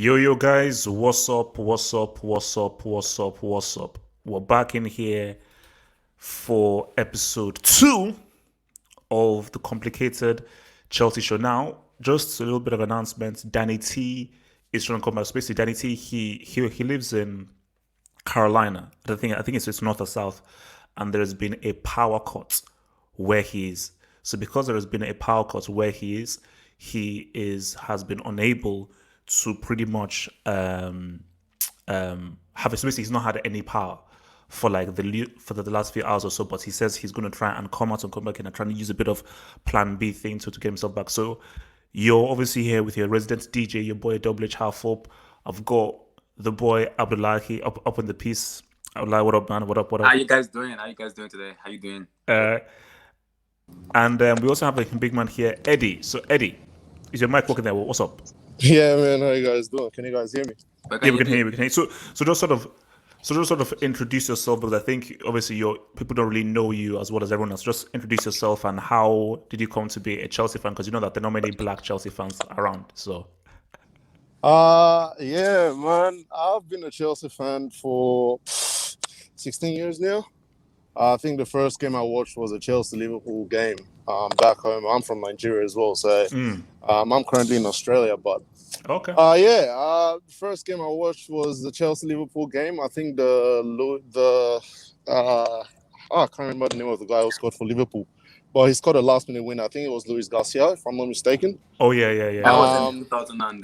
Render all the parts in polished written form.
Yo guys, what's up? What's up? What's up? What's up? What's up? We're back in here for episode 2 of the complicated Chelsea show. Now, just a little bit of announcement. Danny T is trying to come back. So basically, Danny T he lives in Carolina. I think it's north or south, and there's been a power cut where he is. So because there has been a power cut where he has been unable to pretty much have a basically he's not had any power for like the last few hours or so. But he says he's going to try and come out and come back in and trying to use a bit of Plan B thing to get himself back. So you're obviously here with your resident DJ, your boy WH Halfop. I've got the boy Abdullahi up in the piece. Abdullahi, what up, man? What up? What How up? you guys doing? How you guys doing today? How you doing? Uh, and we also have a big man here, Eddie. So Eddie, is your mic working there? What's up? Yeah, man. How you guys doing? Can you guys hear me? What Yeah, can we you can hear do? you. We can hear you. So just sort of introduce yourself, because I think obviously your people don't really know you as well as everyone else. Just introduce yourself and how did you come to be a Chelsea fan? Because you know that there are not many black Chelsea fans around. So Yeah, man. I've been a Chelsea fan for 16 years now. I think the first game I watched was a Chelsea Liverpool game. Back home. I'm from Nigeria as well, so I'm currently in Australia. But okay, the first game I watched was the Chelsea Liverpool game. I think I can't remember the name of the guy who scored for Liverpool, but he scored a last minute win. I think it was Luis Garcia, if I'm not mistaken. oh yeah. That was in Um, 2000 and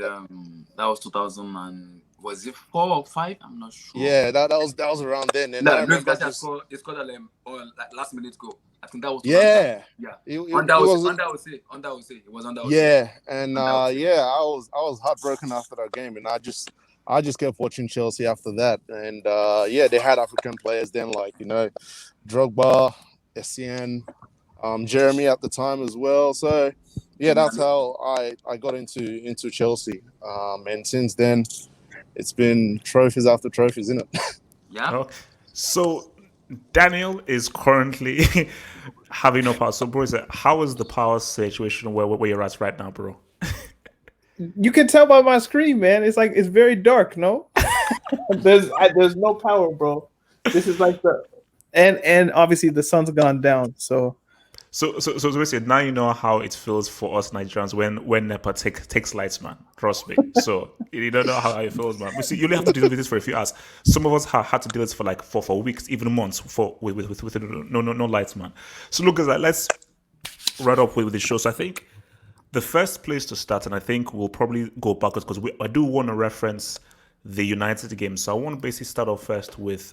that was 2000 and was it 4 or 5? I'm not sure. yeah, that was around then, and I No, Luis remember Garcia just scored. He scored like last minute goal. I think that was 2000. yeah, Yeah, it was Under Jose. It was under Jose. yeah, and Under Jose. yeah, I was heartbroken after that game, and I just kept watching Chelsea after that, and yeah, they had African players then, like Drogba, Essien, Jeremy at the time as well. So yeah, that's how I got into Chelsea, and since then it's been trophies after trophies, isn't it? Yeah. okay. So Daniel is currently having no power. So bro, how is the power situation where you're at right now, bro? You can tell by my screen, man. It's very dark. No, there's no power, bro. This is like the and obviously the sun's gone down. So basically, now you know how it feels for us Nigerians when NEPA takes lights, man. Trust me. So you don't know how it feels, man. We see you only have to deal with this for a few hours. Some of us have had to deal with this for like for weeks, even months, for with no lights, man. So look, guys, let's right up with the show. So I think the first place to start, and I think we'll probably go backwards because I do want to reference the United game. So I want to basically start off first with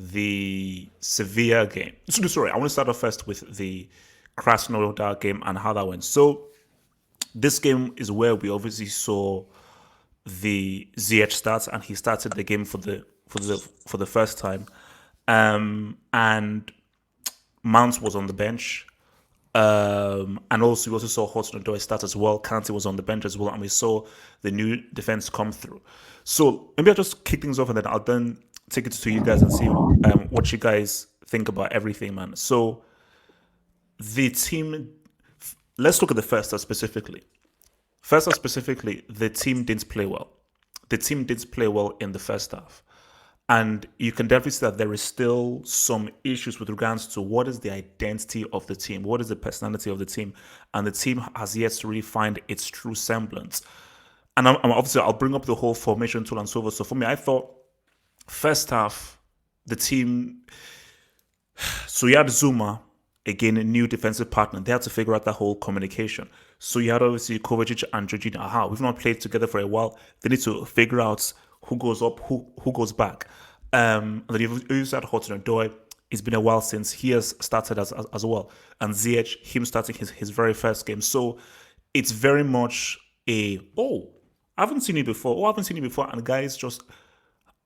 the Sevilla game. Sorry, I want to start off first with the Krasnodar game and how that went. So this game is where we obviously saw the Ziyech start, and he started the game for the first time, and Mount was on the bench. And also we also saw Hudson-Odoi start as well. Kante was on the bench as well, and we saw the new defense come through. So maybe I'll just kick things off, and then I'll then take it to you guys and see what you guys think about everything, man. So the team, let's look at the first half specifically. First half specifically, the team didn't play well. The team didn't play well in the first half. And you can definitely see that there is still some issues with regards to what is the identity of the team, what is the personality of the team, and the team has yet to really find its true semblance. And obviously, I'll bring up the whole formation tool and so forth. So for me, I thought first half, the team, so you had Zuma, again, a new defensive partner. They had to figure out that whole communication. So you had obviously Kovacic and Jorginho. Aha, we've not played together for a while. They need to figure out who goes up, who goes back. And then you've had Hudson-Odoi. It's been a while since he has started as well. And Ziyech, him starting his very first game. So it's very much I haven't seen you before. I haven't seen you before. And guys just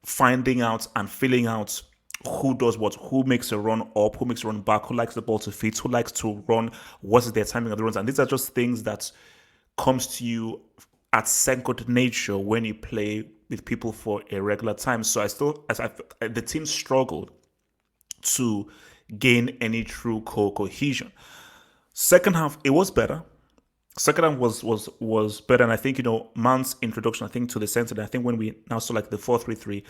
finding out and filling out who does what, who makes a run up, who makes a run back, who likes the ball to fit, who likes to run, what's their timing of the runs. And these are just things that comes to you at second nature when you play with people for a regular time. So the team struggled to gain any true cohesion. Second half, it was better. Second half was better, and I think Mount's introduction, I think, to the center. I think when we now saw like the 4-3-3,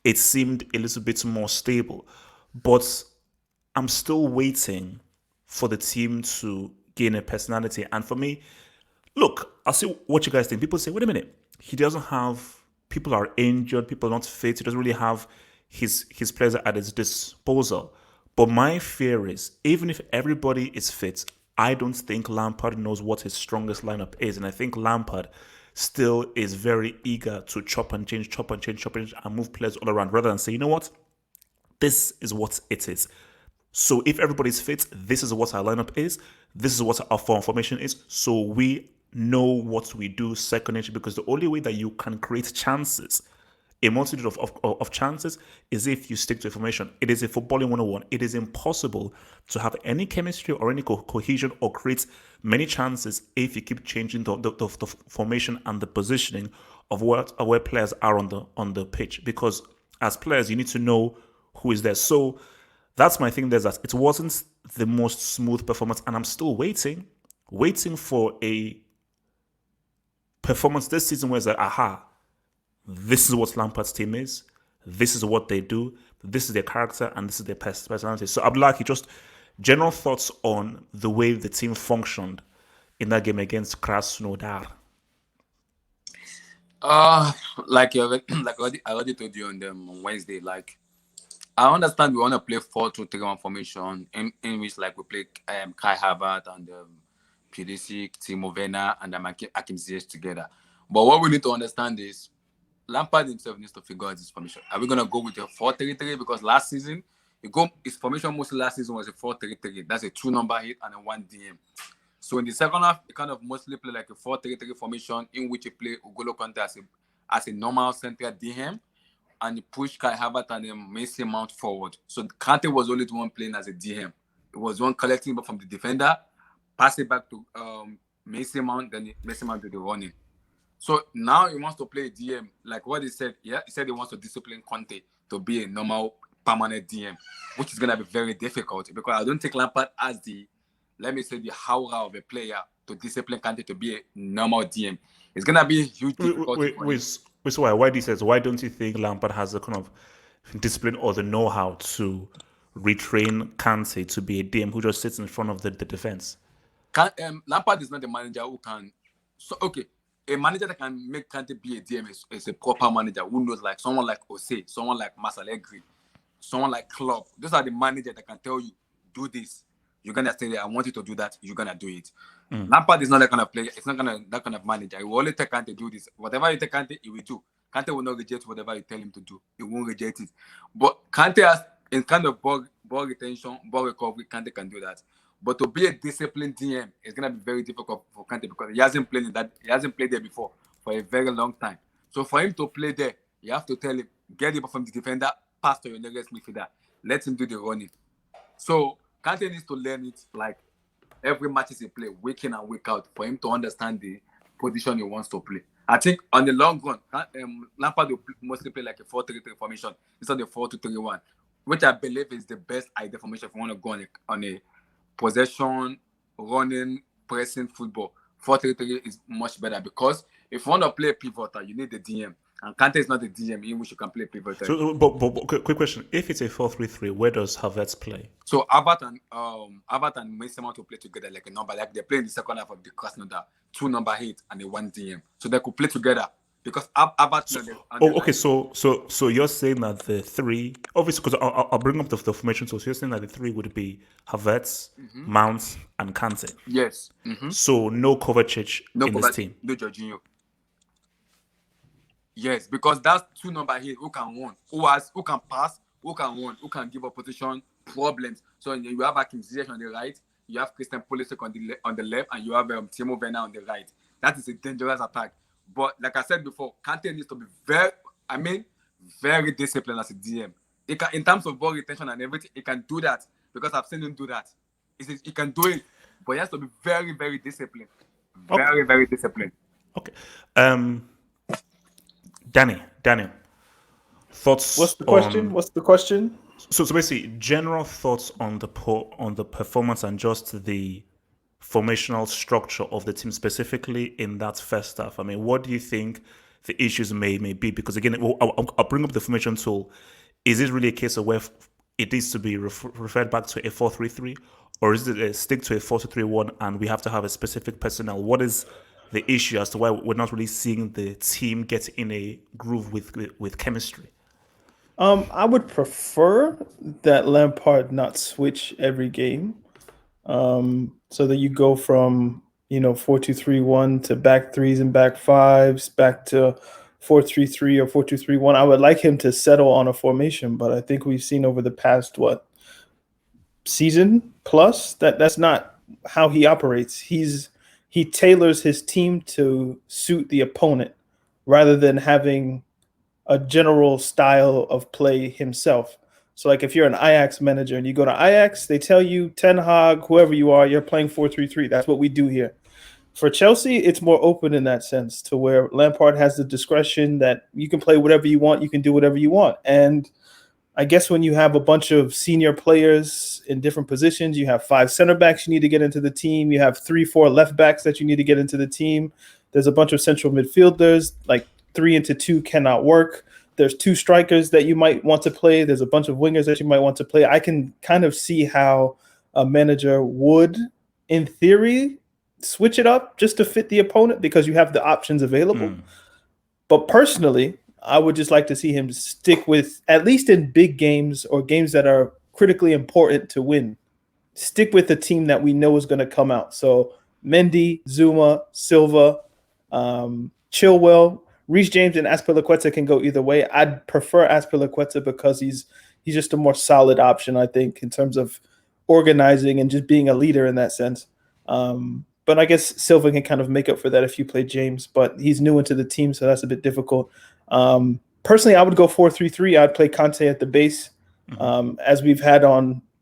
it seemed a little bit more stable. But I'm still waiting for the team to gain a personality. And for me, look, I'll see what you guys think. People say, wait a minute, he doesn't have, people are injured, people are not fit, he doesn't really have his players at his disposal. But my fear is, even if everybody is fit, I don't think Lampard knows what his strongest lineup is. And I think Lampard still is very eager to chop and change, chop and change, chop and change, and move players all around rather than say, you know what, this is what it is. So if everybody's fit, this is what our lineup is. This is what our formation is. So we know what we do second nature, because the only way that you can create chances, a multitude of chances, is if you stick to a formation. It is a footballing 101. It is impossible to have any chemistry or any cohesion or create many chances if you keep changing the formation and the positioning of where players are on the pitch. Because as players, you need to know who is there. So that's my thing. There's that it wasn't the most smooth performance, and I'm still waiting for a performance this season where it's like, aha, this is what Lampard's team is, this is what they do, this is their character, and this is their personality. So Abdullahi, just general thoughts on the way the team functioned in that game against Krasnodar. Like I already told you on Wednesday, like I understand we want to play 4-2-3-1 formation in which like we play Kai Havertz and Pulisic, Timo Werner, and Hakim Ziyech together. But what we need to understand is Lampard himself needs to figure out his formation. Are we gonna go with a 4-3-3? Because last season, his formation mostly last season was a 4-3-3. That's a 2-number hit and a 1 DM. So in the second half, he kind of mostly play like a 4-3-3 formation in which he play N'Golo Kante as a normal central DM, and he pushed Kai Havertz and then Mason Mount forward. So Kante was only the one playing as a DM. It was one collecting but from the defender, pass it back to Mason Mount, then Mason Mount do the running. So now he wants to play DM, like what he said. Yeah, he said he wants to discipline Conte to be a normal, permanent DM, which is gonna be very difficult because I don't think Lampard has the, let me say, the how of a player to discipline Conte to be a normal DM. It's gonna be a huge difficulty. Why do you say? Why don't you think Lampard has the kind of discipline or the know-how to retrain Kante to be a DM who just sits in front of the defense? Lampard is not a manager who can. So okay. A manager that can make Kante be a DM is a proper manager who knows, like someone like Jose, someone like Masalegri, someone like Klopp. Those are the managers that can tell you, do this. You're gonna say, I want you to do that. You're gonna do it. Lampard is not that kind of player. It's not that kind of manager. He will only tell Kante do this. Whatever you tell Kante, he will do. Kante will not reject whatever you tell him to do. He won't reject it. But Kante has in kind of ball retention, ball recovery. Kante can do that. But to be a disciplined DM is gonna be very difficult for Kante because he hasn't played there before for a very long time. So for him to play there, you have to tell him, get it from the defender, pass to your nearest midfielder, let him do the running. So Kante needs to learn it like every match he play, week in and week out, for him to understand the position he wants to play. I think on the long run, Lampard will mostly play like a 4-3-3 formation instead of 4-2-3-1, which I believe is the best idea formation if you want to go on a possession, running, pressing football. 4-3-3 is much better because if you want to play pivoter, you need the DM. And Kante is not the DM in which you can play pivoter. So, but quick question. If it's a 4-3-3, where does Havertz play? So Havertz and Mason Mount will play together like a number. Like they play in the second half of the Krasnodar, 2-number hit and a 1 DM. So they could play together. Because Havertz. So you're saying that the three, obviously, because I'll bring up the formation. So you're saying that the three would be Havertz, Mount, and Kante. Yes. So no Kovacic in this team. No Jorginho. Yes, because that's 2-number hit who can run, who can pass, who can run, who can give opposition problems. So you have Hakim Ziyech on the right, you have Christian Pulisic on the left, and you have Timo Werner on the right. That is a dangerous attack. But like I said before, Kante needs to be very disciplined as a DM. He can, in terms of ball retention and everything, he can do that because I've seen him do that. He can do it, but he has to be very disciplined. Very disciplined. Okay. Daniel, thoughts? What's the question? So basically, general thoughts on the performance and just the formational structure of the team, specifically in that first half? I mean, what do you think the issues may be? Because again, I'll bring up the formation tool. Is it really a case of where it needs to be referred back to a 4-3-3, or is it a stick to a 4-2-3-1 and we have to have a specific personnel? What is the issue as to why we're not really seeing the team get in a groove with chemistry? I would prefer that Lampard not switch every game, so that you go from 4-2-3-1 to back threes and back fives, back to 4-3-3 or 4-2-3-1. I would like him to settle on a formation, but I think we've seen over the past season plus that's not how he operates. He tailors his team to suit the opponent rather than having a general style of play himself. So like if you're an Ajax manager and you go to Ajax, they tell you Ten Hag, whoever you are, you're playing 4-3-3. That's what we do here. For Chelsea, it's more open in that sense, to where Lampard has the discretion that you can play whatever you want, you can do whatever you want. And I guess when you have a bunch of senior players in different positions, you have 5 center backs you need to get into the team, you have 3-4 left backs that you need to get into the team. There's a bunch of central midfielders, like 3 into 2 cannot work. There's 2 strikers that you might want to play. There's a bunch of wingers that you might want to play. I can kind of see how a manager would, in theory, switch it up just to fit the opponent because you have the options available. But personally, I would just like to see him stick with, at least in big games or games that are critically important to win, stick with the team that we know is going to come out. So Mendy, Zuma, Silva, Chilwell, Reece James and Azpilicueta can go either way. I'd prefer Azpilicueta because he's just a more solid option, I think, in terms of organizing and just being a leader in that sense. But I guess Silva can kind of make up for that if you play James, but he's new into the team, so that's a bit difficult. Personally, I would go 4-3-3. I'd play Conte at the base, as we've had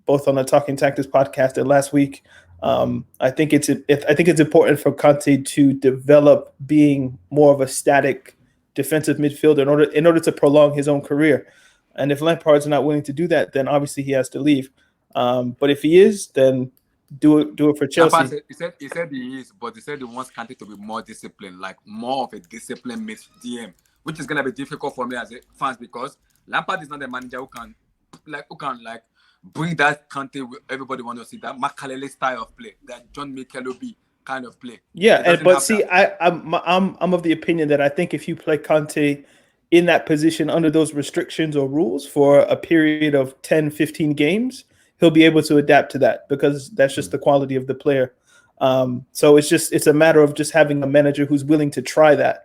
both on the Talking Tactics podcast and last week. I think it's important for Conte to develop being more of a static defensive midfielder in order to prolong his own career. And if Lampard's not willing to do that, then obviously he has to leave. But if he is, then do it for Chelsea. Lampard he said he is, but he said he wants Conte to be more disciplined, like more of a disciplined DM, which is gonna be difficult for me as a fans because Lampard is not a manager who can bring that Conte. Everybody wants to see that Makalele style of play, that John Michelobi kind of play. Yeah, but see, I'm of the opinion that I think if you play Conte in that position under those restrictions or rules for a period of 10, 15 games, he'll be able to adapt to that because that's just the quality of the player. So it's a matter of just having a manager who's willing to try that.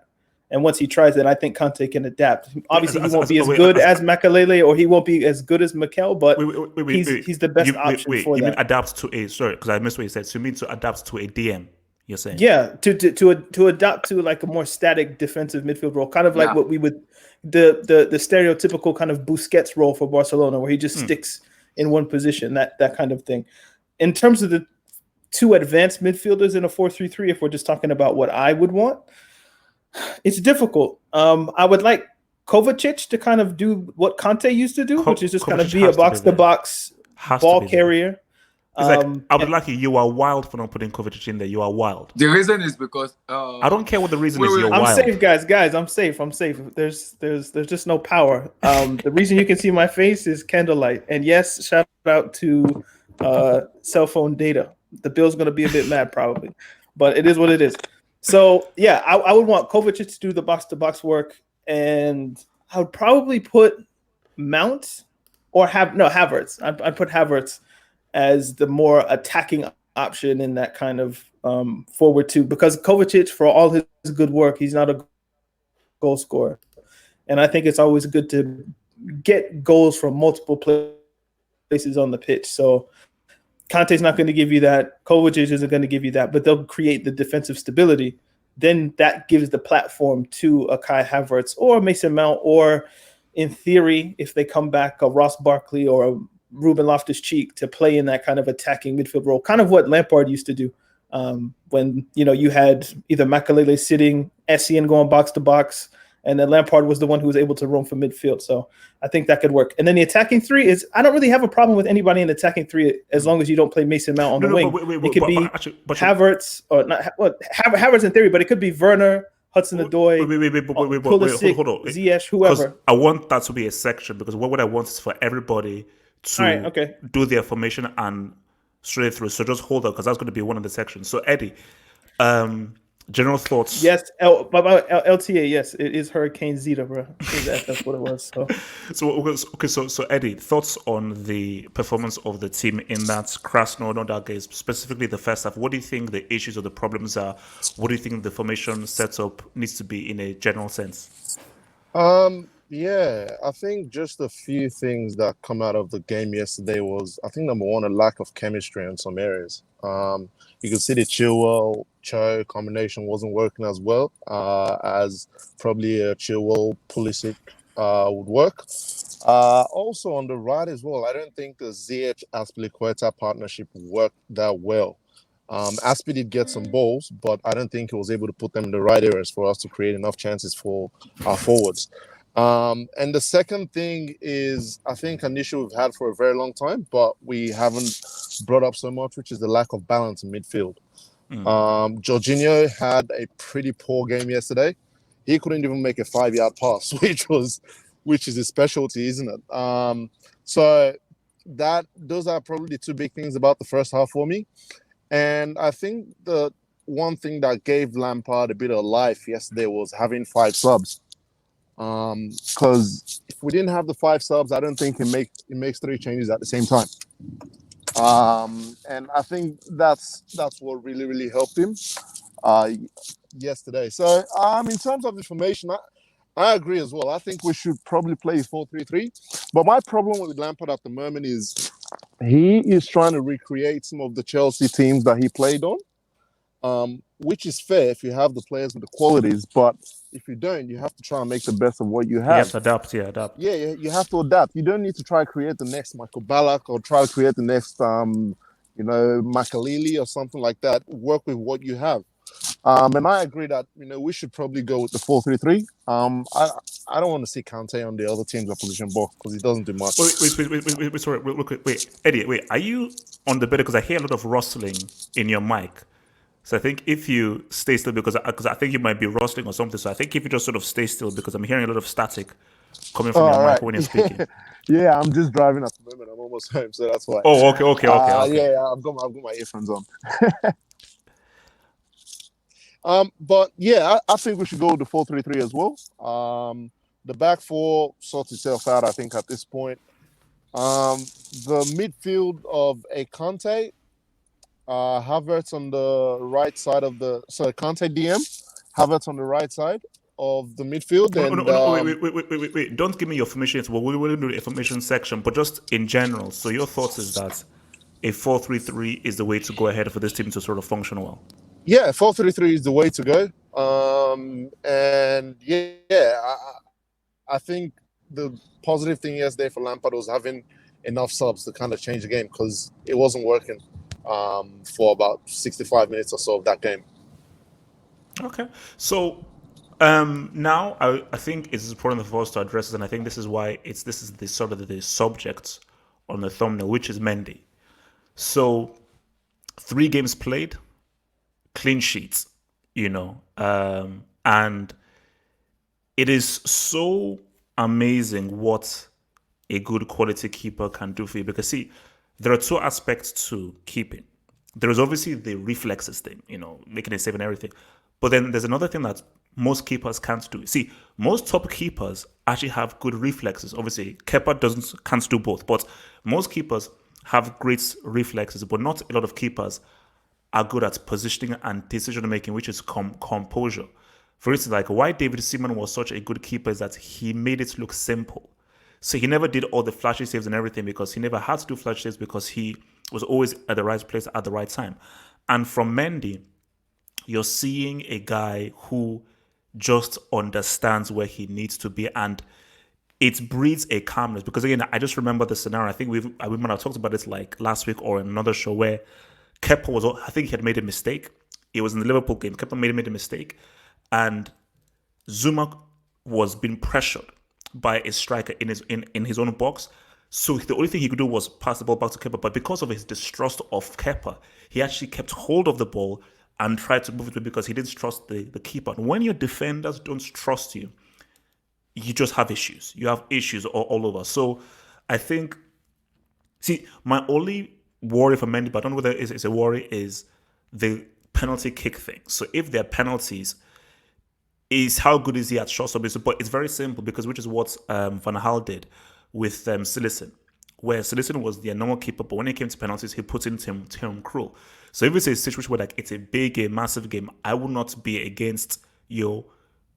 And once he tries it, I think Conte can adapt. Obviously, he won't be as good as Makalele or he won't be as good as Mikel, but he's the best option for that. You mean adapt to because I missed what you said. So you mean to adapt to a DM, you're saying? Yeah, to adapt to like a more static defensive midfield role, kind of like what we would, the stereotypical kind of Busquets role for Barcelona, where he just sticks in one position, that kind of thing. In terms of the 2 advanced midfielders in a 4-3-3, if we're just talking about what I would want, it's difficult. I would like Kovacic to kind of do what Conte used to do, which is just kind of be a box-to-box ball carrier. I would like you are wild for not putting Kovacic in there. You are wild. The reason is because I don't care what the reason is. You're wild. I'm safe, guys. I'm safe. There's just no power. The reason you can see my face is candlelight. And yes, shout out to cell phone data. The bill's gonna be a bit mad probably, but it is what it is. So yeah, I would want Kovacic to do the box-to-box work, and I would probably put Mount or Havertz. I'd put Havertz as the more attacking option in that kind of forward 2, because Kovacic, for all his good work, he's not a goal scorer, and I think it's always good to get goals from multiple places on the pitch. So Conte's not going to give you that. Kovacic isn't going to give you that, but they'll create the defensive stability. Then that gives the platform to a Kai Havertz or Mason Mount, or in theory, if they come back, a Ross Barkley or a Ruben Loftus-Cheek to play in that kind of attacking midfield role, kind of what Lampard used to do when you had either Makalele sitting, Essien going box to box, and then Lampard was the one who was able to roam from midfield. So I think that could work. And then the attacking three is, I don't really have a problem with anybody in the attacking three as long as you don't play Mason Mount on the wing. It could be Havertz or not. Well, Havertz in theory, but it could be Werner, Hudson-Odoi, Pulisic, hold on. Ziyech, whoever. I want that to be a section because what I want is for everybody to do their formation and straight through. So just hold on because that's going to be one of the sections. So Eddie, general thoughts? Yes, LTA. Yes, it is Hurricane Zeta, bro. That's what it was. So Eddie, thoughts on the performance of the team in that Krasnodar game, specifically the first half. What do you think the issues or the problems are? What do you think the formation setup needs to be in a general sense? Yeah, I think just a few things that come out of the game yesterday was, I think, number one, a lack of chemistry in some areas. You could see the Chilwell Cho combination wasn't working as well as probably a Chilwell Pulisic would work. Also on the right as well, I don't think the Ziyech Azpilicueta partnership worked that well. Aspi did get some balls, but I don't think he was able to put them in the right areas for us to create enough chances for our forwards. And the second thing is, I think, an issue we've had for a very long time, but we haven't brought up so much, which is the lack of balance in midfield. Jorginho had a pretty poor game yesterday. He couldn't even make a 5-yard pass, which is his specialty, isn't it? So those are probably the two big things about the first half for me. And I think the one thing that gave Lampard a bit of life yesterday was having 5 subs. Because if we didn't have the 5 subs, I don't think he makes 3 changes at the same time. And I think that's what really, really helped him yesterday. So in terms of the formation, I agree as well. I think we should probably play 4-3-3. But my problem with Lampard at the moment is he is trying to recreate some of the Chelsea teams that he played on, which is fair if you have the players with the qualities. But if you don't, you have to try and make the best of what you have. You have to adapt, adapt. Yeah, you have to adapt. You don't need to try to create the next Michael Ballack or try to create the next, Makaleli or something like that. Work with what you have. And I agree that, we should probably go with the 4-3-3. I don't want to see Kante on the other team's opposition box because he doesn't do much. Wait, sorry. Wait, Eddie, are you on the bed? Because I hear a lot of rustling in your mic. So I think if you stay still, because I think you might be rustling or something. So I think if you just sort of stay still, because I'm hearing a lot of static coming from your mic when you're speaking. Yeah, I'm just driving at the moment. I'm almost home, so that's why. Oh, okay. Yeah, I've got my earphones on. But yeah, I think we should go with the 4-3-3 as well. The back four sorts itself out, I think, at this point. The midfield of a Kante, Havertz on the right side of Kante DM, Havertz on the right side of the midfield. Wait. Don't give me your formation yet. Well, we will do the information section, but just in general. So your thoughts is that a 4-3-3 is the way to go ahead for this team to sort of function well? Yeah, 4-3-3 is the way to go. And I think the positive thing yesterday for Lampard was having enough subs to kind of change the game because it wasn't working for about 65 minutes or so of that game. Okay. So now I think it's important for us to address this, and I think this is why this is the sort of the subject on the thumbnail, which is Mendy. So 3 games played, clean sheets, and it is so amazing what a good quality keeper can do for you. Because see, there are 2 aspects to keeping. There is obviously the reflexes thing, making a save and everything. But then there's another thing that most keepers can't do. See, most top keepers actually have good reflexes. Obviously, Kepa can't do both, but most keepers have great reflexes, but not a lot of keepers are good at positioning and decision making, which is composure. For instance, like why David Seaman was such a good keeper is that he made it look simple. So he never did all the flashy saves and everything because he never had to do flashy saves because he was always at the right place at the right time. And from Mendy, you're seeing a guy who just understands where he needs to be, and it breeds a calmness. Because again, I just remember the scenario. I think we might have talked about it like last week or in another show where Kepa I think he had made a mistake. It was in the Liverpool game. Kepa made a mistake, and Zuma was being pressured by a striker in his own box. So the only thing he could do was pass the ball back to Kepa. But because of his distrust of Kepa, he actually kept hold of the ball and tried to move it because he didn't trust the keeper. And when your defenders don't trust you, you just have issues. You have issues all over. So I think, see, my only worry for Mendy, but I don't know whether it's a worry, is the penalty kick thing. So if there are penalties, is how good is he at shot stopping? But it's very simple because which is what Van Gaal did with Sillissen, where Sillissen was the normal keeper, but when it came to penalties, he put in Tim Krul. So if it's a situation where like it's a big game, massive game, I would not be against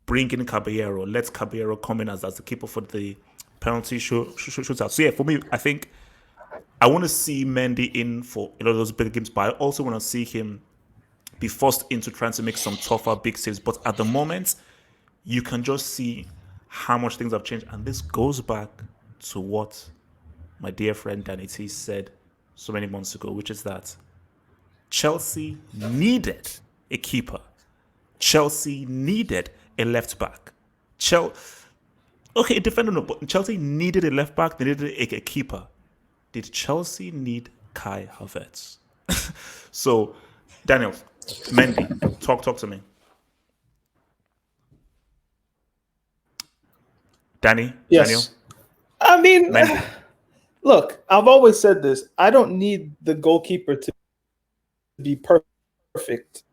bring in Caballero, let Caballero come in as the keeper for the penalty shootout. So yeah, for me, I think I want to see Mendy in for a lot of those big games, but I also want to see him be forced into trying to make some tougher big saves. But at the moment, you can just see how much things have changed. And this goes back to what my dear friend Danny T said so many months ago, which is that Chelsea needed a keeper. Chelsea needed a left back. Okay, defender no, but Chelsea needed a left back. They needed a keeper. Did Chelsea need Kai Havertz? So, Daniel, Mendy, talk to me. Danny, Yes. Daniel, I mean, Mendy. look, I've always said this. I don't need the goalkeeper to be perfect.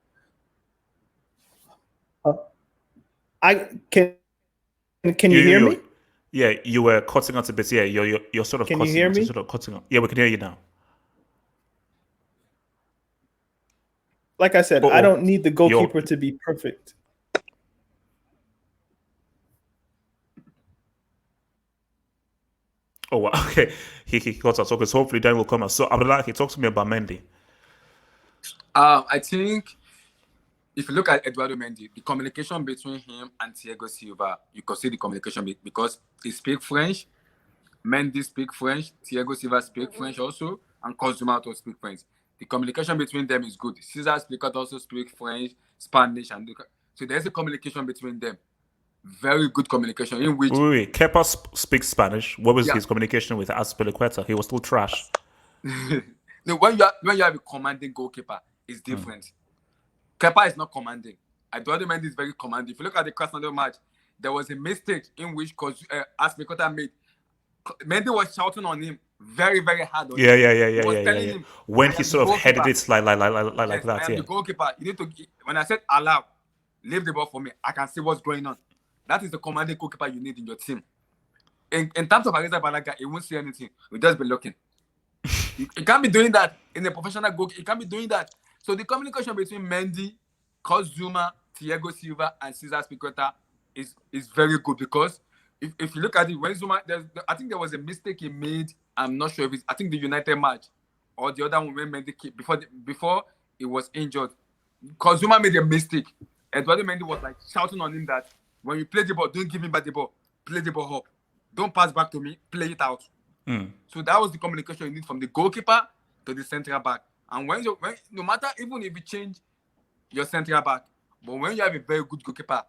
I can you hear me? Yeah, you were cutting out a bit. Yeah, you're sort of Can cutting you hear out. me? You're sort of cutting out. Yeah, we can hear you now. Like I said, I don't need the goalkeeper to be perfect. Oh, wow. Okay. He got us. Okay, so hopefully Dan will come out. So, Abdullah, he talks to me about Mendy. I think if you look at Eduardo Mendy, the communication between him and Thiago Silva, you can see the communication because he speaks French. Mendy speaks French. Thiago Silva speaks French also, and Kozuma also speaks French. The communication between them is good. Cesar Spilicueta also speaks French, Spanish, and so there's a communication between them. Very good communication in which. Wait. Kepa speaks Spanish. What was his communication with Azpilicueta? He was still trash. No, when you have a commanding goalkeeper, it's different. Kepa is not commanding. Eduardo Mendy is very commanding. If you look at the Krasnodar match, there was a mistake in which Azpilicueta made. Mendy was shouting on him very, very hard. Yeah. When he sort of headed it like that. I am the goalkeeper. You need to. When I said allow, leave the ball for me. I can see what's going on. That is the commanding goalkeeper you need in your team. In terms of Areza Balaga, he won't see anything. He'll just be looking. You can't be doing that in a professional goalkeeper. You can't be doing that. So the communication between Mendy, Kozuma, Thiago Silva, and Cesar Spilicueta is very good because if you look at it, when Zuma, I think there was a mistake he made. I'm not sure if it's, I think the United match or the other one when Mendy before he was injured. Kozuma made a mistake. Eduardo Mendy was like shouting on him that when you play the ball, don't give me back the ball. Play the ball up. Don't pass back to me. Play it out. So that was the communication you need from the goalkeeper to the central back. And when no matter even if you change your central back, but when you have a very good goalkeeper,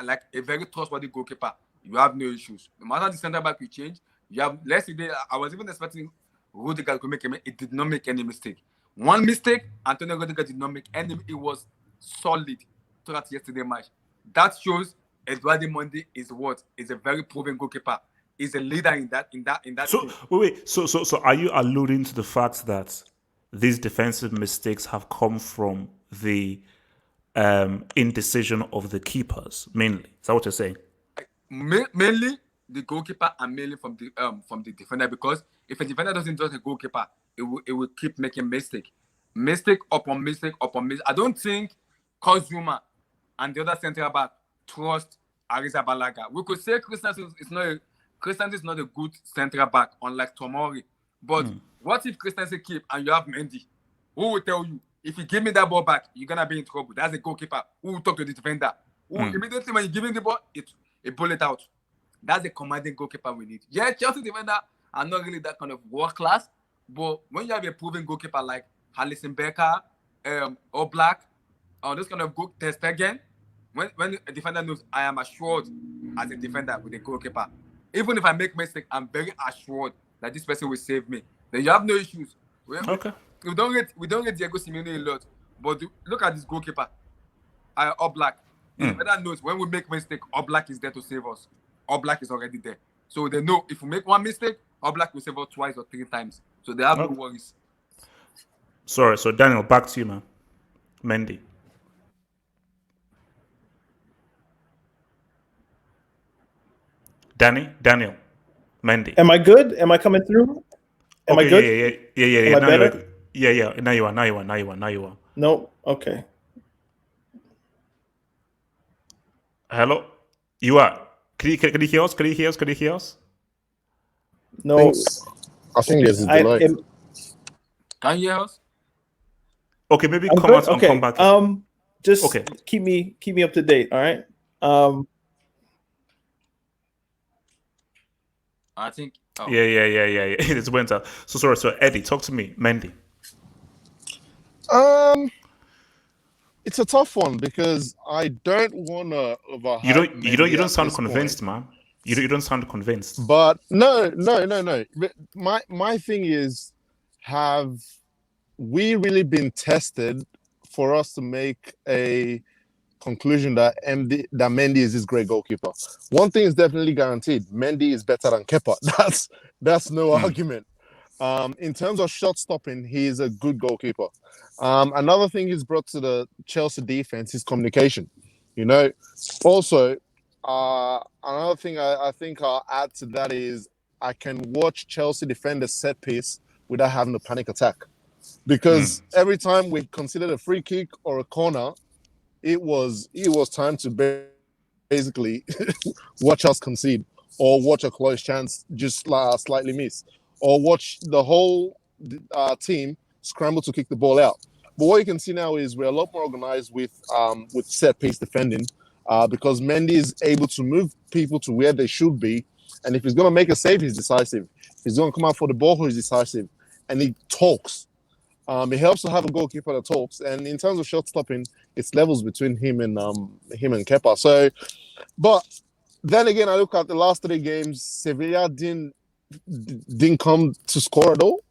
like a very trustworthy goalkeeper, you have no issues. No matter the central back you change, you have less. I was even expecting Rudiger to make it did not make any mistake. One mistake, Antonio Rudiger did not make any. It was solid throughout yesterday's match. That shows Eduardo Mendy is a very proven goalkeeper. He's a leader in that So team. wait. So are you alluding to the fact that these defensive mistakes have come from the indecision of the keepers mainly? Is that what you're saying? Mainly the goalkeeper and mainly from the defender, because if a defender doesn't trust a goalkeeper, it will keep making mistake upon mistake. I don't think Kozuma and the other central back trust Areza Balaga. We could say Christensen is not a good central back, unlike Tomori. But what if Christensen keep and you have Mendy? Who will tell you if you give me that ball back, you're gonna be in trouble? That's a goalkeeper who will talk to the defender. Who immediately when you give him the ball, it pull it out. That's the commanding goalkeeper we need. Yeah, Chelsea defender are not really that kind of world class, but when you have a proven goalkeeper like Alisson Becker, or Black, or this kind of good test again, when a defender knows I am assured as a defender with a goalkeeper, even if I make mistake, I'm very assured that this person will save me. Then you have no issues. Okay. We don't rate Diego Simeone a lot, but look at this goalkeeper, Oblak. The defender knows when we make mistake, Oblak is there to save us. Oblak is already there, so they know if we make one mistake, Oblak will save us twice or 3 times. So they have no worries. Sorry. So Daniel, back to you, man. Mendy. Daniel, Mendy. Am I good? Am I coming through? Am I good? Yeah. Am I Now better? yeah. Now you are. No. Okay. Hello. You are. Can you hear us? Can you hear us? No. I think there's a delay. Can you hear us? Okay, maybe I'm come good? out and Okay. come back. Just Okay. keep me up to date. All right. I think. Oh. Yeah. It's winter. So sorry. So Eddie, talk to me. Mendy. It's a tough one because I don't want to overhype. You don't Mendy at sound this convinced, point. man. You don't sound convinced. But no. But my thing is, have we really been tested for us to make a conclusion that Mendy is this great goalkeeper? One thing is definitely guaranteed: Mendy is better than Kepa. That's no argument. In terms of shot stopping, he is a good goalkeeper. Another thing he's brought to the Chelsea defense is communication. Also, another thing I think I'll add to that is I can watch Chelsea defend a set piece without having a panic attack. Because every time we considered a free kick or a corner, it was time to basically watch us concede or watch a close chance just slightly miss or watch the whole team scramble to kick the ball out. But what you can see now is we're a lot more organized with set piece defending because Mendy is able to move people to where they should be. And if he's going to make a save, he's decisive. If he's going to come out for the ball, he's decisive. And he talks. It helps to have a goalkeeper that talks. And in terms of shot stopping, it's levels between him and Kepa. So, but then again, I look at the last 3 games. Sevilla didn't come to score at all.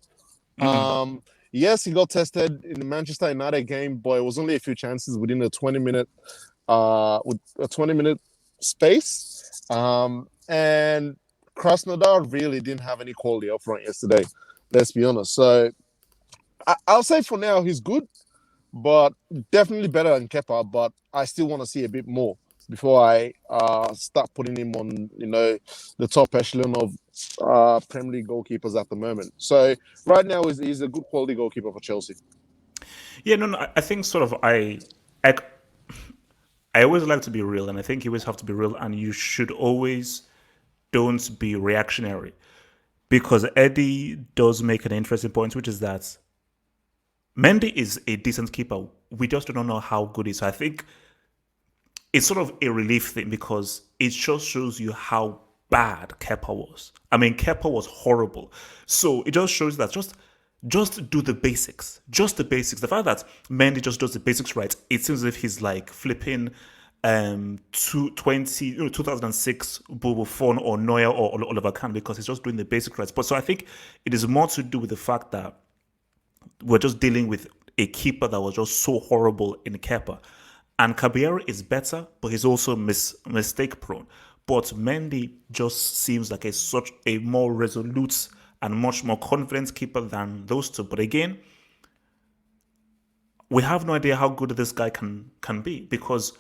Yes, he got tested in the Manchester United game, but it was only a few chances within a 20-minute space. And Krasnodar really didn't have any quality up front yesterday. Let's be honest. So I'll say for now he's good, but definitely better than Kepa. But I still want to see a bit more before I start putting him on, the top echelon of Premier League goalkeepers at the moment. So right now he's a good quality goalkeeper for Chelsea. Yeah, no, I think sort of I always like to be real, and I think you always have to be real, and you should always don't be reactionary, because Eddie does make an interesting point, which is that Mendy is a decent keeper. We just don't know how good he is. So I think it's sort of a relief thing because it just shows you how bad Kepa was. I mean, Kepa was horrible. So it just shows that just do the basics. Just the basics. The fact that Mendy just does the basics right, it seems as if he's like flipping 2006 Buffon or Neuer or Oliver Kahn, because he's just doing the basics right. But so I think it is more to do with the fact that we're just dealing with a keeper that was just so horrible in Kepa. And Caballero is better, but he's also mistake prone. But Mendy just seems like such a more resolute and much more confident keeper than those two. But again, we have no idea how good this guy can be, because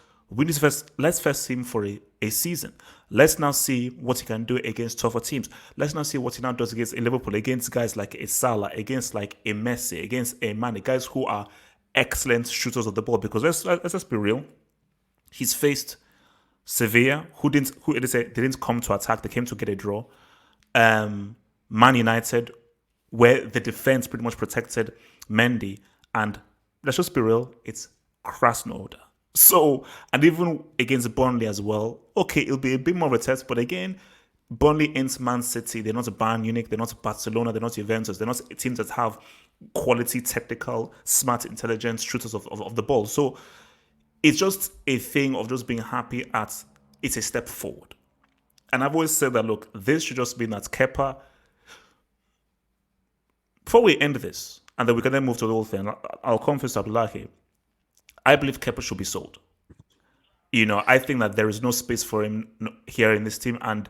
let's first see him for a season. Let's now see what he can do against tougher teams. Let's now see what he now does against a Liverpool, against guys like a Salah, against like a Messi, against a Mane, guys who are excellent shooters of the ball. Because let's just be real, he's faced Sevilla, who didn't come to attack; they came to get a draw. Man United, where the defense pretty much protected Mendy, and let's just be real, it's Krasnodar. So, and even against Burnley as well, okay, it'll be a bit more of a test, but again, Burnley ain't Man City, they're not a Bayern Munich, they're not Barcelona, they're not Juventus, they're not teams that have quality, technical, smart, intelligent shooters of the ball. So, it's just a thing of just being happy at it's a step forward. And I've always said that, look, this should just be that Kepa, before we end this, and then we can then move to the whole thing, I'll confess to Abdullahi, I believe Kepa should be sold. I think that there is no space for him here in this team, and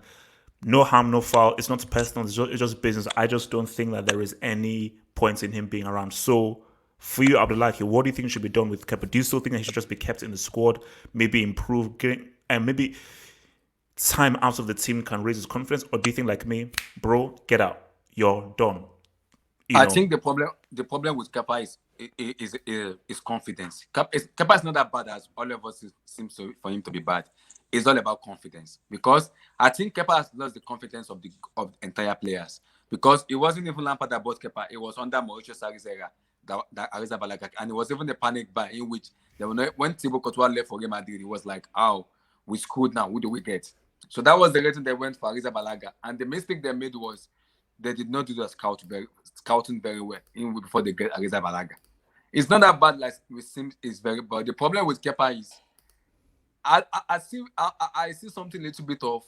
no harm, no foul. It's not personal. It's just business. I just don't think that there is any point in him being around. So, for you, Abdullahi, what do you think should be done with Kepa? Do you still think that he should just be kept in the squad, maybe improve, and maybe time out of the team can raise his confidence? Or do you think, like me, bro, get out, you're done? I think the problem with Kepa is confidence. Kepa is not that bad as all of us seems for him to be bad. It's all about confidence, because I think Kepa has lost the confidence of the entire players, because it wasn't even Lampard that bought Kepa. It was under Mauricio Sarri's era that Arrizabalaga, and it was even the panic buy in which when Thibaut Courtois left for Real Madrid, it was like, oh, we screwed now. Who do we get? So that was the reason they went for Arrizabalaga, and the mistake they made was they did not do the scouting very well before they get Arrizabalaga. It's not that bad like it seems. It's very bad. The problem with Kepa is I see something a little bit of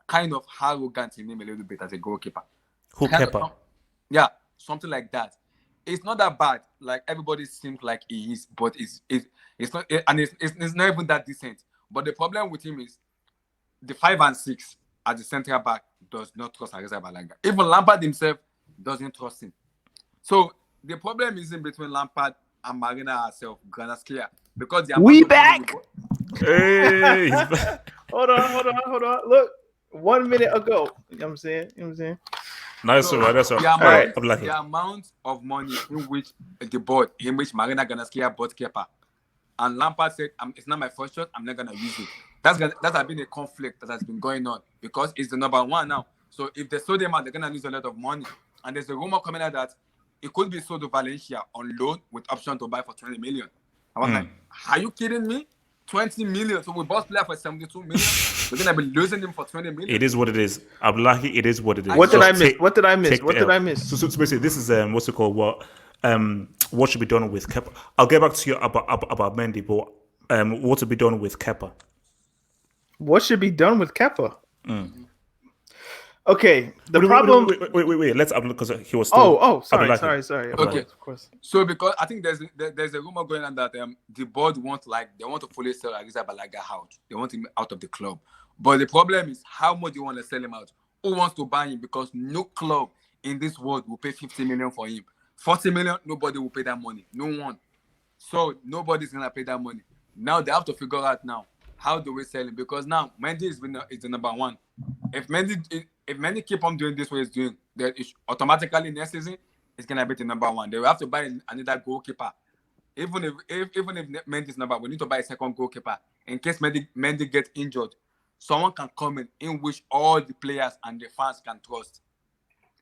kind of arrogant in him a little bit as a goalkeeper. Who, Kepa? Yeah, something like that. It's not that bad. Like everybody seems like he is, but it's not, and it's not even that decent. But the problem with him is the 5 and 6 as the central back does not trust Arrizabalaga. Even Lampard himself doesn't trust him. So the problem is in between Lampard and Marina herself, Granaskia. Because we back. Hey, hold on. Look, 1 minute ago. You know what I'm saying? Nice, so, right? That's all right. The The amount of money in which Marina Granaskia bought Kepa, and Lampard said, "It's not my first shot. I'm not gonna use it." That has been a conflict that has been going on, because it's the number one now. So if they sold him out, they're gonna lose a lot of money. And there's a rumor coming out that it could be sold to Valencia on loan with option to buy for 20 million. I was like, are you kidding me? 20 million. So we bought player for 72 million. We're gonna be losing him for 20 million. It is what it is. Abdullahi, it is what it is. What did I miss? What did I miss? So basically, this is what's it called? What should be done with Kepa? I'll get back to you about Mendy, but what should be done with Kepa? What should be done with Kepa? Okay, the problem. Wait. Let's because he was still. Sorry. Okay, of course. So because I think there's a rumor going on that the board they want to fully sell Arrizabalaga out. They want him out of the club. But the problem is, how much do you want to sell him out? Who wants to buy him? Because no club in this world will pay 50 million for him. 40 million, nobody will pay that money. No one. So nobody's gonna pay that money. Now they have to figure out now, how do we sell him? Because now Mendy is the number one. If Mendy keep on doing this way he's doing, then automatically next season it's gonna be the number one. They will have to buy another goalkeeper. Even if Mendy is number one, we need to buy a second goalkeeper in case Mendy gets injured. Someone can come in which all the players and the fans can trust.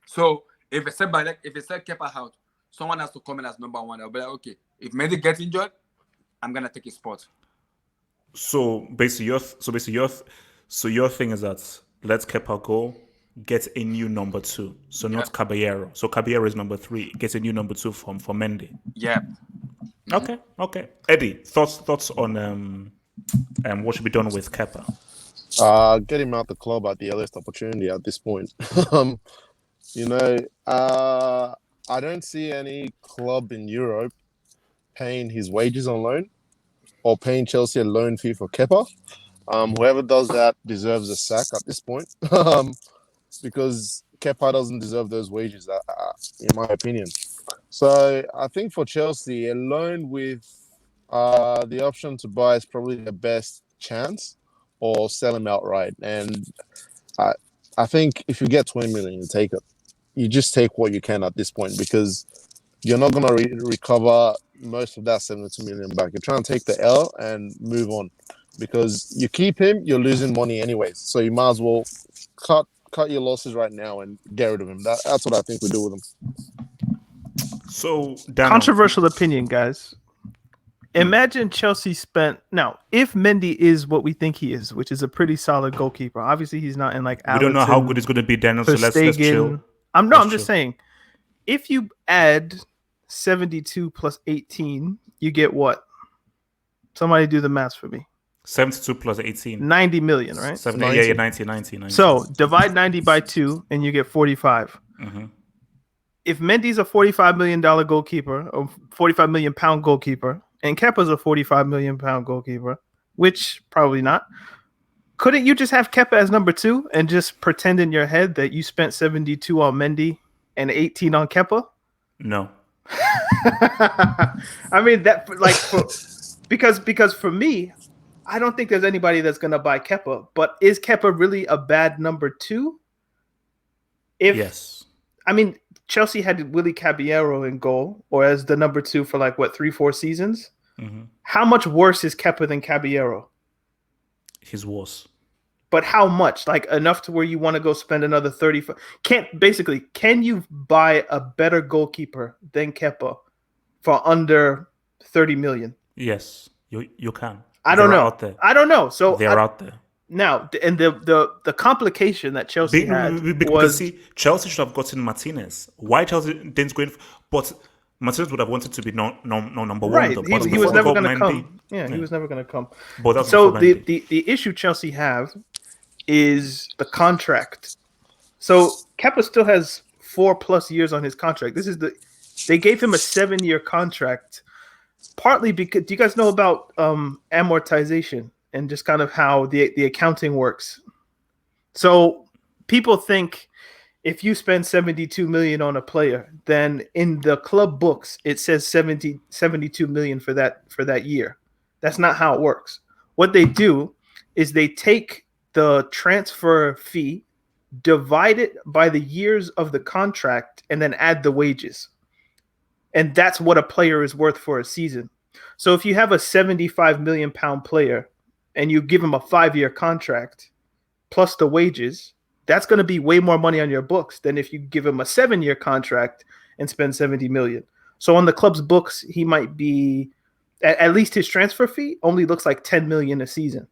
So if it's set Kepa out, someone has to come in as number one. They'll be like, okay, if Mendy gets injured, I'm gonna take his spot. So basically, your thing is that let's Kepa go, get a new number 2. So not Caballero. So Caballero is number 3. Get a new number 2 for Mendy. Yeah. Okay. Eddie, thoughts on what should be done with Kepa? Get him out the club at the earliest opportunity at this point. I don't see any club in Europe paying his wages on loan or paying Chelsea a loan fee for Kepa. Whoever does that deserves a sack at this point, because Kepa doesn't deserve those wages, in my opinion. So I think for Chelsea, a loan with the option to buy is probably the best chance, or sell him outright. And I think if you get 20 million, you take it. You just take what you can at this point, because you're not going to recover most of that 72 million back. You're trying to take the L and move on, because you keep him, you're losing money anyways. So you might as well cut your losses right now and get rid of him. That's what I think we do with him. So, Daniel, controversial opinion, guys. Imagine Chelsea spent now. If Mendy is what we think he is, which is a pretty solid goalkeeper. Obviously, he's not in like. We don't know how good he's going to be, Daniel. So let's chill. I'm just saying. If you add 72 plus 18, you get what? Somebody do the math for me. 72 plus 18. 90 million, right? 70, yeah, 90. So divide 90 by 2 and you get 45. Mm-hmm. If Mendy's a $45 million goalkeeper, or £45 million goalkeeper, and Kepa's a £45 million goalkeeper, which probably not, couldn't you just have Kepa as number 2 and just pretend in your head that you spent 72 on Mendy and 18 on Kepa? No. I mean, that like because for me, I don't think there's anybody that's gonna buy Kepa. But is Kepa really a bad number 2? Yes. I mean, Chelsea had Willy Caballero in goal, or as the number 2 for 3-4 seasons. Mm-hmm. How much worse is Kepa than Caballero? He's worse. But how much? Like enough to where you want to go spend another 35? Can you buy a better goalkeeper than Kepa for under 30 million? Yes, you can. I don't know. Out there. I don't know. So they're out there. Now, and the complication that Chelsea had was see, Chelsea should have gotten Martinez. Why Chelsea didn't go in? But Martinez would have wanted to be no number one. Right, Though. he was never going to come. Yeah, he was never going to come. But so the issue Chelsea have is the contract. So Kepa still has 4+ years on his contract. They gave him a 7-year contract, partly because, do you guys know about amortization and just kind of how the accounting works? So people think if you spend 72 million on a player, then in the club books it says 72 million for that year. That's not how it works. What they do is they take the transfer fee, divide it by the years of the contract, and then add the wages. And that's what a player is worth for a season. So if you have a 75 million pound player and you give him a 5-year contract plus the wages, that's going to be way more money on your books than if you give him a 7-year contract and spend 70 million. So on the club's books, he might be, at least his transfer fee only looks like 10 million a season.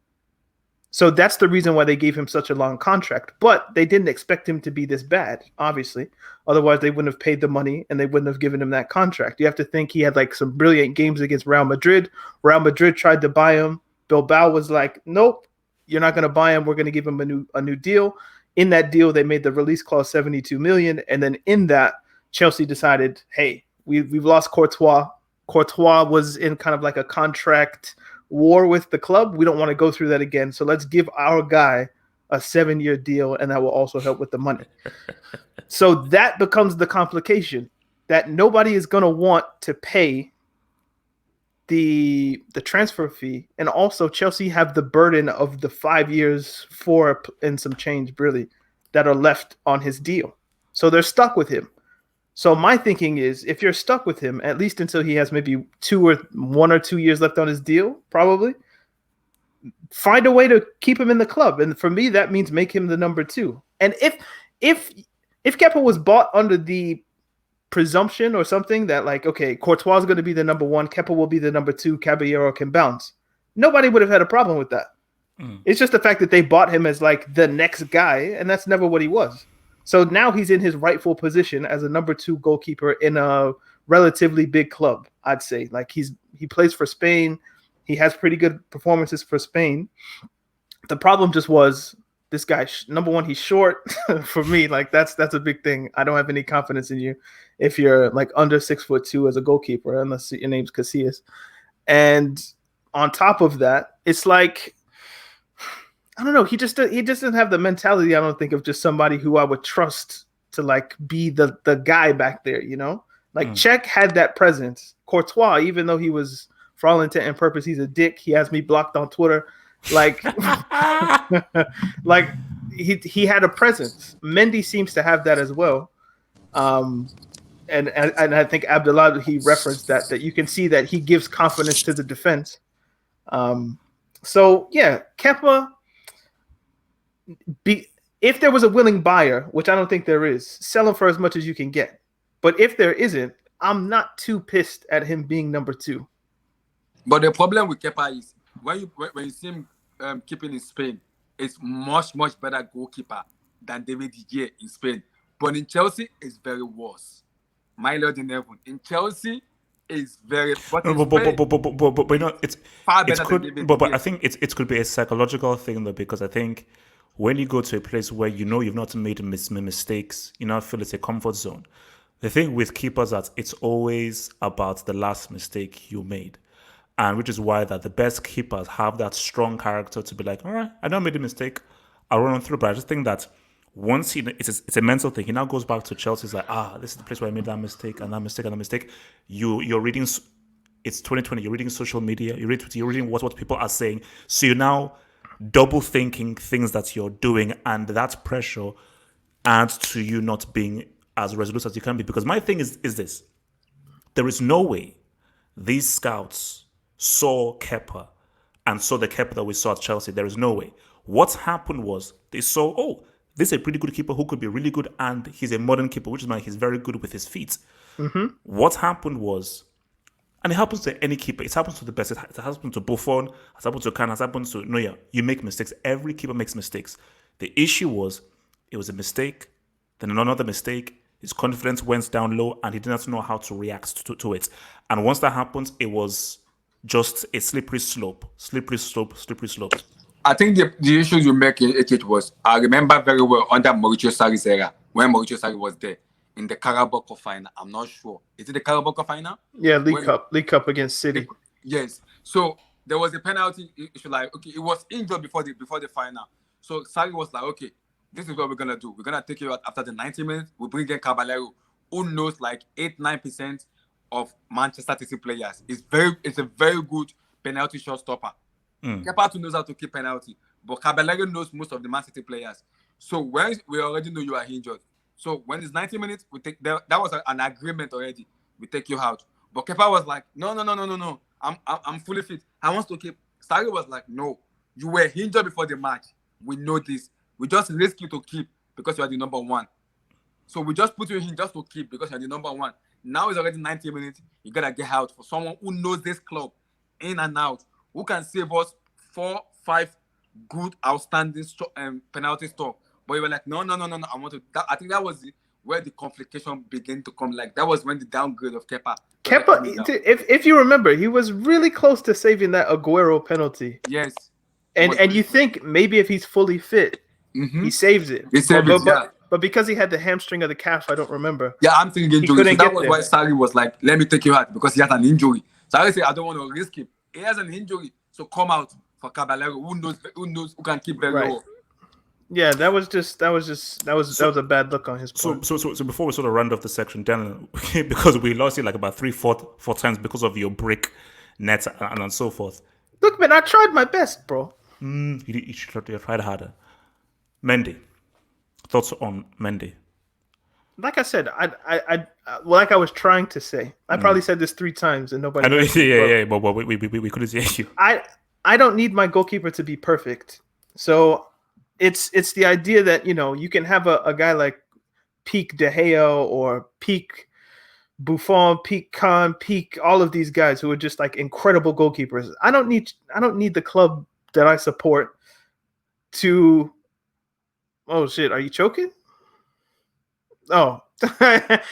So that's the reason why they gave him such a long contract. But they didn't expect him to be this bad, obviously. Otherwise, they wouldn't have paid the money and they wouldn't have given him that contract. You have to think he had some brilliant games against Real Madrid. Real Madrid tried to buy him. Bilbao was like, nope, you're not going to buy him. We're going to give him a new deal. In that deal, they made the release clause 72 million. And then in that, Chelsea decided, hey, we've lost Courtois. Courtois was in kind of like a contract war with the club. We don't want to go through that again. So let's give our guy a 7-year deal, and that will also help with the money. So that becomes the complication, that nobody is going to want to pay the transfer fee. And also Chelsea have the burden of the 5 years, 4 and some change really, that are left on his deal. So they're stuck with him. So my thinking is, if you're stuck with him, at least until he has maybe 1 or 2 years left on his deal, probably, find a way to keep him in the club. And for me, that means make him the number 2. And if Kepa was bought under the presumption or something that okay, Courtois is going to be the number 1, Kepa will be the number 2, Caballero can bounce, nobody would have had a problem with that. It's just the fact that they bought him as the next guy, and that's never what he was. So now he's in his rightful position as a number 2 goalkeeper in a relatively big club, I'd say. He plays for Spain. He has pretty good performances for Spain. The problem just was this guy, number 1, he's short. For me, that's a big thing. I don't have any confidence in you if you're under 6'2" as a goalkeeper, unless your name's Casillas. And on top of that, it's I don't know. He just doesn't have the mentality, I don't think, of just somebody who I would trust to be the guy back there, Czech had that presence. Courtois, even though he was, for all intent and purpose, he's a dick. He has me blocked on Twitter. He had a presence. Mendy seems to have that as well. And I think Abdullah, he referenced that you can see that he gives confidence to the defense. So yeah, Kepa. If there was a willing buyer, which I don't think there is, sell him for as much as you can get. But if there isn't, I'm not too pissed at him being number 2. But the problem with Kepa is when you see him keeping in Spain, it's much better goalkeeper than David De Gea in Spain. But in Chelsea, it's very worse. My Lord in heaven. In Chelsea, is very, but No, it's but you know, it's far it better than could, David but De Gea. I think it could be a psychological thing though, because I think when you go to a place where you know you've not made mistakes, you now feel it's a comfort zone. The thing with keepers that it's always about the last mistake you made, and which is why that the best keepers have that strong character to be like, all right, I don't made a mistake, I'll run through. But I just think that once it's a mental thing. He now goes back to Chelsea. He's like, this is the place where I made that mistake and that mistake and that mistake. You're reading. It's 2020. You're reading social media. You're reading what people are saying. So you're now double thinking things that you're doing, and that pressure adds to you not being as resolute as you can be. Because my thing is this: there is no way these scouts saw Kepa and saw the Kepa that we saw at Chelsea. There is no way. What happened was they saw, this is a pretty good keeper who could be really good, and he's a modern keeper, which is why he's very good with his feet. Mm-hmm. What happened was, and it happens to any keeper, it happens to the best, it happens to Buffon, it happens to Khan, it happens to Neuer. You make mistakes. Every keeper makes mistakes. The issue was, it was a mistake, then another mistake, his confidence went down low, and he didn't know how to react to it. And once that happens, it was just a slippery slope. I think the issues you make in it was, I remember very well under Mauricio Sarri's era, when Mauricio Sarri was there, in the Carabao Cup final. I'm not sure. Is it the Carabao Cup final? Yeah, League Cup against City. Yes. So there was a penalty issue. Like, okay, it was injured before the final. So Sarri was like, okay, this is what we're gonna do. We're gonna take you out after the 90 minutes. We bring in Caballero, who knows like 8-9% of Manchester City players. It's a very good penalty shot stopper. Kepa knows how to keep penalty, but Caballero knows most of the Man City players. So when we already know you are injured, so when it's 90 minutes, we take that was an agreement already. We take you out. But Kepa was like, no. I'm fully fit. I want to keep. Sarri was like, no, you were injured before the match. We know this. We just risk you to keep because you are the number one. So we just put you in just to keep because you're the number one. Now it's already 90 minutes. You gotta get out for someone who knows this club in and out, who can save us 4-5 good, outstanding penalty stuff. But you were like, no. I want to. I think that was where the complication began to come. Like that was when the downgrade of Kepa. If you remember, he was really close to saving that Aguero penalty. Yes. And you think maybe if he's fully fit, he saves it. But because he had the hamstring of the calf, I don't remember. Yeah, I'm thinking injury. So that was why Sarri was like, let me take you out because he has an injury. Sarri said, I don't want to risk him. He has an injury. So come out for Caballero, who knows, who can keep very well. Yeah, that was a bad look on his part. So before we sort of round off the section, Dan, because we lost you like about 3-4 times because of your brick net and so forth. Look, man, I tried my best, bro. You tried harder. Mendy, thoughts on Mendy? Like I said, like I was trying to say, I probably said this 3 times and nobody. I know, but we couldn't hear you. I don't need my goalkeeper to be perfect, so it's the idea that you can have a guy like peak De Gea or peak Buffon, peak Khan, peak all of these guys who are just like incredible goalkeepers. I don't need the club that I support to. Oh shit! Are you choking? Oh, it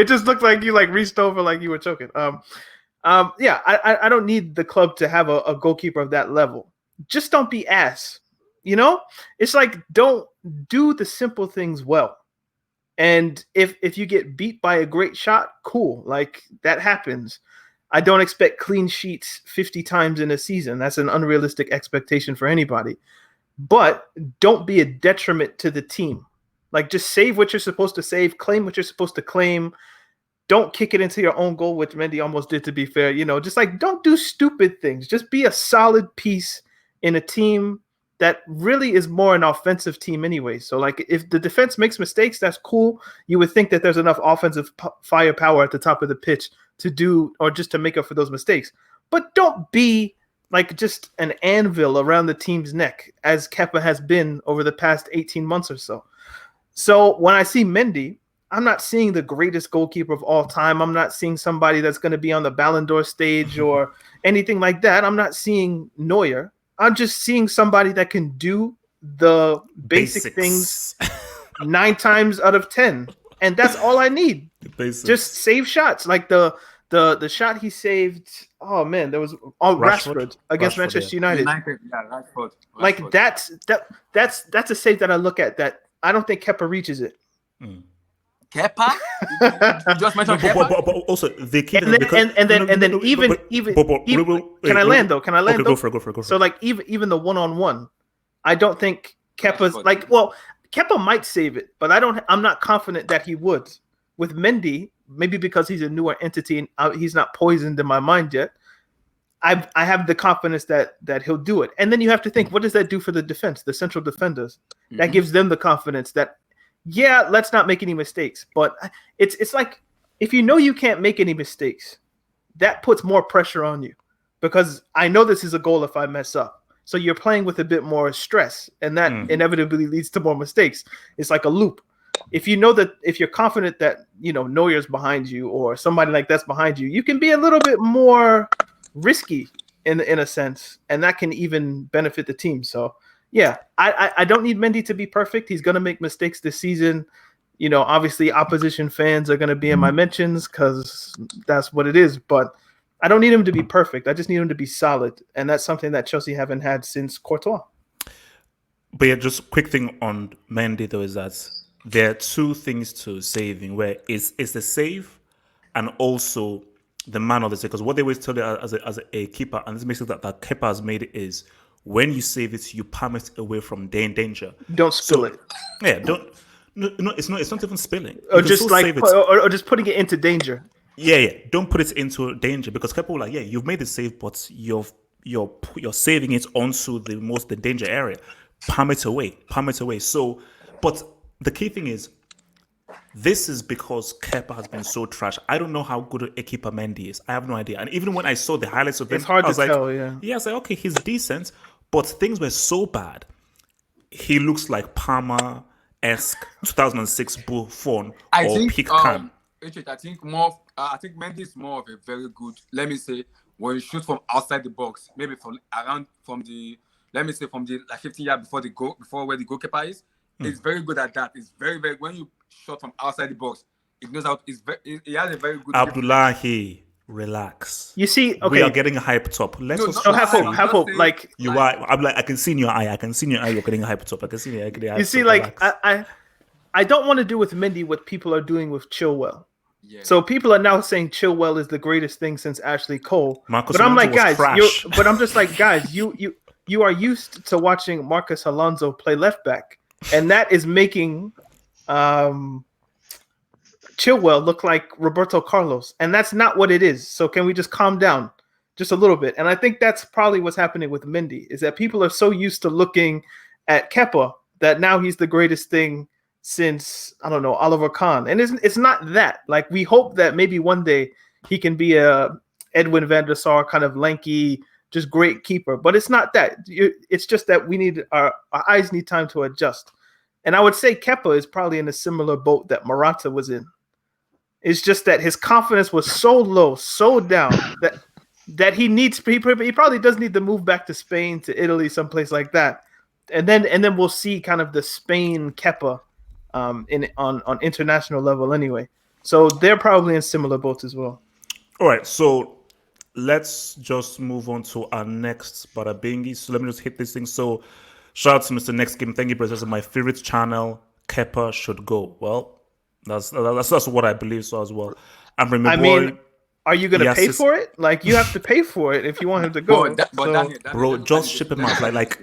just looked like you like reached over like you were choking. Yeah, I don't need the club to have a goalkeeper of that level. Just don't be ass. It's like don't do the simple things well. And if you get beat by a great shot, cool. Like that happens. I don't expect clean sheets 50 times in a season. That's an unrealistic expectation for anybody. But don't be a detriment to the team. Like just save what you're supposed to save, claim what you're supposed to claim. Don't kick it into your own goal, which Mendy almost did, to be fair. Just like don't do stupid things. Just be a solid piece in a team that really is more an offensive team anyway. So like if the defense makes mistakes, that's cool. You would think that there's enough offensive firepower at the top of the pitch to do or just to make up for those mistakes. But don't be like just an anvil around the team's neck, as Kepa has been over the past 18 months or so. So when I see Mendy, I'm not seeing the greatest goalkeeper of all time. I'm not seeing somebody that's going to be on the Ballon d'Or stage or anything like that. I'm not seeing Neuer. I'm just seeing somebody that can do the basic things 9 times out of 10. and that's all I need. Basics. Just save shots, like the shot he saved. Oh man, there was Rashford against Rashford, Manchester yeah. United. Rashford. Like that's a save that I look at that I don't think Kepa reaches it. Kepa? You just mentioned Kepa? But also the key And then even can I land though? Can I land okay, though? Go for it. So like even the 1-on-1, I don't think Kepa's like, well, Kepa might save it, but I'm not confident that he would. With Mendy, maybe because he's a newer entity and he's not poisoned in my mind yet, I have the confidence that he'll do it. And then you have to think, what does that do for the defense, the central defenders? That gives them the confidence that, yeah, let's not make any mistakes. But it's like, if you know you can't make any mistakes, that puts more pressure on you, because I know this is a goal if I mess up. So you're playing with a bit more stress, and that inevitably leads to more mistakes. It's like a loop. If you know that, if you're confident that, Neuer's behind you or somebody like that's behind you, you can be a little bit more risky in a sense, and that can even benefit the team. So yeah, I don't need Mendy to be perfect. He's going to make mistakes this season. Obviously opposition fans are going to be in my mentions because that's what it is, but I don't need him to be perfect. I just need him to be solid, and that's something that Chelsea haven't had since Courtois. But yeah, just quick thing on Mendy though is that there are two things to saving, where it's the save and also the man of the day. Because what they always tell you as a keeper, and this makes it that Kepa has made it, is when you save it, you palm it away from danger. Don't spill it. Yeah, don't. No, it's not even spilling. Or just like, or just putting it into danger. Yeah. Don't put it into danger, because Kepa will you've made the save, but you're saving it onto the danger area. Palm it away. So, but the key thing is, this is because Kepa has been so trash. I don't know how good a keeper Mendy is. I have no idea. And even when I saw the highlights of him, it's hard I was to tell. Yeah, I was like, okay, he's decent, but things were so bad. He looks like Parma-esque 2006 Buffon peak Cam. I think Mendy is more of a very good. Let me say, when you shoot from outside the box, maybe from the 15 yards before where the goalkeeper is. It's very good at that. It's very, very, when you shot from outside the box, it knows how. He has a very good. Abdullahi, relax. You see, okay, we are getting hyped up. Have hope. Like you are. I'm like, I can see in your eye. You're getting hyped up. I can see in your eye. You see, like I don't want to do with Mendy what people are doing with Chilwell. Yeah. So people are now saying Chilwell is the greatest thing since Ashley Cole. But I'm like, guys, I'm just like, guys, you are used to watching Marcus Alonso play left back. And that is making Chilwell look like Roberto Carlos. And that's not what it is. So can we just calm down just a little bit? And I think that's probably what's happening with Mendy, is that people are so used to looking at Kepa that now he's the greatest thing since, I don't know, Oliver Kahn. And it's not that. Like, we hope that maybe one day he can be a Edwin van der Sar kind of lanky, just great keeper, but it's not that. It's just that we need our eyes need time to adjust. And I would say Kepa is probably in a similar boat that Morata was in. It's just that his confidence was so low, so down that he probably does need to move back to Spain, to Italy, someplace like that. And then we'll see kind of the Spain Kepa on international level anyway. So they're probably in similar boats as well. All right, so let's just move on to our next Bada Bingy. So let me just hit this thing. So shout out to Mr. Next Game. Thank you, brothers. My favorite channel, Kepa should go. Well, that's what I believe so as well. And remember, are you going to pay for it? Like, you have to pay for it if you want him to go. Just ship him out. Like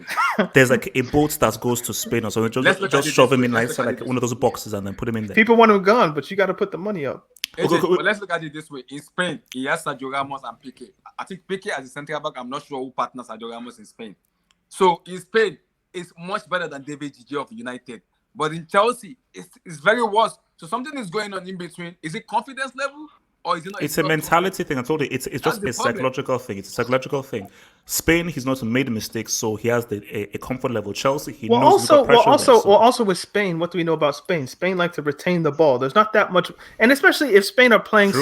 there's like a boat that goes to Spain or something. Just shove him in like one of those boxes and then put him in there. People want him gone, but you got to put the money up. But let's look at it this way. In Spain, he has Sergio Ramos and Piqué. I think Piqué as a central back, I'm not sure who partners Sergio Ramos in Spain. So in Spain, it's much better than David Gigi of United. But in Chelsea, it's very worse. So something is going on in between. Is it confidence level? Or is it not? It's a mentality thing. I told you, it's just a psychological thing. It's a psychological thing. Spain, he's not made mistakes, so he has a comfort level. Chelsea, he knows. Also with Spain, what do we know about Spain? Spain like to retain the ball. There's not that much, and especially if Spain are playing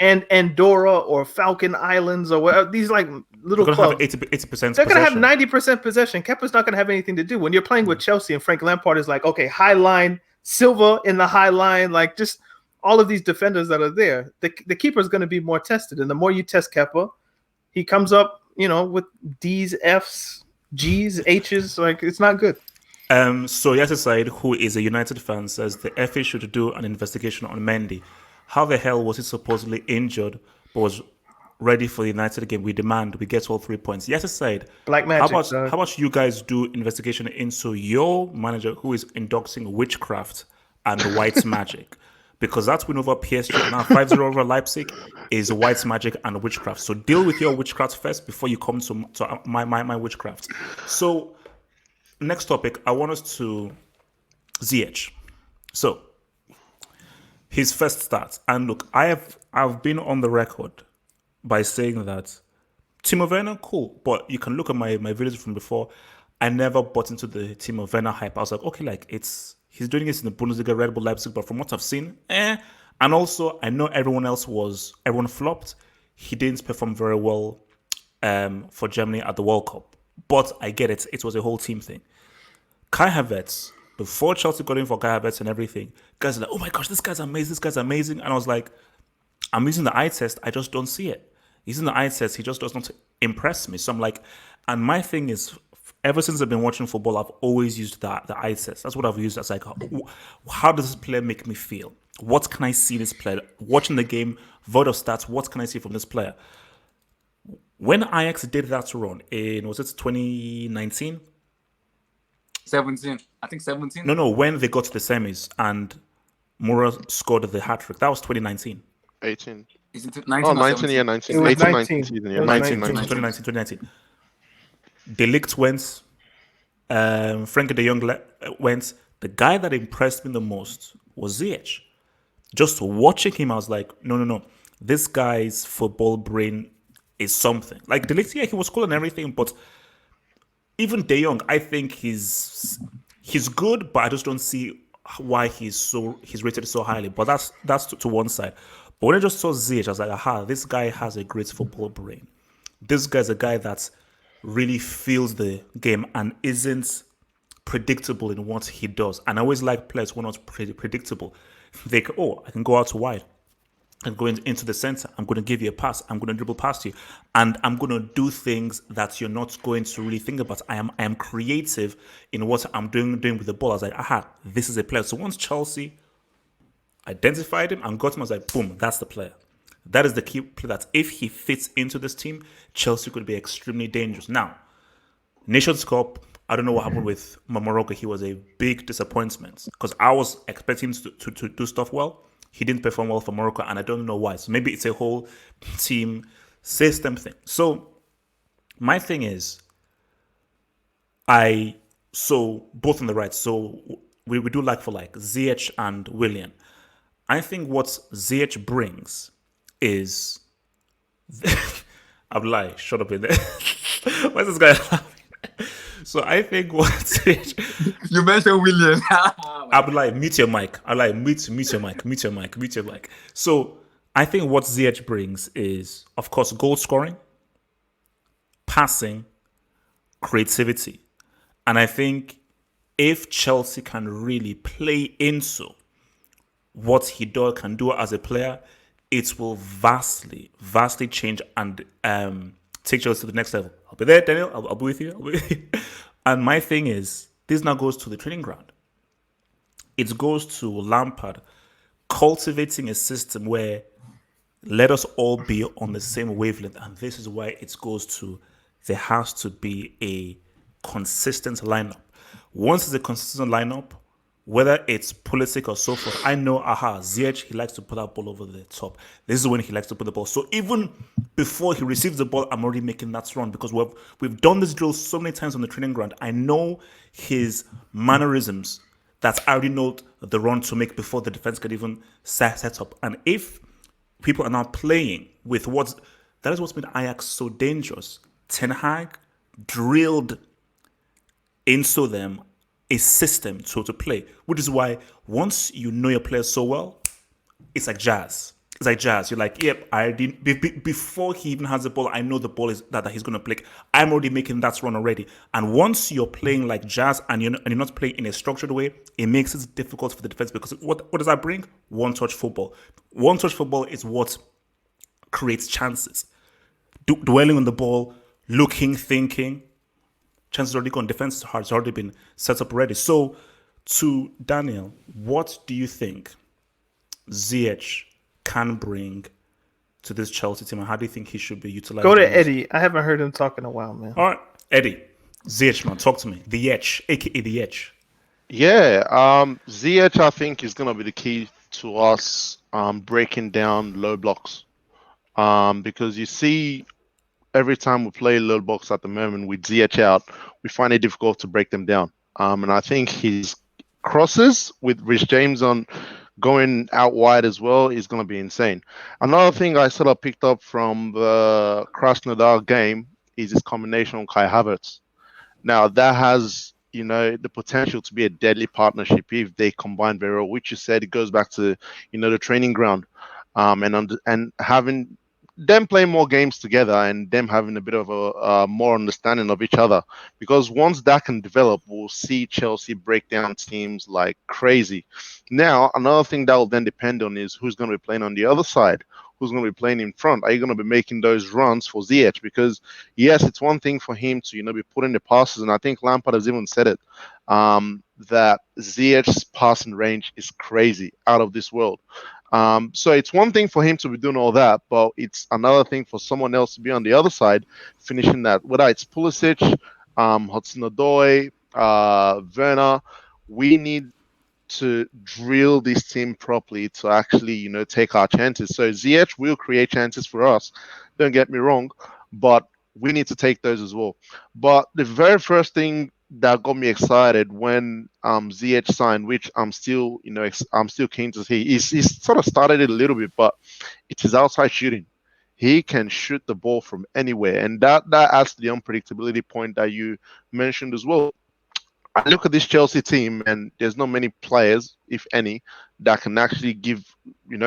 and Andorra or Falcon Islands or whatever, these like little clubs. Have 80%. They're gonna have 90% possession. Kepa's not gonna have anything to do when you're playing with Chelsea and Frank Lampard is like, okay, high line, Silva in the high line, like just all of these defenders that are there. The keeper is going to be more tested, and the more you test Kepa, he comes up, with D's, F's, G's, H's. Like it's not good. So Yasser Said, who is a United fan, says the FA should do an investigation on Mendy. How the hell was he supposedly injured but was ready for the United game? We demand we get all 3 points. Yasser Said, Black magic. how about you guys do investigation into your manager who is inducting witchcraft and white magic? Because that win over PSG now 5-0 over Leipzig is white magic and witchcraft. So deal with your witchcraft first before you come to my witchcraft. So next topic, I want us to Ziyech. So his first start, and look, I've been on the record by saying that Timo Werner, cool, but you can look at my videos from before. I never bought into the Timo Werner hype. I was like, okay, like he's doing this in the Bundesliga, Red Bull Leipzig, but from what I've seen, And also, I know everyone flopped. He didn't perform very well for Germany at the World Cup. But I get it. It was a whole team thing. Kai Havertz, before Chelsea got in for Kai Havertz and everything, guys are like, oh my gosh, this guy's amazing. And I was like, I'm using the eye test. I just don't see it. Using the eye test, he just does not impress me. So I'm like, and my thing is, ever since I've been watching football, I've always used the eye test. That's what I've used. As like, how does this player make me feel? What can I see this player? Watching the game, vote of stats, what can I see from this player? When Ajax did that run in, was it 2019? 17. I think 17. No, when they got to the semis and Moura scored the hat-trick. That was 2019. 18. Is it 19 Oh, or 19, 17? yeah, 19. It was 18, 19. 19 season, It yeah, was 19, 19. 2019. De Ligt went, Frankie de Jong went. The guy that impressed me the most was Ziyech. Just watching him, I was like, no. This guy's football brain is something. Like De Ligt, yeah, he was cool and everything, but even De Jong, I think he's good, but I just don't see why he's rated so highly. But that's to one side. But when I just saw Ziyech, I was like, aha, this guy has a great football brain. This guy's a guy that really feels the game and isn't predictable in what he does. And I always like players who are not predictable. I can go out wide and go into the center. I'm going to give you a pass. I'm going to dribble past you. And I'm going to do things that you're not going to really think about. I am creative in what I'm doing with the ball. I was like, aha, this is a player. So once Chelsea identified him and got him, I was like, boom, that's the player. That is the key player that if he fits into this team, Chelsea could be extremely dangerous. Now, Nations Cup, I don't know what happened with Morocco. He was a big disappointment because I was expecting him to do stuff well. He didn't perform well for Morocco, and I don't know why. So maybe it's a whole team system thing. So my thing is, both on the right. So we do like for like Ziyech and Willian. I think what Ziyech brings is I'm lying. Shut up in there. Why is this guy laughing? So I think what Ziyech, You mentioned William. I'm like, mute your mic. I'm like, mute your mic. So I think what Ziyech brings is, of course, goal scoring, passing, creativity. And I think if Chelsea can really play into what he can do as a player, it will vastly change and take Chelsea to the next level. I'll be there, Daniel. I'll be with you. And my thing is, this now goes to the training ground. It goes to Lampard cultivating a system where let us all be on the same wavelength. And this is why it goes to there has to be a consistent lineup. Once it's a consistent lineup, whether it's Pulisic or so forth, I know, Ziyech, he likes to put that ball over the top. This is when he likes to put the ball. So even before he receives the ball, I'm already making that run because we've done this drill so many times on the training ground. I know his mannerisms that I already know the run to make before the defense can even set up. And if people are now playing with that is what's made Ajax so dangerous. Ten Hag drilled into them a system to play, which is why once you know your players so well, it's like jazz. It's like Jazz. You're like, yep, I didn't. Before he even has the ball, I know the ball is that he's going to play. I'm already making that run already. And once you're playing like Jazz and you're not playing in a structured way, it makes it difficult for the defense because what does that bring? One touch football. One touch football is what creates chances. Dwelling on the ball, looking, thinking. Chances already gone. Defense has already been set up already. So, to Daniel, what do you think Ziyech can bring to this Chelsea team, and how do you think he should be utilized? Go to Eddie. I haven't heard him talk in a while, man. All right, Eddie, Ziyech, man, talk to me. The Yech, aka the Yech. Yeah, Ziyech, I think, is going to be the key to us breaking down low blocks. Because you see, every time we play low blocks at the moment with Ziyech out, we find it difficult to break them down. And I think his crosses with Rich James on going out wide as well is going to be insane. Another thing I sort of picked up from the Krasnodar game is his combination with Kai Havertz. Now that has, the potential to be a deadly partnership if they combine very well, which you said it goes back to, the training ground, and having them playing more games together and them having a bit of a more understanding of each other. Because once that can develop, we'll see Chelsea break down teams like crazy. Now, another thing that will then depend on is who's going to be playing on the other side. Who's going to be playing in front? Are you going to be making those runs for Ziyech? Because yes, it's one thing for him to be putting the passes, and I think Lampard has even said it, that Ziyech's passing range is crazy, out of this world. So it's one thing for him to be doing all that, but it's another thing for someone else to be on the other side finishing that. Whether it's Pulisic, Hudson-Odoi, Werner, we need to drill this team properly to actually, take our chances. So Ziyech will create chances for us. Don't get me wrong, but we need to take those as well. But the very first thing that got me excited when Ziyech signed, which I'm still keen to see. He's sort of started it a little bit, but it's his outside shooting. He can shoot the ball from anywhere, and that adds to the unpredictability point that you mentioned as well. I look at this Chelsea team, and there's not many players, if any, that can actually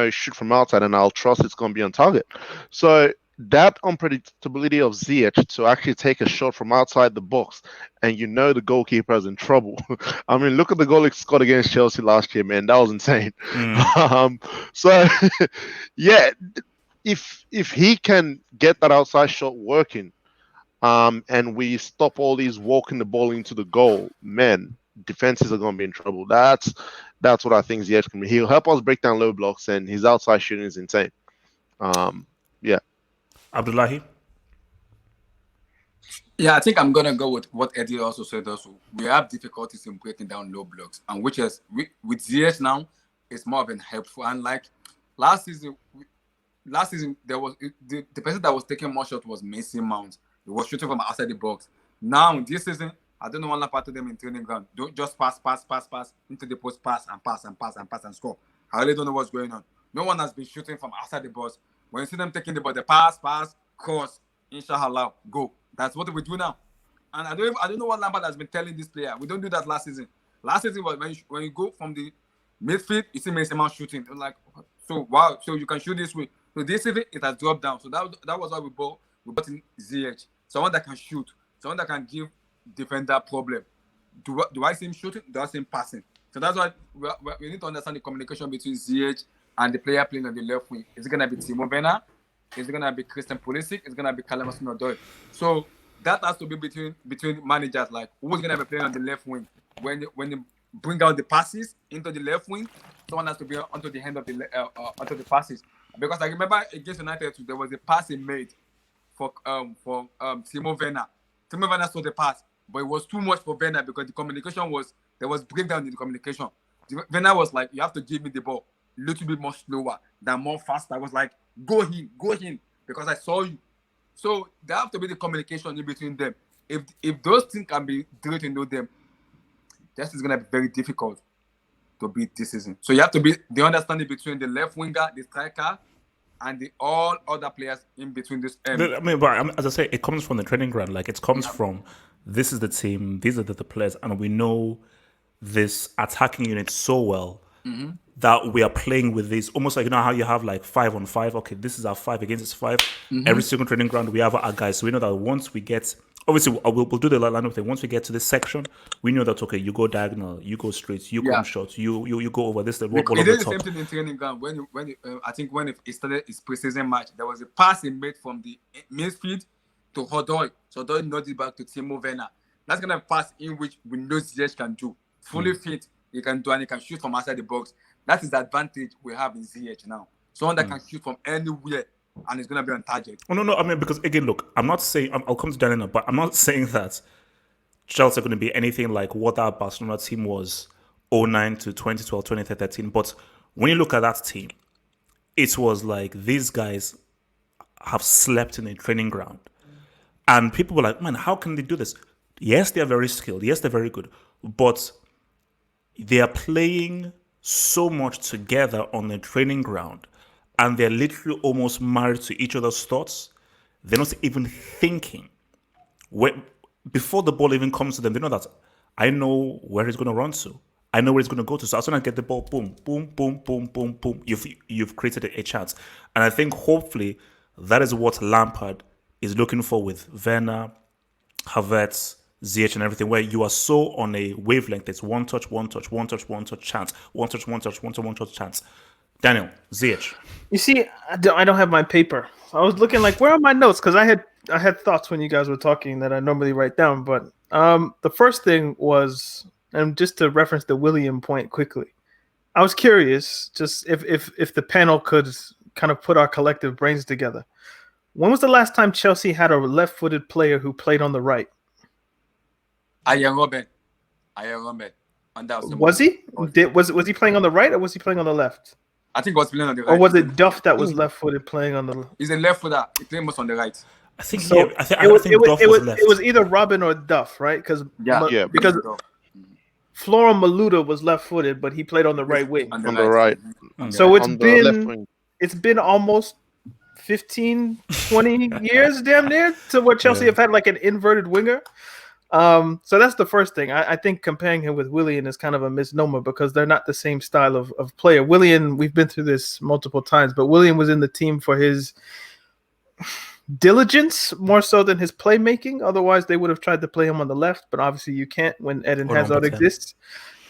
shoot from outside, and I'll trust it's going to be on target. So that unpredictability of Ziyech to actually take a shot from outside the box, and the goalkeeper is in trouble. I mean, look at the goal he scored against Chelsea last year, man. That was insane. So, yeah, if he can get that outside shot working, and we stop all these walking the ball into the goal, man, defenses are going to be in trouble. That's what I think Ziyech can be. He'll help us break down low blocks, and his outside shooting is insane. Yeah. Abdullahi? Yeah, I think I'm going to go with what Eddie also said also. We have difficulties in breaking down low blocks, and which is, with Ziyech now, it's more of an helpful. And like last season, there was the person that was taking more shots was Mason Mount. He was shooting from outside the box. Now, this season, I don't know what Lampard to them in training ground. Don't just pass into the post, pass and score. I really don't know what's going on. No one has been shooting from outside the box. When you see them taking the ball, the pass, cross, inshallah, go. That's what we do now. And I don't know what Lampard has been telling this player. We don't do that last season. Last season was when you go from the midfield, you see Mason Mount shooting. Like, so wow, so you can shoot this way. So this season it has dropped down. So that was why we bought in Ziyech. Someone that can shoot, someone that can give defender problem. Do I see him shooting? Do I see him passing? So that's why we need to understand the communication between Ziyech and the player playing on the left wing. Is it going to be Timo Werner? Is it going to be Christian Pulisic? Is it going to be Callum Hudson-Odoi? So that has to be between managers, like who's going to be playing on the left wing. When you bring out the passes into the left wing, someone has to be onto the hand of onto the passes. Because I remember against United, there was a pass he made for Timo Werner. Timo Werner saw the pass, but it was too much for Werner because the communication there was breakdown in the communication. Werner was like, you have to give me the ball a little bit more slower than more faster. I was like, go in, because I saw you. So there have to be the communication in between them. If those things can be drilled into them, this is gonna be very difficult to beat this season. So you have to be the understanding between the left winger, the striker, and the all other players in between this. But as I say, it comes from the training ground. Like it comes from this is the team, these are the players, and we know this attacking unit so well that we are playing with this, almost like, you know how you have like 5-on-5. Okay, this is our 5 against this 5. Every single training ground we have our guys, so we know that once we get, obviously we'll do the lineup thing. Once we get to this section, we know that, okay, you go diagonal, you go straight, you come short, you go over this. It did the same thing in training ground. I think when it started his preseason match, there was a pass he made from the midfield to Hodoy. So Hodoy nodded back to Timo Werner. That's gonna pass in which we know Ziyech can do. Fully fit, he can do, and he can shoot from outside the box. That is the advantage we have in Ziyech now. Someone that can shoot from anywhere and is going to be on target. Oh, no. I mean, because again, look, I'm not saying, I'll come to that in a, but I'm not saying that Chelsea are going to be anything like what that Barcelona team was 09 to 2012, 2013. But when you look at that team, it was like these guys have slept in a training ground. And people were like, man, how can they do this? Yes, they're very skilled. Yes, they're very good. But they are playing so much together on the training ground, and they're literally almost married to each other's thoughts. They're not even thinking. Before the ball even comes to them, they know that I know where he's going to run to. I know where he's going to go to. So as soon as I get the ball, boom, boom, boom, boom, boom, boom, you've created a chance. And I think hopefully that is what Lampard is looking for with Werner, Havertz, Ziyech and everything, where you are so on a wavelength. It's one touch, chance. One touch, chance. Daniel, Ziyech. You see, I don't have my paper. I was looking like, where are my notes? Because I had thoughts when you guys were talking that I normally write down. But the first thing was, and just to reference the William point quickly, I was curious, just if the panel could kind of put our collective brains together. When was the last time Chelsea had a left-footed player who played on the right? Ian Robben. Was he? Was he playing on the right or was he playing on the left? I think he was playing on the right. Or was it Duff that was left-footed playing on the? He's a left footer. He played most on the right. I think so. Yeah, I think Duff was left. It was either Robin or Duff, right? Because Flora Maluda was left-footed, but he played on the right wing. On the right. So it's been almost 15, 20 years, damn near, to where Chelsea have had like an inverted winger. So that's the first thing. I think comparing him with Willian is kind of a misnomer because they're not the same style of player. Willian, we've been through this multiple times, but Willian was in the team for his diligence more so than his playmaking. Otherwise, they would have tried to play him on the left, but obviously you can't when Eden Hazard exists.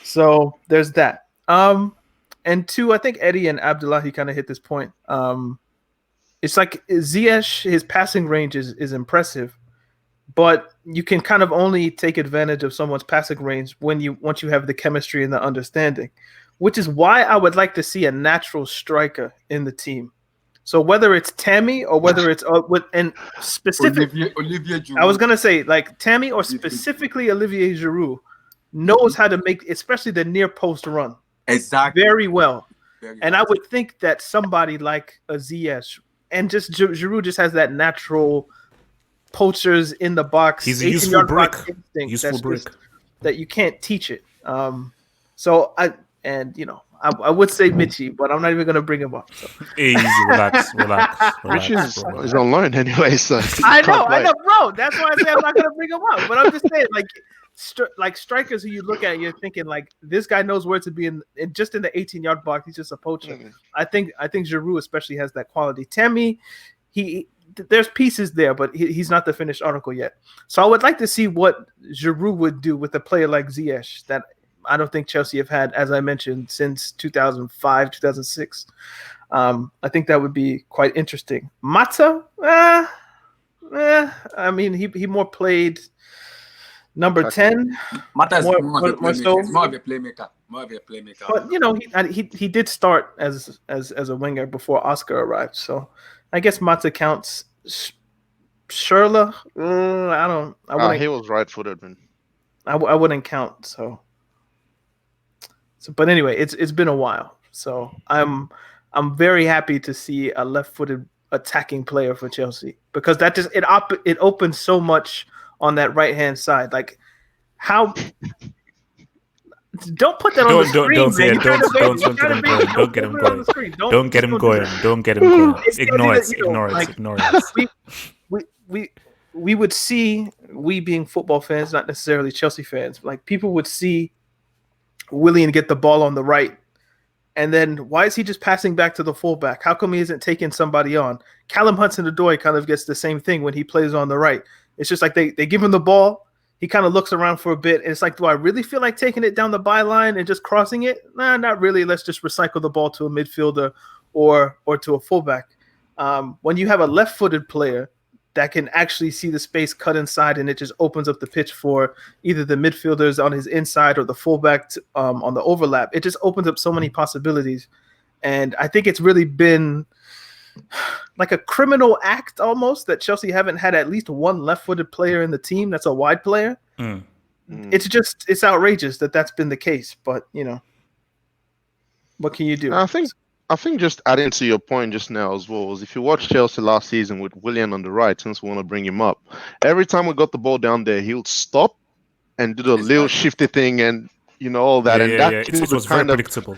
So there's that. And two, I think Eddie and Abdullahi kind of hit this point. It's like Ziyech, his passing range is impressive. But you can kind of only take advantage of someone's passing range once you have the chemistry and the understanding, which is why I would like to see a natural striker in the team. So whether it's Tammy or whether it's specifically Olivier Giroud. I was gonna say like Tammy or specifically Olivier Giroud knows how to make especially the near post run very well. And I would think that somebody like a Ziyech and just Giroud just has that natural poachers in the box. He's a useful brick. That you can't teach it. So I would say Mitchie, but I'm not even gonna bring him up. So. Easy, relax. Mitchie is on loan anyway, so I know, bro. That's why I say I'm not gonna bring him up. But I'm just saying, like strikers who you look at, you're thinking like this guy knows where to be in just in the 18-yard box. He's just a poacher. Mm-hmm. I think Giroud especially has that quality. Tammy, there's pieces there, but he's not the finished article yet. So I would like to see what Giroud would do with a player like Ziyech that I don't think Chelsea have had, as I mentioned, since 2005, 2006. I think that would be quite interesting. Mata, I mean, he more played number 10. Mata is more of a playmaker. But he did start as a winger before Oscar arrived. So I guess Mata counts. Schürrle, I wouldn't. He was right-footed, man. I wouldn't count. So, but anyway, it's been a while. So I'm very happy to see a left-footed attacking player for Chelsea because that just it opens so much on that right-hand side. Like how. Don't put that on the screen. Don't say it. Don't get him going. Don't get him going. Don't get him going. Ignore it. We would see, we being football fans, not necessarily Chelsea fans, like people would see Willian get the ball on the right And then why is he just passing back to the fullback? How come he isn't taking somebody on? Callum Hudson-Odoi kind of gets the same thing when he plays on the right. It's just like they give him the ball. He kind of looks around for a bit. And it's like, do I really feel like taking it down the byline and just crossing it? Nah, not really. Let's just recycle the ball to a midfielder or to a fullback. When you have a left-footed player that can actually see the space cut inside and it just opens up the pitch for either the midfielders on his inside or the fullback on the overlap, it just opens up so many possibilities. And I think it's really been like a criminal act almost that Chelsea haven't had at least one left-footed player in the team that's a wide player. It's outrageous that that's been the case, but what can you do? I think just adding to your point just now as well is if you watch Chelsea last season with Willian on the right, since we want to bring him up, every time we got the ball down there, he would stop and do the little shifty thing and all that. It was very predictable.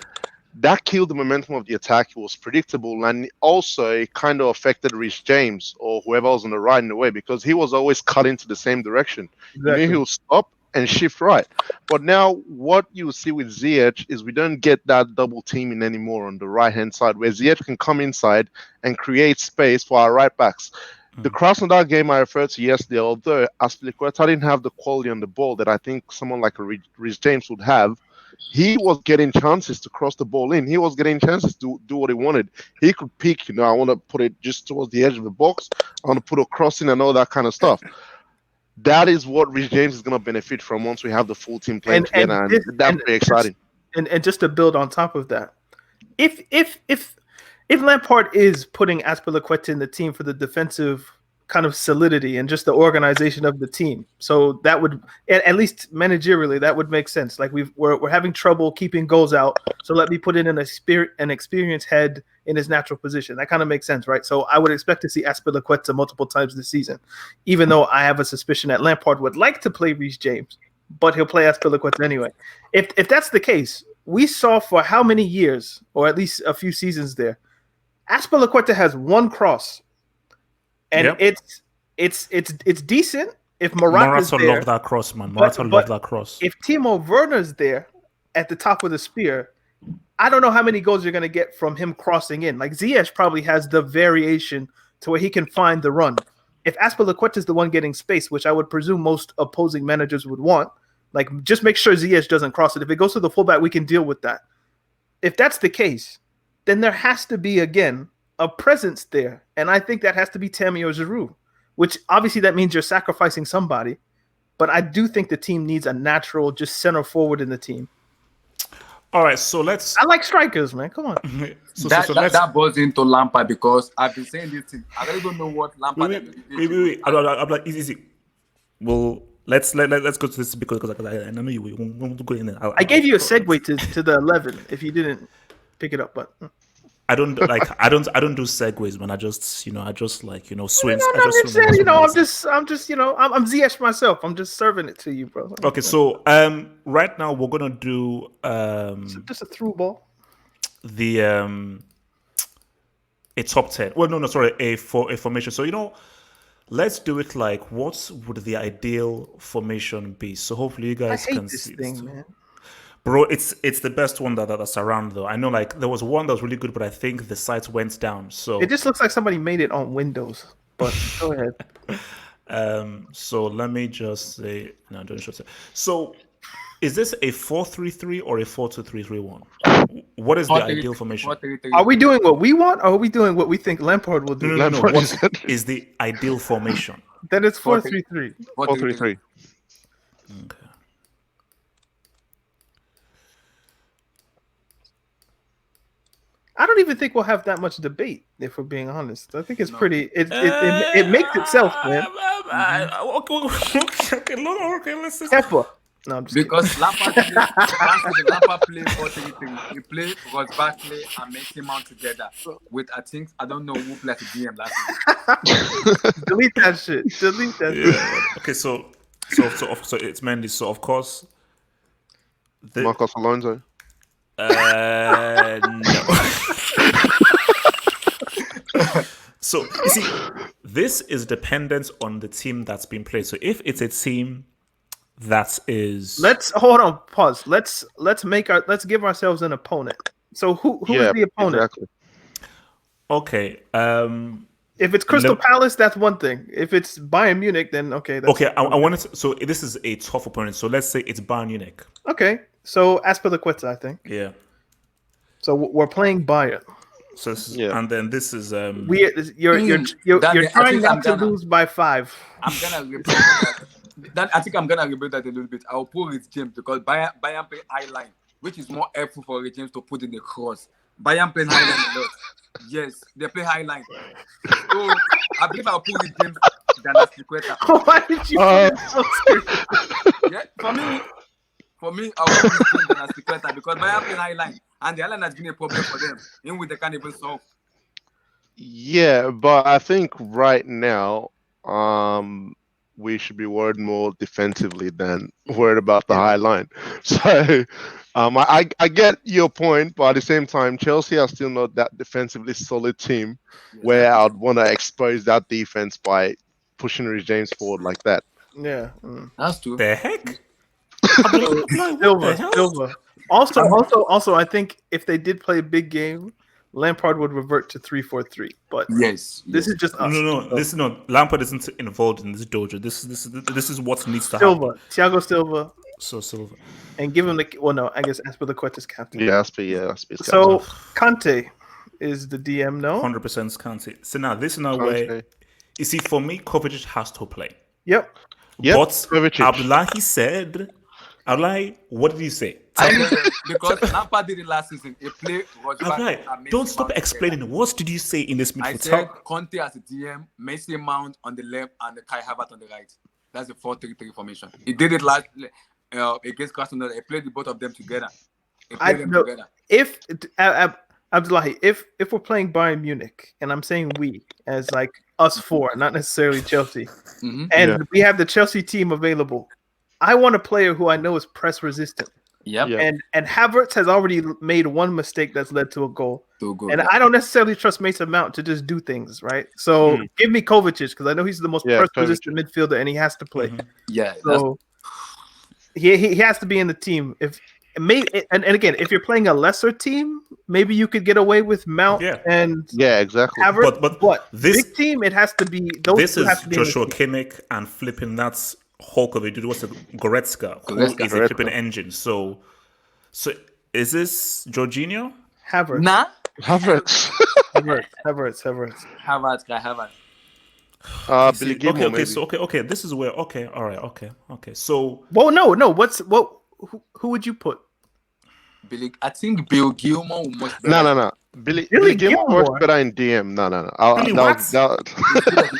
That killed the momentum of the attack. It was predictable, and also it kind of affected Reece James or whoever was on the right in a way because he was always cut into the same direction. Exactly. He would stop and shift right. But now what you see with Ziyech is we don't get that double teaming anymore on the right-hand side where Ziyech can come inside and create space for our right backs. The Krasnodar game I referred to yesterday, although Azpilicueta didn't have the quality on the ball that I think someone like Reece James would have, he was getting chances to cross the ball in. He was getting chances to do what he wanted. He could pick, I want to put it just towards the edge of the box. I want to put a cross in and all that kind of stuff. That is what Reece James is going to benefit from once we have the full team playing together, and that's very exciting. And just to build on top of that, if Lampard is putting Azpilicueta in the team for the defensive kind of solidity and just the organization of the team, so that would at least managerially that would make sense. Like we're having trouble keeping goals out, so let me put in an experienced head in his natural position. That kind of makes sense, right? So I would expect to see Azpilicueta multiple times this season, even though I have a suspicion that Lampard would like to play Reece James, but he'll play Azpilicueta anyway. If that's the case, we saw for how many years, or at least a few seasons there, Azpilicueta has one cross, and it's decent. If Morata's there, loved that cross, man. Morata loved that cross. If Timo Werner's there at the top of the spear, I don't know how many goals you're going to get from him crossing in. Like Ziyech probably has the variation to where he can find the run. If Azpilicueta is the one getting space, which I would presume most opposing managers would want, like just make sure Ziyech doesn't cross it. If it goes to the fullback, we can deal with that. If that's the case, then there has to be, again, a presence there. And I think that has to be Tammy or Giroud, which obviously that means you're sacrificing somebody. But I do think the team needs a natural just center forward in the team. All right, so let's... I like strikers, man. Come on. That boils into Lampard because I've been saying this thing. I really don't know what Lampard... Wait. I'm like, easy. Well, let's go to this because I know you won't go in there. I gave you a segue to the 11 if you didn't pick it up, but... I don't do segues, man. I just swings. I'm Ziyech myself. I'm just serving it to you, bro. Okay, so right now we're gonna do just a through ball. The a top 10. Well, no, sorry, a formation. So let's do it like what would the ideal formation be? So hopefully you guys can see this thing, man. Bro, it's the best one that's around though. I know like there was one that was really good, but I think the site went down. So it just looks like somebody made it on Windows. But go ahead. So let me just say no, don't show it. So is this a 4-3-3 or a 4-2-3-1? What is the ideal formation? Are we doing what we want, or are we doing what we think Lampard will do? No. What is the ideal formation? Then it's 4-3-3. 4-3-3. Okay. I don't even think we'll have that much debate, if we're being honest. I think it's pretty. It makes itself, man. Okay, let's just... Pepper. No, I'm just because Lampard play 4-3-3. He play because Barkley and Mason Mount together with I don't know who played the DM last week. Delete that shit. Okay, so it's Mendy. So of course, Marcos Alonso. No. So you see, this is dependent on the team that's been played. So if it's a team that is, let's hold on, pause. Let's give ourselves an opponent So who is the opponent? Exactly. Okay. If it's Crystal No. Palace, that's one thing. If it's Bayern Munich, then okay. That's Okay, I wanted to, so this is a tough opponent. So let's say it's Bayern Munich. okay. So Aspilicueta, I think. Yeah. So we're playing Bayern. So this is, Yeah. and then this is You're Daniel, I trying think not I'm to gonna- lose by 5. I'm gonna repeat that. I think I'm gonna repeat that a little bit. I'll pull it James because Bayern play high line, which is more helpful for James to put in the cross. Bayern play high line a lot. Yes, they play high line. So I believe I'll pull it James than Aspilicueta. Why did you? So serious? Yeah, for me, I'll pull it James than Aspilicueta because Bayern play high line, and the high line has been a problem for them, in which they can't even solve. Yeah, but I think right now, we should be worried more defensively than worried about the high line. So, I get your point, but at the same time, Chelsea are still not that defensively solid team where I'd want to expose that defense by pushing Reece James forward like that. Yeah. That's true. the heck? Silva. Also, I think if they did play a big game, Lampard would revert to 3-4-3. But Yes. this is just us. No. This is not Lampard isn't involved in this dojo. This is what needs to Silva, happen. Thiago Silva, So Silva. and give him the. Well, no, I guess Aspilicueta's captain. Yeah, Aspie. So Conte is the DM. No. 100% Kante. So now this is now where you see for me, Kovacic has to play. Yep. But Kovacic. Abdullahi said, Abdullahi, what did he say? I know, because Lampard did it last season. He played. Abdullahi, don't stop explaining. What did you say in this I midfield? said Conte as a DM, Messi Mount on the left, and Kai Havertz on the right. That's the 4-3-3 formation. He did it last against Krasnodar. He played the both of them together. He played them together. If Abdullahi, if we're playing Bayern Munich, and I'm saying we as like us four, not necessarily Chelsea, and we have the Chelsea team available, I want a player who I know is press resistant. Yep. Yeah. And Havertz has already made one mistake that's led to a goal. Good. I don't necessarily trust Mason Mount to just do things, right? So give me Kovacic because I know he's the most press-resistant midfielder and he has to play. Yeah. So he has to be in the team. And again, if you're playing a lesser team, maybe you could get away with Mount and exactly. Havertz. But this big team, it has to be those. This two is have to be in the Joshua team. Kimmich and flipping that's Hulk of it. What's it? Goretzka, who is a flipping engine. So is this Jorginho? Havertz. Nah. Havertz. Havertz. Havertz. Billy Gilmore, Okay. So okay. This is where all right. Okay. So Well, no. Who would you put? I think Bill Gilmore must be. No. Billy Gilmore works better in DM. No.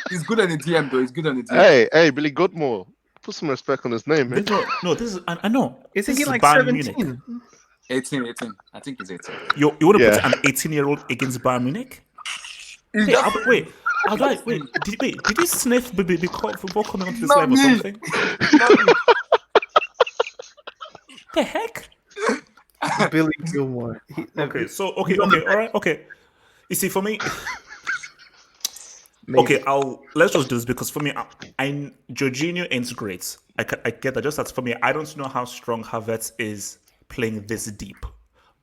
He's good on the DM though. He's good on the DM. Hey, Billy Goodmore. Put some respect on his name, man. no, this is I know. Isn't he This is like Bayern 17? Munich. 18. I think he's 18. You want to put an 18-year-old against Bayern Munich? Hey, wait. Did you sniff before coming onto this Not live or me. something? The heck? Billy Gilmore. Okay, all right. You see, for me, okay, let's just do this because for me, Jorginho ain't great. I get that. Just that for me, I don't know how strong Havertz is playing this deep,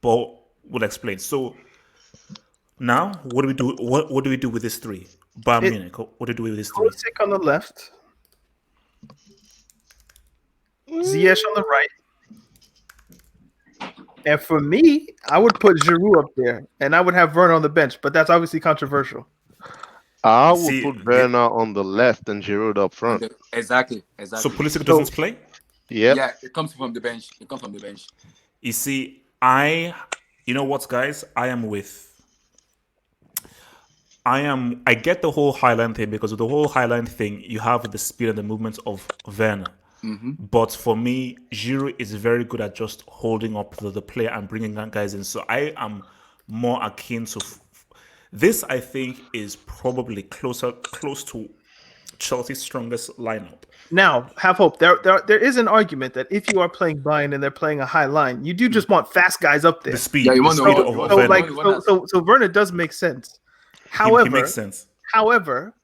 but we'll explain. So now, what do we do? What do we do with this three? Bayern Munich. What do we do with this three? Pulisic on the left, Ziyech on the right. And for me, I would put Giroud up there, and I would have Werner on the bench. But that's obviously controversial. I would put Werner on the left and Giroud up front. Exactly. So Pulisic doesn't play? Yeah, it comes from the bench. You see, you know what, guys? I get the whole Highland thing because with the whole Highland thing, you have the speed and the movement of Werner. But for me, Giroud is very good at just holding up the player and bringing guys in. So I am more akin to this. I think is probably close to Chelsea's strongest lineup. Now, have hope. There is an argument that if you are playing Bayern and they're playing a high line, you do just want fast guys up there. The speed. Yeah, you want the speed to- of so, Werner. So Werner does make sense. He However, makes sense. However,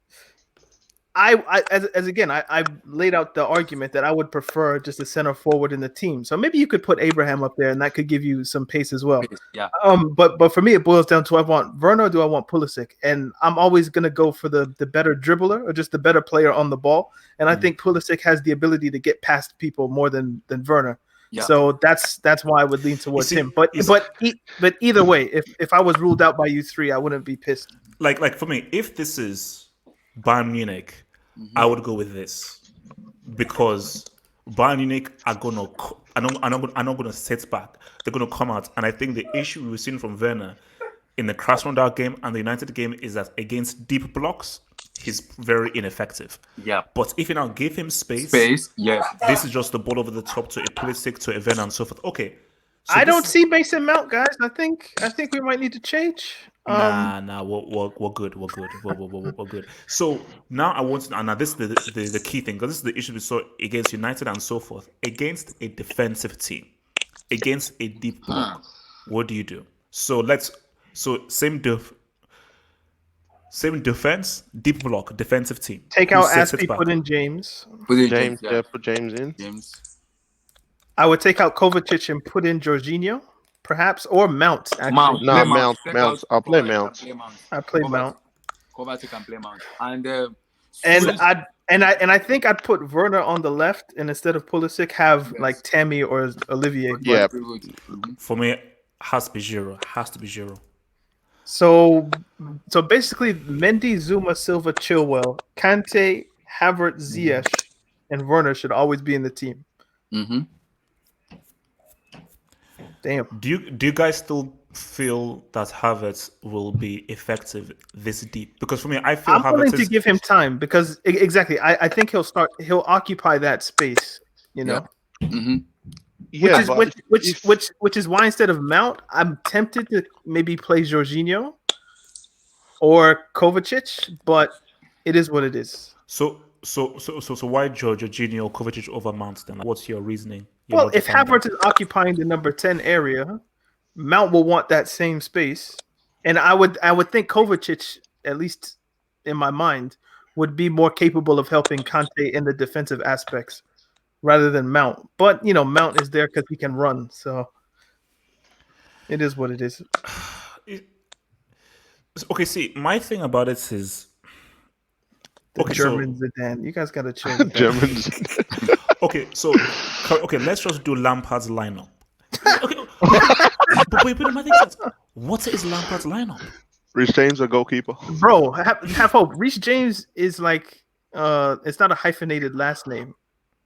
as again, I laid out the argument that I would prefer just a center forward in the team. So maybe you could put Abraham up there, and that could give you some pace as well. Yeah. But for me, it boils down to do I want Werner or do I want Pulisic? And I'm always gonna go for the better dribbler or just the better player on the ball. And I think Pulisic has the ability to get past people more than Werner. Yeah. So that's why I would lean towards him. But either way, if I was ruled out by you three, I wouldn't be pissed. Like for me, if this is Bayern Munich, I would go with this because Bayern Munich are not gonna sit back. They're gonna come out, and I think the issue we've seen from Werner in the Krasnodar game and the United game is that against deep blocks, he's very ineffective. Yeah. But if you now give him space, yeah. this is just the ball over the top to a Pulisic, to a Werner, and so forth. Okay. So I don't see Mason Mount, guys. I think we might need to change. Nah, we're good. We're good. So now I want to, and now this is the key thing, because this is the issue we saw against United and so forth. Against a defensive team, against a deep block, what do you do? So same defense, deep block, defensive team. Take out Aspie, put in James. Put James in. I would take out Kovacic and put in Jorginho, perhaps, or Mount. Actually. Mount. I'll play Mount. I play Mount. Kovacic can play Mount. And I think I'd put Werner on the left, and instead of Pulisic, have like Tammy or Olivier. Yeah. For me, has to be Giroud. So basically, Mendy, Zuma, Silva, Chilwell, Kante, Havertz, Ziyech, and Werner should always be in the team. Mm-hmm. Damn. Do you guys still feel that Havertz will be effective this deep? Because for me, I feel I'm willing to give him time because exactly, I think he'll occupy that space. You know. Yeah. Mm-hmm. Yeah, which is why instead of Mount, I'm tempted to maybe play Jorginho or Kovacic, but it is what it is. So why Jorginho, Kovacic over Mount then? What's your reasoning? Well, if Havertz is occupying the number 10 area, Mount will want that same space, and I would think Kovacic, at least in my mind, would be more capable of helping Kante in the defensive aspects rather than Mount. But Mount is there because he can run, so it is what it is. Okay, see, my thing about it is Germans, Zidane. You guys gotta chill. Germans. Okay, let's just do Lampard's lineup. But wait, my thing is, what is Lampard's lineup? Reece James, a goalkeeper. Bro, have hope. Reece James is like, it's not a hyphenated last name.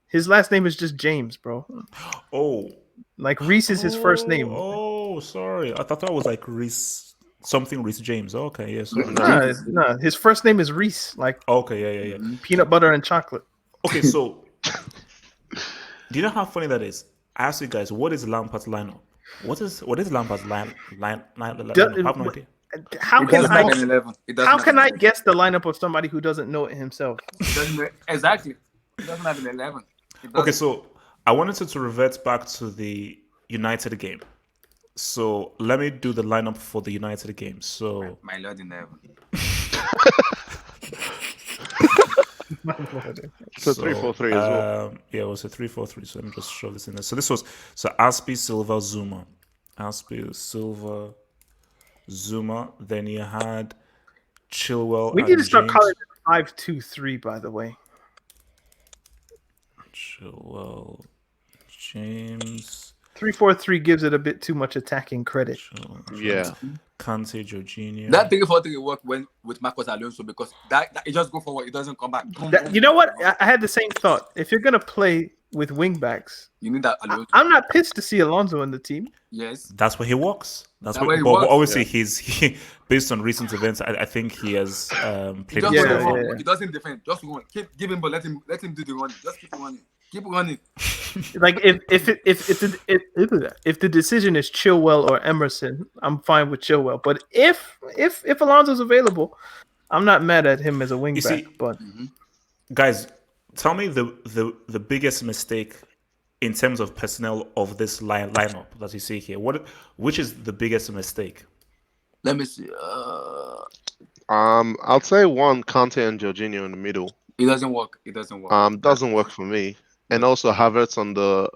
His last name is just James, bro. Oh, like Reece is his first name. Oh, sorry, I thought that was like Reece. Something Reece James. Okay, yes. No, his first name is Reece. Like okay, yeah. Peanut butter and chocolate. Okay, so do you know how funny that is? I ask you guys, what is Lampard's lineup? What is Lampard's line? I have no idea. How can I guess the lineup of somebody who doesn't know it himself? Exactly. He doesn't have an 11. Okay, so I wanted to revert back to the United game. So let me do the lineup for the United game. So my Lord in heaven. So 3-4-3 as well. Yeah, it was a 3-4-3. So let me just show this in there. So this was Aspie, Silva, Zuma. Aspie, Silva, Zuma. Then you had Chilwell. We need to start calling it 5-2-3, by the way. Chilwell, James. 3-4-3 gives it a bit too much attacking credit. Yeah. Kante, Jorginho. That 3-4-3 work with Marcos Alonso because that it just go forward, it doesn't come back. You know what? I had the same thought. If you're gonna play with wing backs, you need that Alonso. I'm not pissed to see Alonso in the team. Yes. That's where he works. That's where he works. But obviously he based on recent events, I think he has played. He doesn't defend. Just run. Give him, but let him do the run. Just keep running. Keep running. Like if the decision is Chilwell or Emerson, I'm fine with Chilwell. But if Alonso's available, I'm not mad at him as a wing back. But guys, tell me the biggest mistake in terms of personnel of this lineup that you see here. Which is the biggest mistake? Let me see. I'll say one, Kante and Jorginho in the middle. It doesn't work. It doesn't work. Doesn't work for me. And also Havertz on the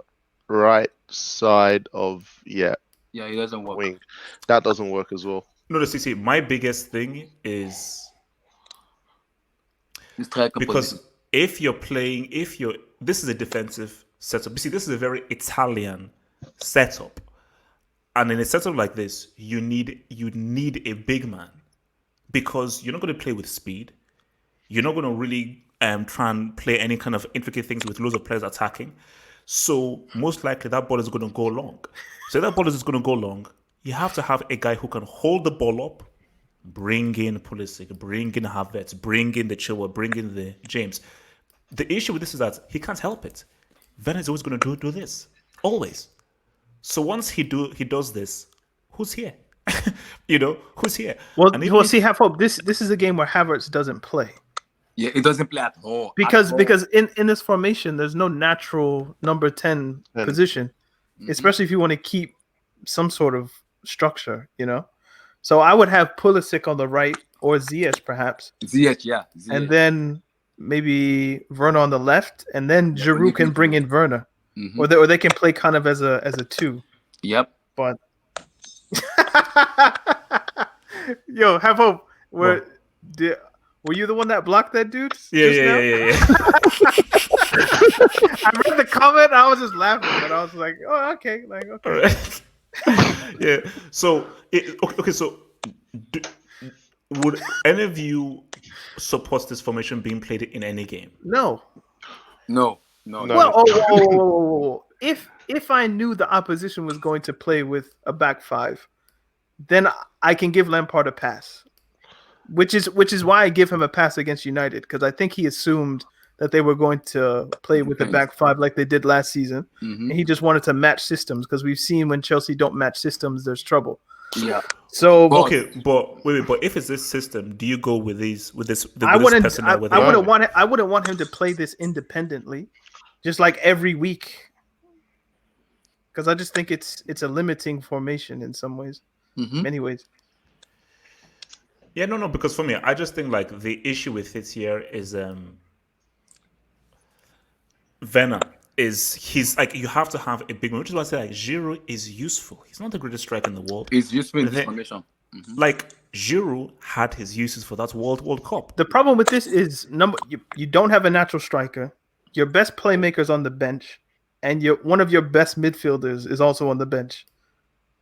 right side of Yeah, it doesn't work. wing. That doesn't work as well. No, see, my biggest thing is The striker because position. this is a defensive setup. You see, this is a very Italian setup. And in a setup like this, you need a big man because you're not going to play with speed. You're not going to really try and play any kind of intricate things with loads of players attacking. So most likely that ball is going to go long. So if that ball is going to go long, you have to have a guy who can hold the ball up, bring in Pulisic, bring in Havertz, bring in the Chilwell, bring in the James. The issue with this is that he can't help it. Werner is always going to do this. Always. So once he does this, who's here? Who's here? Well, And we'll see. Have hope. This is a game where Havertz doesn't play Yeah, it doesn't play at all. because in this formation, there's no natural number 10 position, especially if you want to keep some sort of structure. So I would have Pulisic on the right or Ziyech perhaps, Ziyech, yeah. and then maybe Werner on the left, and then Giroud can bring in Werner, or they can play kind of as a two. Yep. But yo, have hope. Were you the one that blocked that dude? Yeah. I read the comment. I was just laughing, but I was like, "Oh, okay, okay." All right. Yeah. So, okay. So, would any of you support this formation being played in any game? No. No. Well, whoa. If I knew the opposition was going to play with a back five, then I can give Lampard a pass. Which is why I give him a pass against United, because I think he assumed that they were going to play with the back five like they did last season, and he just wanted to match systems, because we've seen when Chelsea don't match systems, there's trouble. Yeah. So okay, but wait, but if it's this system, do you go with this? I wouldn't want him to play this independently, just like every week, because I just think it's a limiting formation in some ways, many ways. Yeah, no, because for me, I just think like the issue with it here is Werner he's like, you have to have a big man, which is why I say like Giroud is useful. He's not the greatest striker in the world. He's useful in this formation. Like Giroud had his uses for that World Cup. The problem with this is you don't have a natural striker. Your best playmaker's on the bench, and one of your best midfielders is also on the bench.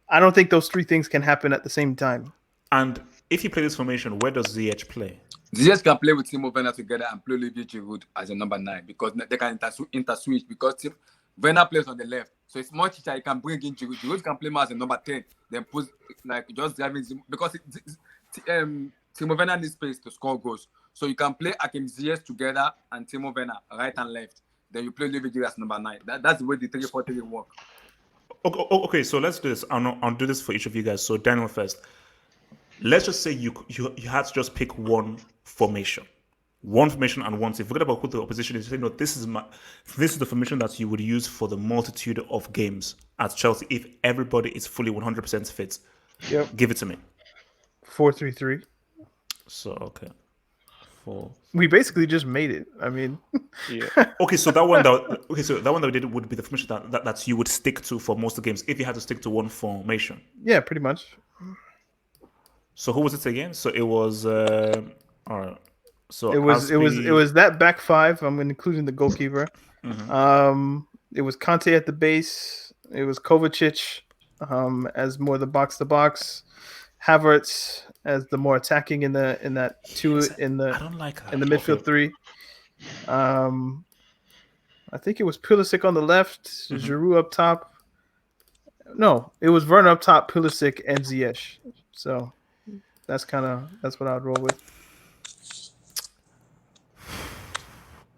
I don't think those three things can happen at the same time. And if you play this formation, where does Ziyech play? Ziyech can play with Timo Werner together and play Olivier Giroud as a number 9, because they can interswitch, because Werner plays on the left. So it's much easier. You can bring in Giroud. Giroud can play more as a number 10, then put just driving Zimo, because Timo Werner needs space to score goals. So you can play Hakim Ziyech together and Timo Werner right and left. Then you play Olivier Giroud as number 9. That's the way the 3-4-3 work. Okay, so let's do this. I'll do this for each of you guys. So Daniel first. Let's just say you had to just pick one formation and one team. Forget about who the opposition is. You say, no, this is the formation that you would use for the multitude of games at Chelsea if everybody is fully 100% fit. Yep. Give it to me. 4-3-3. So okay, 4. We basically just made it. I mean, yeah. Okay, so that one that we did would be the formation that you would stick to for most of the games if you had to stick to one formation. Yeah, pretty much. So who was it again? So it was all right. So it was that back five. I'm including the goalkeeper. It was Conte at the base. It was Kovacic as more the box to box. Havertz as the more attacking in that two in the midfield 3. I think it was Pulisic on the left, Giroud up top. No, it was Werner up top, Pulisic and Ziyech. So that's what I would roll with.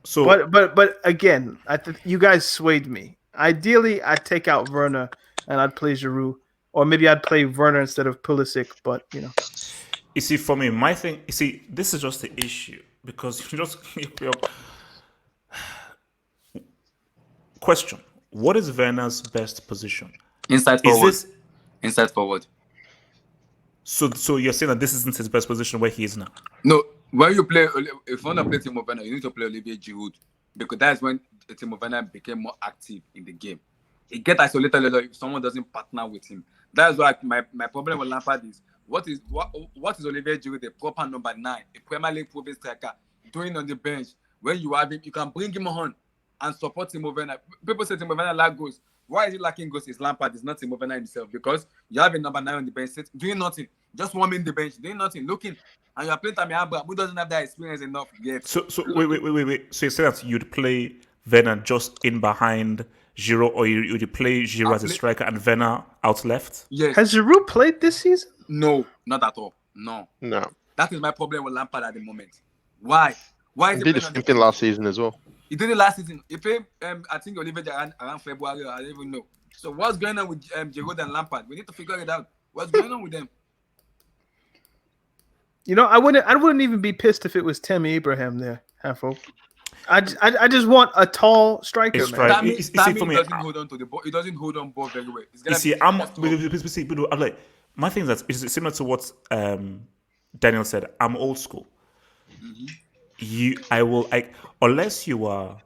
So, but again, you guys swayed me. Ideally, I'd take out Werner and I'd play Giroud, or maybe I'd play Werner instead of Pulisic. But you see, for me, my thing. You see, this is just the issue, because you just question: what is Werner's best position? Inside forward. Inside forward. So you're saying that this isn't his best position where he is now? No, when you play, if you want to play Timo Werner, you need to play Olivier Giroud because that's when Timo Werner became more active in the game. He get isolated a lot if someone doesn't partner with him. That's why my problem with Lampard is what is Olivier Giroud, the proper number 9, a Premier League proven striker, doing on the bench. When you have him, you can bring him on and support Timo Werner. People say Timo Werner lack goals. Why is he lacking goals? It's Lampard. It's not Timo Werner himself because you have a number 9 on the bench doing nothing, just warming the bench, doing nothing, looking. And you're playing Tammy Abraham, who doesn't have that experience enough yet. So wait. So you say that you'd play Werner just in behind Giroud, or you'd play Giroud as a striker and Werner out left? Yes. Has Giroud played this season? No, not at all. No. That is my problem with Lampard at the moment. Why? Why is He did the same thing last season as well. He did it last season. He played, I think, Olivier around February. I don't even know. So what's going on with Giroud and Lampard? We need to figure it out. What's going on with them? You know, I wouldn't even be pissed if it was Tammy Abraham there, Halfo. I just want a tall striker, It's man. right. Tammy For me, doesn't hold on to the ball. He doesn't hold on ball very well. You see, I'm like, my thing is that it's similar to what Daniel said. I'm old school. Unless you are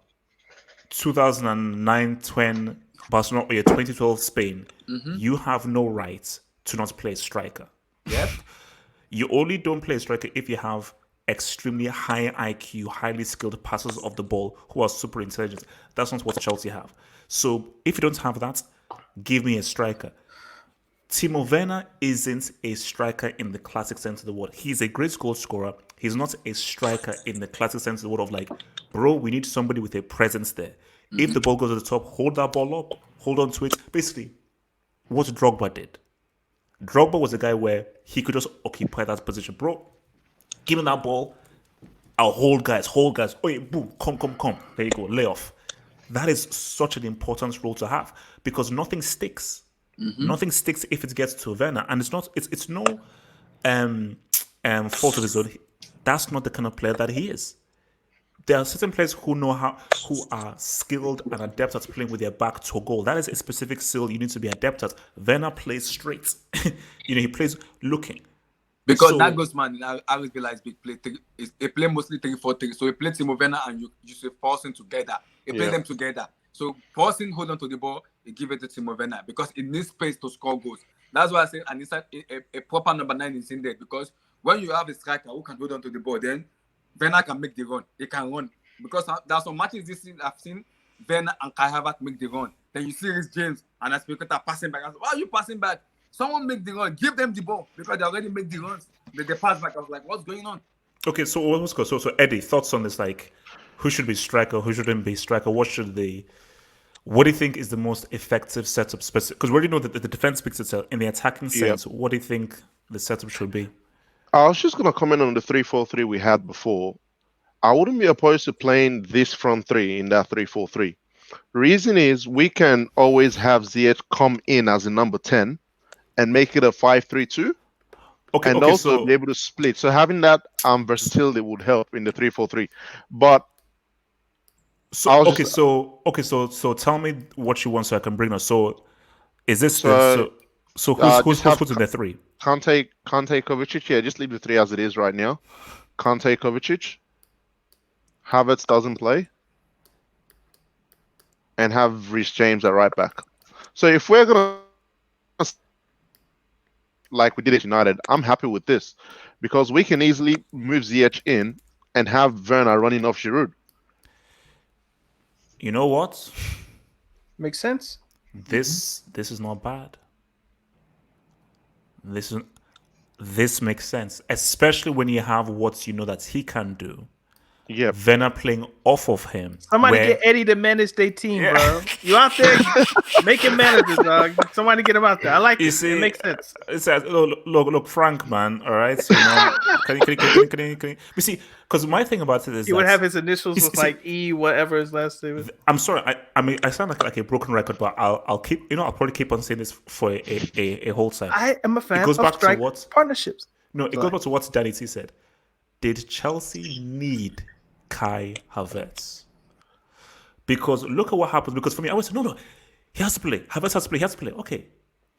2009-10 Barcelona or your 2012 Spain, you have no right to not play striker. Yep. You only don't play striker if you have extremely high IQ, highly skilled passers of the ball who are super intelligent. That's not what Chelsea have. So if you don't have that, give me a striker. Timo Werner isn't a striker in the classic sense of the word. He's a great goal scorer. He's not a striker in the classic sense of the word of like, bro, we need somebody with a presence there. If the ball goes to the top, hold that ball up, hold on to it. Basically, what Drogba did. Drogba was a guy where he could just occupy that position. Bro, give him that ball. I'll hold guys. Oh, yeah, boom, come. There you go, lay off. That is such an important role to have because nothing sticks. Nothing sticks if it gets to Werner, and it's no fault of his own. That's not the kind of player that he is. There are certain players who are skilled and adept at playing with their back to a goal. That is a specific skill you need to be adept at. Werner plays straight. He plays looking. Because that goes, man, I always realize big play. They play mostly 3-4-3. So he play Timo Werner and you say forcing together. He play them together. So forcing, hold on to the ball, he give it to Timo Werner because it needs space to score goals. That's why I say and inside a proper number 9 is in there because when you have a striker who can hold on to the ball, then Werner can make the run. He can run. Because there are some matches this season I've seen Werner and Kai Havertz make the run. Then you see Reece James and Aspilicueta passing back. I said, why are you passing back? Someone make the run. Give them the ball because they already make the runs. They pass back. I was like, what's going on? Okay, so Eddie, thoughts on this? Like, who should be striker? Who shouldn't be striker? What do you think is the most effective setup? Because we already know that the defense speaks itself. In the attacking sense, what do you think the setup should be? I was just going to comment on the 3-4-3 we had before. I wouldn't be opposed to playing this front three in that 3-4-3. Reason is we can always have Ziyech come in as a number 10 and make it a 5-3-2. And also be able to split. So having that versatility would help in the 3-4-3. But so tell me what you want so I can bring us. So is this who's in the 3? Kante Kovacic, just leave the 3 as it is right now. Kante Kovacic. Havertz doesn't play. And have Reece James at right back. So if we're gonna like we did at United, I'm happy with this. Because we can easily move Ziyech in and have Werner running off Giroud. You know what? Makes sense. This is not bad. This makes sense, especially when you have what you know that he can do. Yeah, Werner playing off of him. Somebody get Eddie to manage their team, bro. You out there making managers, dog. Somebody get him out there. I like it. It makes sense. It says, look, Frank, man. All right, so, can you? You see, because my thing about it is he would have his initials with like E, whatever his last name is. I'm sorry. I mean, I sound like a broken record, but I'll keep. I'll probably keep on saying this for a whole time. I am a fan of strike partnerships. No, it goes back to what Danny T said. Did Chelsea need Kai Havertz? Because look at what happens. Because for me, I always say, no, he has to play. Havertz has to play. Okay,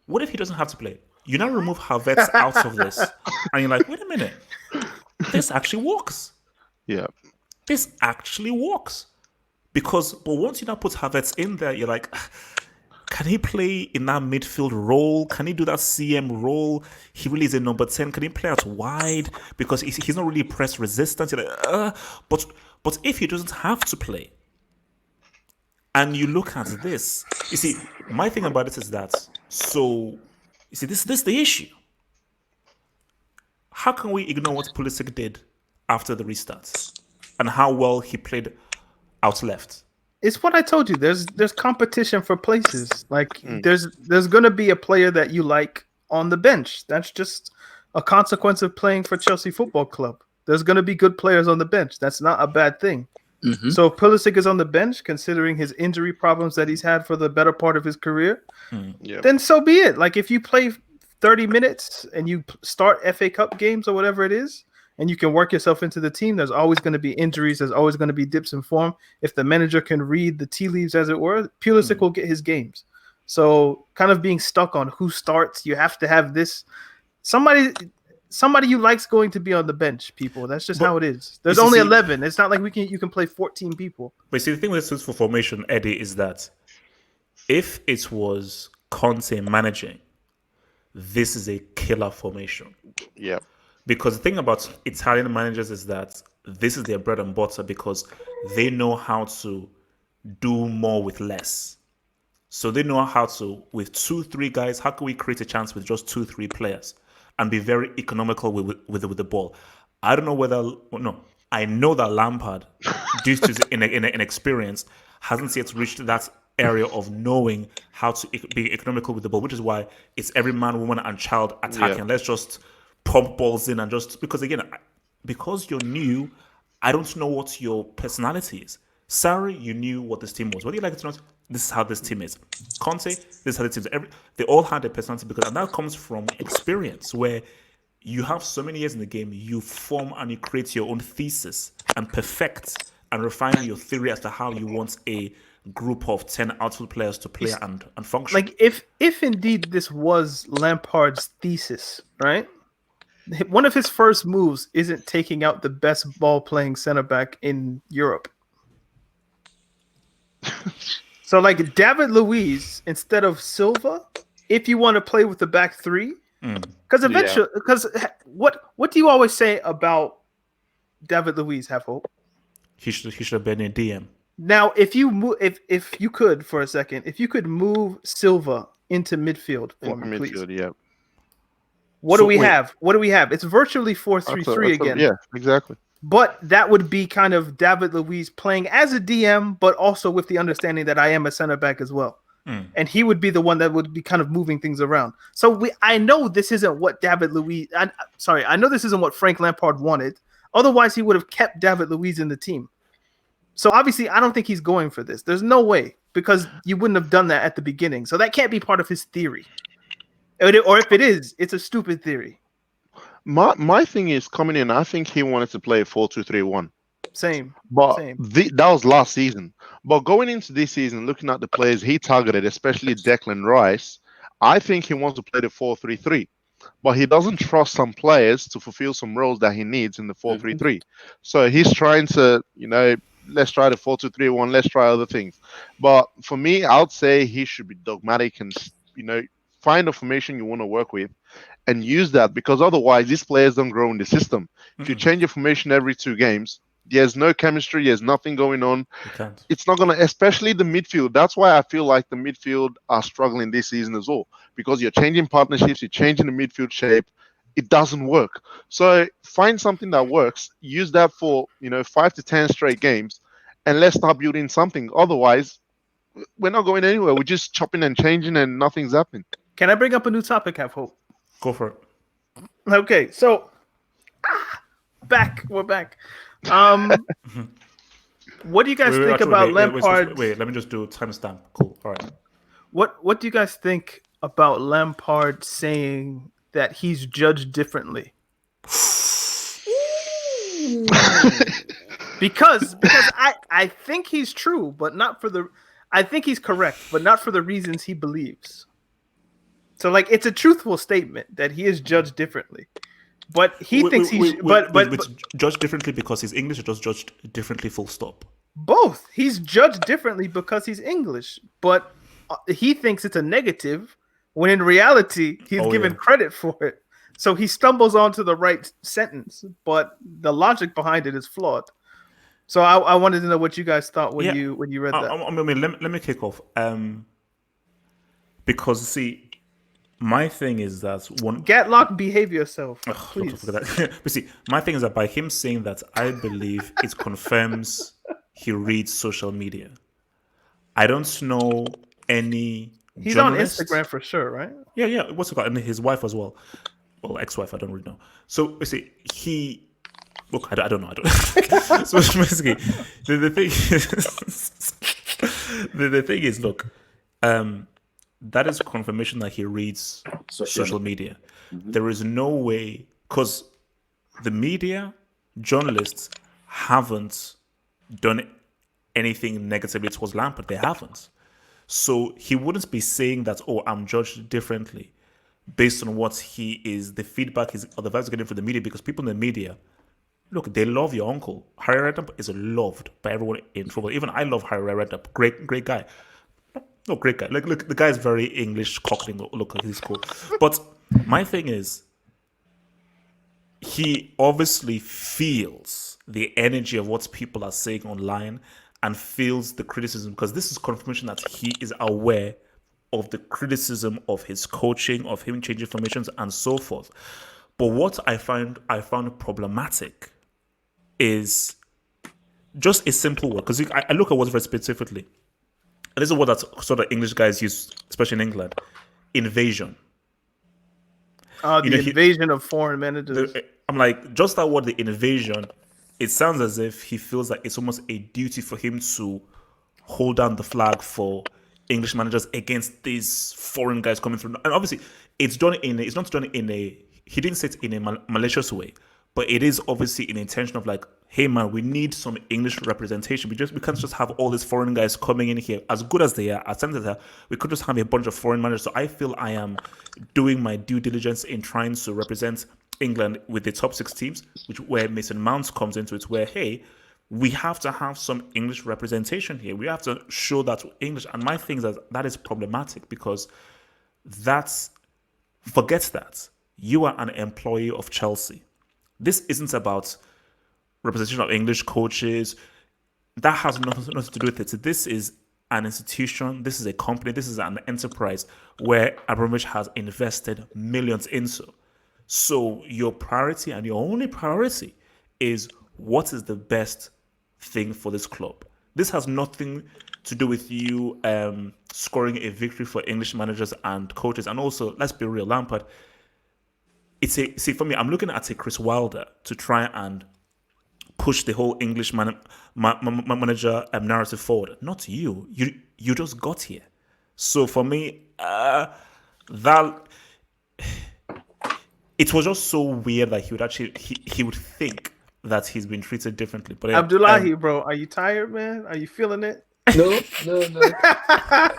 what if he doesn't have to play? You now remove Havertz out of this, and you're like, wait a minute. this actually works. Yeah. This actually works. But once you now put Havertz in there, you're like, can he play in that midfield role? Can he do that CM role? He really is a number 10. Can he play out wide? Because he's not really press resistant. You're like, but if he doesn't have to play, and you look at this, you see, my thing about it is that, so, you see, this is the issue. How can we ignore what Pulisic did after the restart and how well he played out left? It's what I told you. There's competition for places. Like there's gonna be a player that you like on the bench. That's just a consequence of playing for Chelsea Football Club. There's gonna be good players on the bench. That's not a bad thing. Mm-hmm. So if Pulisic is on the bench, considering his injury problems that he's had for the better part of his career, then so be it. Like if you play 30 minutes and you start FA Cup games or whatever it is, and you can work yourself into the team, there's always going to be injuries. There's always going to be dips in form. If the manager can read the tea leaves, as it were, Pulisic will get his games. So kind of being stuck on who starts, you have to have this somebody you like's going to be on the bench, people. That's just how it is. There's only 11. It's not like you can play 14 people. But see, the thing with this for formation, Eddie, is that if it was Conte managing, this is a killer formation. Yeah. Because the thing about Italian managers is that this is their bread and butter because they know how to do more with less. So they know how to, with 2-3 guys, how can we create a chance with just 2-3 players and be very economical with the ball? I don't know I know that Lampard, due to his inexperience, hasn't yet reached that area of knowing how to be economical with the ball, which is why it's every man, woman, and child attacking. Let's just pump balls in and just because you're new, I don't know what your personality is. Sarri, you knew what this team was. Whether you like it or not, this is how this team is. Conte, this is how the team is. They all had a personality and that comes from experience, where you have so many years in the game, you form and you create your own thesis and perfect and refine your theory as to how you want a group of 10 outfield players to play and function. Like if indeed this was Lampard's thesis, right? One of his first moves isn't taking out the best ball-playing center back in Europe. So, like David Luiz instead of Silva, if you want to play with the back three, because eventually, what do you always say about David Luiz? Have hope. He should have been a DM. Now, if you move, if you could for a second, if you could move Silva into midfield for me, please. Yeah. What do we have? What do we have? It's virtually 4-3-3 again. Yeah, exactly. But that would be kind of David Luiz playing as a DM, but also with the understanding that I am a center back as well. And he would be the one that would be kind of moving things around. So I know this isn't what David Luiz. I know this isn't what Frank Lampard wanted. Otherwise, he would have kept David Luiz in the team. So obviously, I don't think he's going for this. There's no way, because you wouldn't have done that at the beginning. So that can't be part of his theory. Or if it is, it's a stupid theory. My thing is coming in, I think he wanted to play 4-2-3-1. Same. But Same. That was last season. But going into this season, looking at the players he targeted, especially Declan Rice, I think he wants to play the 4-3-3. But he doesn't trust some players to fulfill some roles that he needs in the 4-3-3. So he's trying to, let's try the 4-2-3-1, let's try other things. But for me, I would say he should be dogmatic and, find a formation you want to work with and use that, because otherwise these players don't grow in the system. If you change your formation every 2 games, there's no chemistry, there's nothing going on. It's not going to, especially the midfield. That's why I feel like the midfield are struggling this season as well, because you're changing partnerships, you're changing the midfield shape. It doesn't work. So find something that works, use that for 5 to 10 straight games, and let's start building something. Otherwise, we're not going anywhere. We're just chopping and changing and nothing's happening. Can I bring up a new topic, Have Hope? Go for it. Okay, so we're back. What do you guys think about Lampard? Wait, let me just do timestamp. Cool. All right. What do you guys think about Lampard saying that he's judged differently? because I think he's true, but not for the. I think he's correct, but not for the reasons he believes. So, it's a truthful statement that he is judged differently. But he thinks he. But judged differently because he's English, or just judged differently. Full stop. both. He's judged differently because he's English, but he thinks it's a negative when in reality he's given credit for it. So he stumbles onto the right sentence, but the logic behind it is flawed. So I wanted to know what you guys thought when you read that. I mean, let me kick off. Because see, my thing is that one Gatlock, behave yourself, please. But see, my thing is that by him saying that, I believe it confirms he reads social media. I don't know any. He's journalist. on Instagram for sure, right? Yeah. What's it called? And his wife as well. Well, ex-wife, I don't really know. So you see, look, I don't know. So basically, the thing is, the thing is, look, that is confirmation that he reads social media. Mm-hmm. There is no way, because the media, journalists haven't done anything negatively towards Lampard. They haven't. So he wouldn't be saying that, oh, I'm judged differently based on what he is, the feedback is, or the vibes getting from the media, because people in the media, look, they love your uncle. Harry Redknapp is loved by everyone in football. Even I love Harry Redknapp. Great guy. No, great guy. Look, the guy is very English cockney. Look, he's cool. But my thing is, he obviously feels the energy of what people are saying online and feels the criticism, because this is confirmation that he is aware of the criticism of his coaching, of him changing formations and so forth. But what I found problematic is just a simple word, because I look at words very specifically. And this is what that sort of English guys use, especially in England. Invasion. Invasion of foreign managers. I'm like, just that word, the invasion, it sounds as if he feels that it's almost a duty for him to hold down the flag for English managers against these foreign guys coming through. And obviously, it's not done in a, he didn't say it in a malicious way, but it is obviously an intention of like, hey man, we need some English representation. We can't just have all these foreign guys coming in here, as good as they are, as talented as they are. We could just have a bunch of foreign managers. So I feel I am doing my due diligence in trying to represent England with the top 6 teams, where Mason Mount comes into it, where, hey, we have to have some English representation here. We have to show that English. And my thing is that is problematic, because forget that. You are an employee of Chelsea. This isn't about representation of English coaches. That has nothing to do with it. This is an institution. This is a company. This is an enterprise where Abramovich has invested millions into. So your priority, and your only priority, is what is the best thing for this club. This has nothing to do with you scoring a victory for English managers and coaches. And also, let's be real, Lampard, for me, I'm looking at a Chris Wilder to try and push the whole English manager narrative forward. Not you. You just got here. So for me, that it was just so weird that he would think that he's been treated differently. But Abdullahi, bro, are you tired, man? Are you feeling it? No.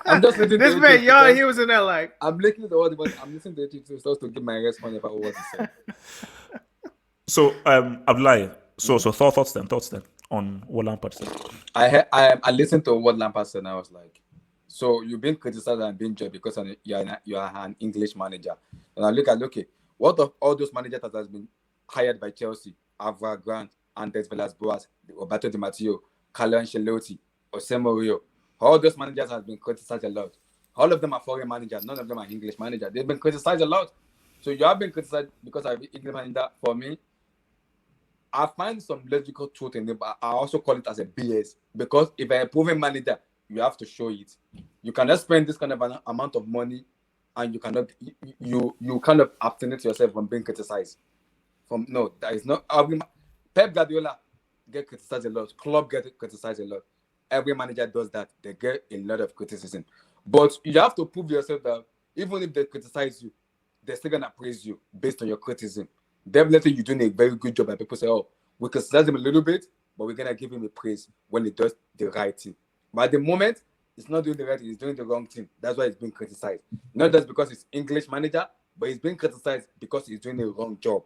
I'm just listening this to man, it y'all, he was in there like. I'm listening to all the ones. I'm listening to it to give my response about what he said. So, Abdullahi, so thoughts then on what Lampard said. I listened to what Lampard said, and I was like, so you've been criticized and been judged because you are an English manager. And I look at, okay, what of all those managers that has been hired by Chelsea, Avra Grant, Andres Villas-Boas, Roberto Di Matteo, Carlo Ancelotti, Jose Mourinho, all those managers have been criticized a lot. All of them are foreign managers. None of them are English managers. They've been criticized a lot. So you have been criticized because I'm English manager. For me, I find some logical truth in it, but I also call it as a BS. Because if you're a proven manager, you have to show it. You cannot spend this kind of an amount of money, and you cannot you kind of abstain yourself from being criticized. That is not. Pep Guardiola get criticized a lot. Klopp get criticized a lot. Every manager does that. They get a lot of criticism. But you have to prove yourself that even if they criticize you, they're still gonna praise you based on your criticism. Definitely, you're doing a very good job, and people say, "Oh, we criticize him a little bit, but we're gonna give him a praise when he does the right thing." But at the moment, he's not doing the right thing; he's doing the wrong thing. That's why he's being criticized. Not just because he's English manager, but he's being criticized because he's doing the wrong job.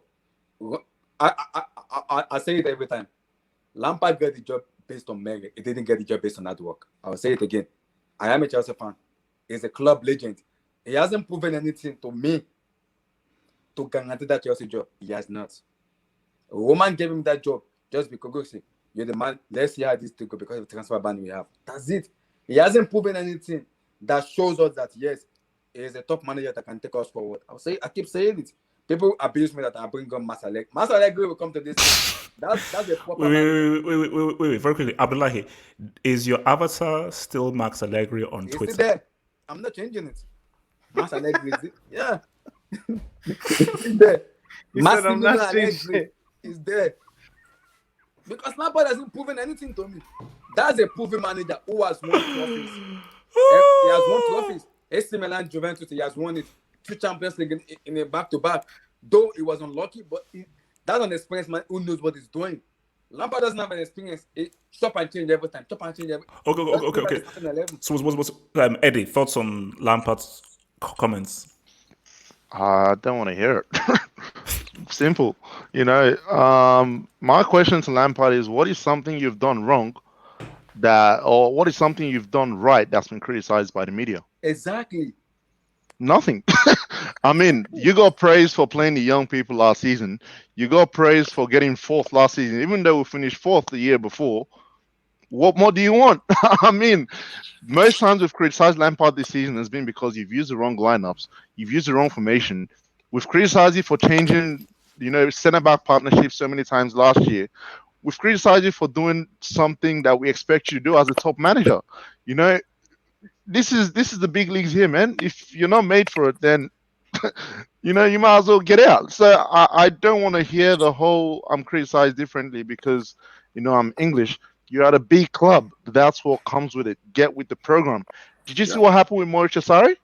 I say it every time. Lampard got the job based on merit. He didn't get the job based on hard work. I'll say it again. I am a Chelsea fan. He's a club legend. He hasn't proven anything to me to guarantee that Chelsea job. He has not. Roman gave him that job just because you're the man. Let's see how this thing go because of the transfer ban we have. That's it. He hasn't proven anything that shows us that yes, he is a top manager that can take us forward. I keep saying it. People abuse me that I bring on Masalek. Masalek will come to this. That's the proper. Wait, very quickly. Abdullahi, is your avatar still Max Allegri on He's Twitter? still there. I'm not changing it. Masalek is it. Yeah. He's there. said I'm not changing it. Is there. Because Lampard hasn't proven anything to me. That's a proven manager who has won trophies. He has won trophies. AC Milan, Juventus, he has won it. 2 Champions League in a back-to-back. Though he was unlucky, but that's an experienced man who knows what he's doing. Lampard doesn't have an experience. Chop and change every time. Chop and change every time. Okay. So, what's Eddie, thoughts on Lampard's comments? I don't want to hear it. Simple. My question to Lampard is, what is something you've done wrong or what is something you've done right that's been criticized by the media? Exactly. Nothing. I mean, you got praise for playing the young people last season. You got praise for getting 4th last season, even though we finished 4th the year before. What more do you want? I mean, most times we've criticized Lampard this season has been because you've used the wrong lineups, you've used the wrong formation. We've criticized you for changing, centre-back partnerships so many times last year. We've criticized you for doing something that we expect you to do as a top manager. This is the big leagues here, man. If you're not made for it, then you might as well get out. So I don't want to hear the whole I'm criticized differently because I'm English. You're at a big club. That's what comes with it. Get with the program. Did you see what happened with Mauricio Sarri?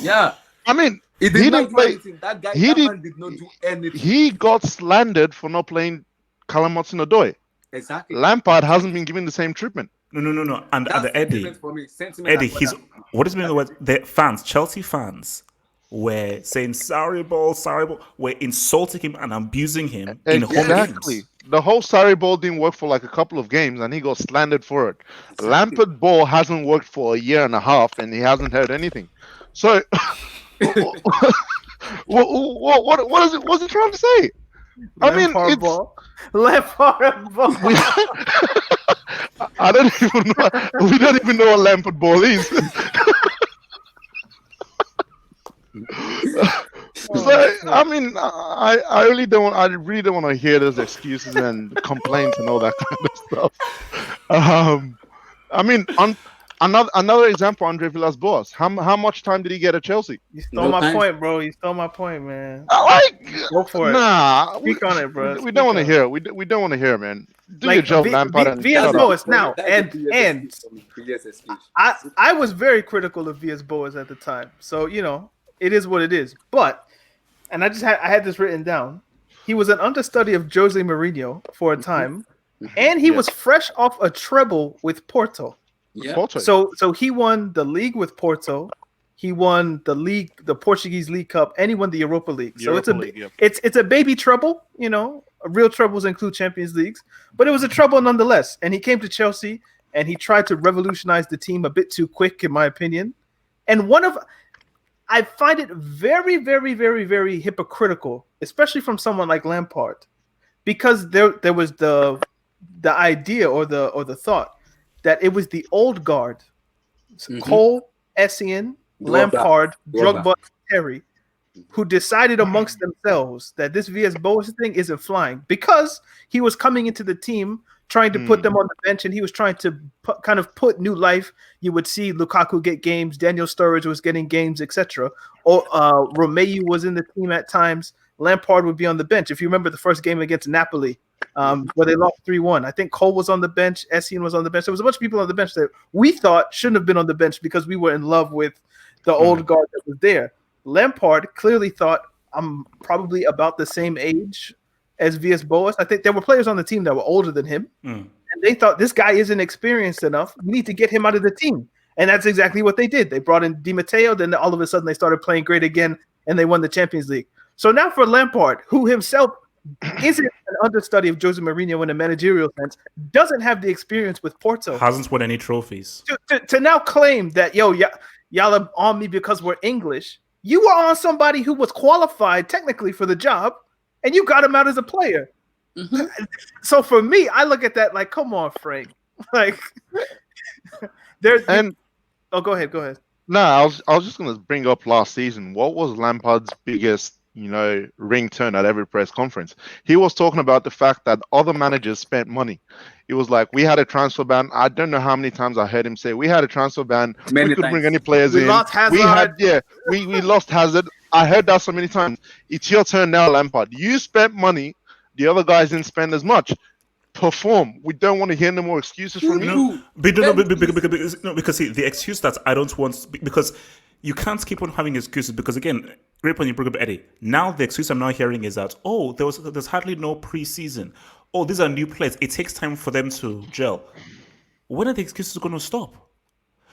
Yeah. I mean, he didn't play anything. That guy did not do anything. He got slandered for not playing Callum Hudson-Odoi. Exactly. Lampard hasn't been given the same treatment. No. And Eddie, for me. Eddie, what is meaning the word? The fans, Chelsea fans, were saying Sarri ball, were insulting him and abusing him in home games. The whole Sarri ball didn't work for like a couple of games, and he got slandered for it. Exactly. Lampard ball hasn't worked for a year and a half, and he hasn't heard anything. So, what is it? What's he trying to say? Lampard ball. Lampard ball. I don't even know. We don't even know what Lampard ball is. I mean, I really don't want to hear those excuses and complaints and all that kind of stuff. I mean, another example, Andre Villas-Boas. How much time did he get at Chelsea? You stole my point, bro. You stole my point, man. Go for it. Nah, speak on it, bro. We don't want to hear it. We don't want to hear it, man. Do your job, Lampard. Villas-Boas now, and I was very critical of Villas-Boas at the time. So it is what it is. But I had this written down. He was an understudy of Jose Mourinho for a time, and he was fresh off a treble with Porto. Yeah. Porto. So he won the league with Porto. He won the league, the Portuguese League Cup, and he won the Europa League. So it's a baby treble. Real trebles include Champions Leagues, but it was a treble nonetheless. And he came to Chelsea and he tried to revolutionize the team a bit too quick, in my opinion. And I find it very, very, very, very hypocritical, especially from someone like Lampard, because there was the idea or the thought that it was the old guard, Cole, Essien, Lampard, Drogba, Terry, who decided amongst themselves that this Villas-Boas thing isn't flying because he was coming into the team trying to put them on the bench and he was trying to kind of put new life. You would see Lukaku get games, Daniel Sturridge was getting games, etc. Or Romeu was in the team at times. Lampard would be on the bench. If you remember the first game against Napoli, where they lost 3-1, I think Cole was on the bench, Essien was on the bench. There was a bunch of people on the bench that we thought shouldn't have been on the bench because we were in love with the old guard that was there. Lampard clearly thought, I'm probably about the same age as Villas-Boas. I think there were players on the team that were older than him, and they thought this guy isn't experienced enough. We need to get him out of the team, and that's exactly what they did. They brought in Di Matteo, then all of a sudden they started playing great again, and they won the Champions League. So now for Lampard, who himself isn't an understudy of Jose Mourinho in a managerial sense, doesn't have the experience with Porto. Hasn't won any trophies. To now claim that, y'all are on me because we're English. You were on somebody who was qualified technically for the job, and you got him out as a player. Mm-hmm. So for me, I look at that like, come on, Frank. Like, oh, go ahead. No, I was just gonna bring up last season. What was Lampard's biggest, ring turn at every press conference? He was talking about the fact that other managers spent money. It was like, we had a transfer ban. I don't know how many times I heard him say we had a transfer ban. Many we could times. bring any players We in. lost Hazard. We lost Hazard. I heard that so many times. It's your turn now, Lampard. You spent money. The other guys didn't spend as much. Perform. We don't want to hear no more excuses from you. Because see, the excuse that I don't want, because you can't keep on having excuses, because again, great point you bring up, Eddie. Now the excuse I'm now hearing is that, there's hardly no preseason. Oh, these are new players. It takes time for them to gel. When are the excuses going to stop?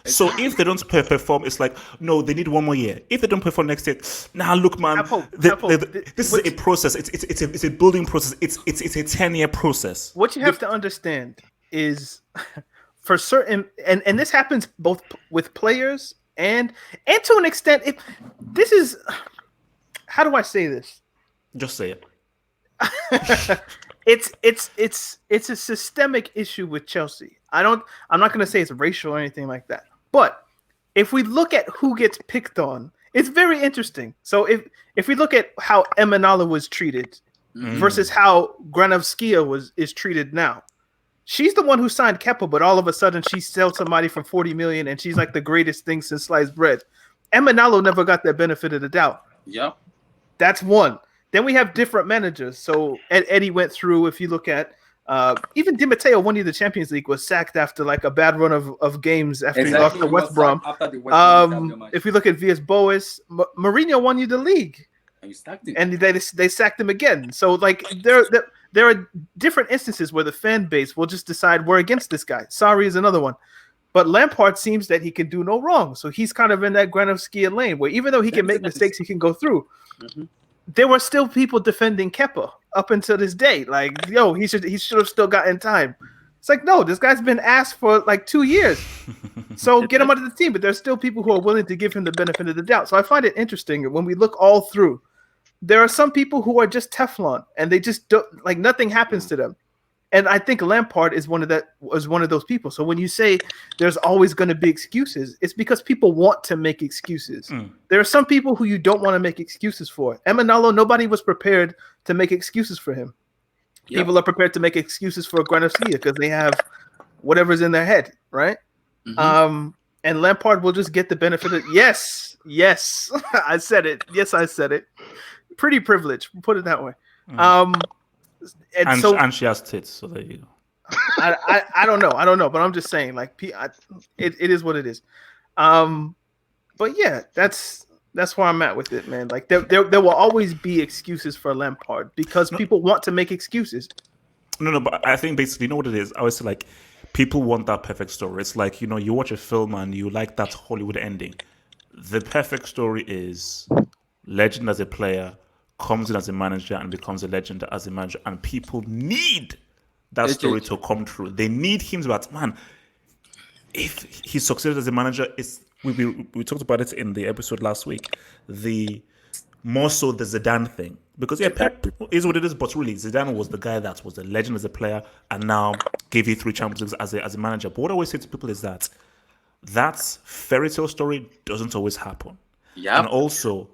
So if they don't perform, it's like, no, they need one more year. If they don't perform next year, look, man, this is a process. It's a building process. It's a 10-year process. What you have to understand is, for certain, and this happens both with players and to an extent, how do I say this? Just say it. It's a systemic issue with Chelsea. I'm not going to say it's racial or anything like that. But if we look at who gets picked on, it's very interesting. So if we look at how Emanala was treated versus how Granovskia is treated now, she's the one who signed Kepa, but all of a sudden she sells somebody for 40 million and she's like the greatest thing since sliced bread. Emanala never got that benefit of the doubt. Yeah. That's one. Then we have different managers. So Eddie went through, if you look at even Di Matteo, won the Champions League, was sacked after like a bad run of games after he lost to West Brom. If we look at Villas-Boas, Mourinho won you the league. And you sacked him. And they sacked him again. So like there are different instances where the fan base will just decide we're against this guy. Sorry is another one. But Lampard seems that he can do no wrong. So he's kind of in that Granovskia lane where even though he can make mistakes, he can go through. Mm-hmm. There were still people defending Kepa up until this day. Like, he should have still gotten time. It's like, no, this guy's been asked for like 2 years. So get him out of the team. But there's still people who are willing to give him the benefit of the doubt. So I find it interesting when we look all through. There are some people who are just Teflon and they just don't, like, nothing happens to them. And I think Lampard is one of those people. So when you say there's always going to be excuses, it's because people want to make excuses. There are some people who you don't want to make excuses for. Emanalo, nobody was prepared to make excuses for him. Yep. People are prepared to make excuses for Granovskia because they have whatever's in their head, right? Mm-hmm. And Lampard will just get the benefit of yes, I said it. Yes, I said it. Pretty privileged, put it that way. And she has tits, so there you go. I don't know, but I'm just saying, like, it is what it is. But yeah, that's where I'm at with it, man. Like, there will always be excuses for Lampard because people want to make excuses. No, but I think basically, you know what it is? I always say, like, people want that perfect story. It's like, you watch a film and you like that Hollywood ending. The perfect story is legend as a player, comes in as a manager and becomes a legend as a manager, and people need that story to come true. They need him to be like, man, if he succeeded as a manager, we talked about it in the episode last week, more so the Zidane thing. Because Pep is what it is, but really Zidane was the guy that was a legend as a player and now gave you 3 Champions Leagues as a manager. But what I always say to people is that fairy tale story doesn't always happen. Yeah. And also,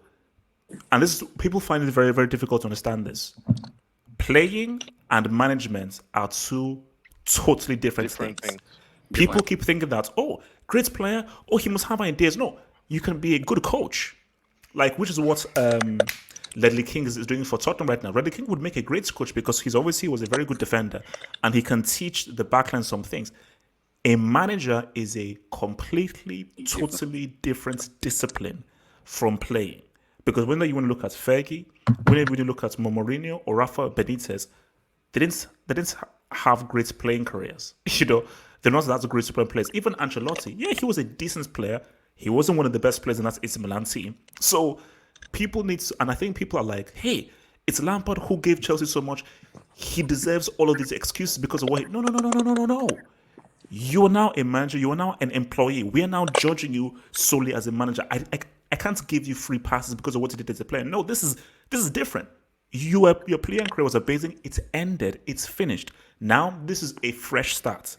and people find it very, very difficult to understand this. Playing and management are 2 totally different things. People keep thinking that, great player, he must have ideas. No, you can be a good coach. Like, which is what Ledley King is doing for Tottenham right now. Ledley King would make a great coach because he was a very good defender and he can teach the backline some things. A manager is a totally different discipline from playing. Because whenever you want to look at Fergie, whenever you look at Mourinho or Rafa Benitez, they didn't have great playing careers. They're not that great super players. Even Ancelotti, he was a decent player. He wasn't one of the best players in that AC Milan team. So people need to, and I think people are like, hey, It's Lampard who gave Chelsea so much. He deserves all of these excuses because of what? No. You are now a manager. You are now an employee. We are now judging you solely as a manager. I can't give you free passes because of what you did as a player. No, this is different. Your playing career was amazing. It's ended. It's finished. Now this is a fresh start.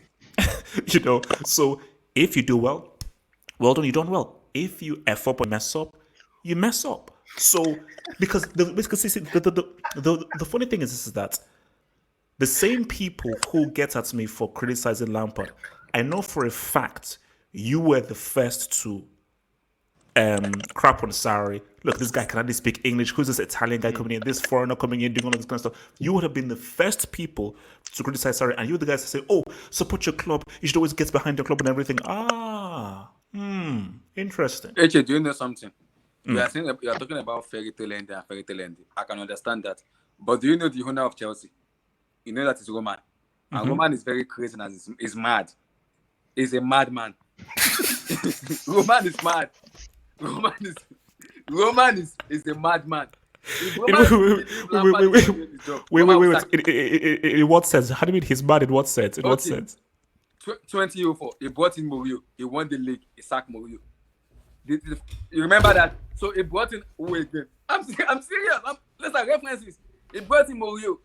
So if you do well, well done. You done well. If you F up or mess up, you mess up. So because the funny thing is that the same people who get at me for criticizing Lampard, I know for a fact you were the first to crap on Sarri. Look, this guy can hardly speak English. Who's this Italian guy coming in? This foreigner coming in doing all this kind of stuff. You would have been the first people to criticize Sarri, and you were the guys to say, "Oh, support your club. You should always get behind your club and everything." Interesting. AJ, do you know something? You are talking about fairy tale ending and fairy tale ending. I can understand that, but do you know the owner of Chelsea? You know that it's Roman, and Roman is very crazy and is mad. He's a madman. Roman is mad. Roman is a madman. Wait. In what sense? How do you mean he's mad? In what sense? In what sense? 2004, he brought in Mourinho. He won the league. He sacked Mourinho. You remember that? So he brought in who again? I'm serious. Let's references. He brought in Mourinho.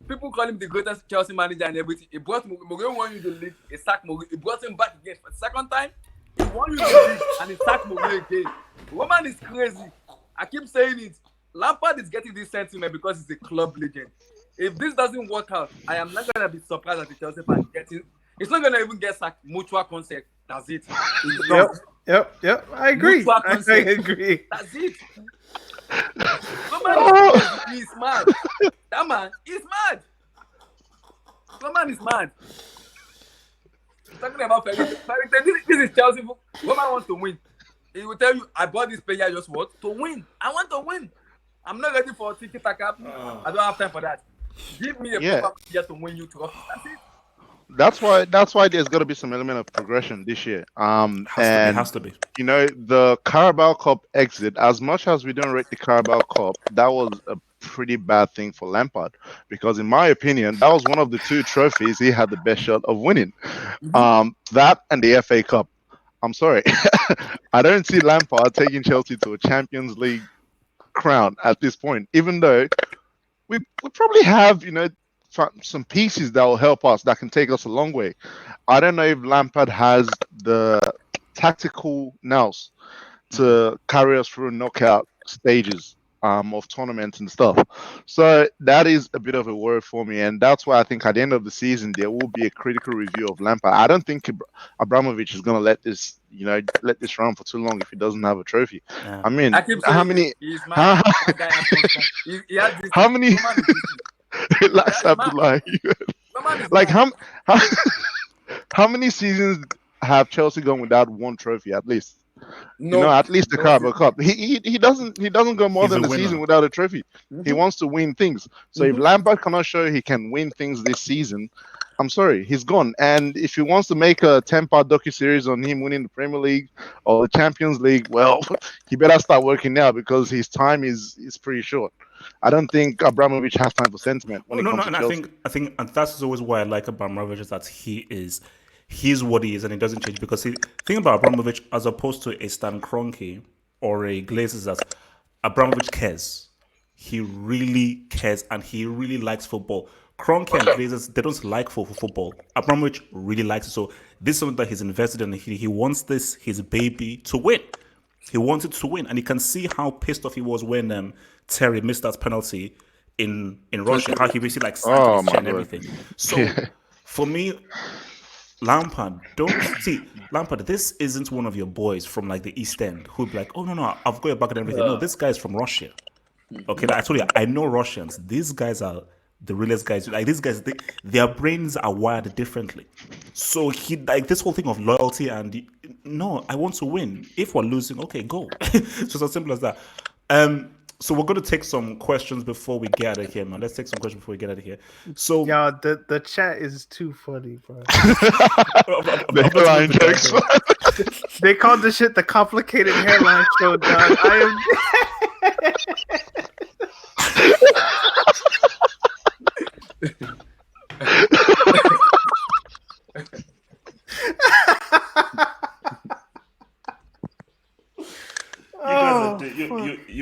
People call him the greatest Chelsea manager and everything. He brought Mourinho, won you the league. He sacked Mourinho. He brought him back again for the second time. He won you the league and he sacked Mourinho again. Roman is crazy. I keep saying it. Lampard is getting this sentiment because he's a club legend. If this doesn't work out, I am not going to be surprised at the Chelsea fan getting. It's not going to even get sacked. Mutual consent. That's it. Yep. I agree. I agree. That's it. Roman is mad. That man is mad. Roman is mad. Talking about fairy tale. This is Chelsea. Roman wants to win. He will tell you, I bought this player just what? To win. I want to win. I'm not ready for tiki-taka. I don't have time for that. Give me a proper player to win you trophy. That's it. That's why there's got to be some element of progression this year. Has to be. You know, the Carabao Cup exit, as much as we don't rate the Carabao Cup, that was a pretty bad thing for Lampard, because in my opinion, that was one of the two trophies he had the best shot of winning. That and the FA Cup. I'm sorry. I don't see Lampard taking Chelsea to a Champions League crown at this point, even though we probably have, some pieces that will help us, that can take us a long way. I don't know if Lampard has the tactical nous to carry us through knockout stages of tournaments and stuff. So that is a bit of a worry for me, and that's why I think at the end of the season there will be a critical review of Lampard. I don't think Abramovich is going to let this run for too long if he doesn't have a trophy. Yeah. I mean, how many? Last Abdullah. Like how many seasons have Chelsea gone without one trophy at least? No, at least the Carabao Cup. He doesn't go more than a season without a trophy. He wants to win things. So if Lampard cannot show he can win things this season, I'm sorry, he's gone. And if he wants to make a 10-part docu-series on him winning the Premier League or the Champions League, well, he better start working now, because his time is pretty short. I don't think Abramovich has time for sentiment when it comes to Chelsea. I think, and that's always why I like Abramovich, is that he's what he is, and it doesn't change. Because the thing about Abramovich, as opposed to a Stan Kroenke or a Glazes, is that Abramovich cares. He really cares, and he really likes football. Kroenke and Glazes, they don't like football. Abramovich really likes it. So this is something that he's invested in. He wants his baby to win. He wanted to win, and you can see how pissed off he was when Terry missed that penalty in Russia. How he basically snapped his chin and everything. So for me, Lampard, Lampard, this isn't one of your boys from the East End who'd be like, oh no, I've got your back and everything. No, this guy's from Russia. Okay, I told you, I know Russians. These guys are the realest guys. These guys, their brains are wired differently. So he this whole thing of loyalty and no, I want to win. If we're losing, okay, go. So it's as simple as that. So we're going to take some questions before we get out of here, man. Let's take some questions before we get out of here. So yeah, the chat is too funny, bro. Hairline jokes. They called this shit the complicated hairline show, dog.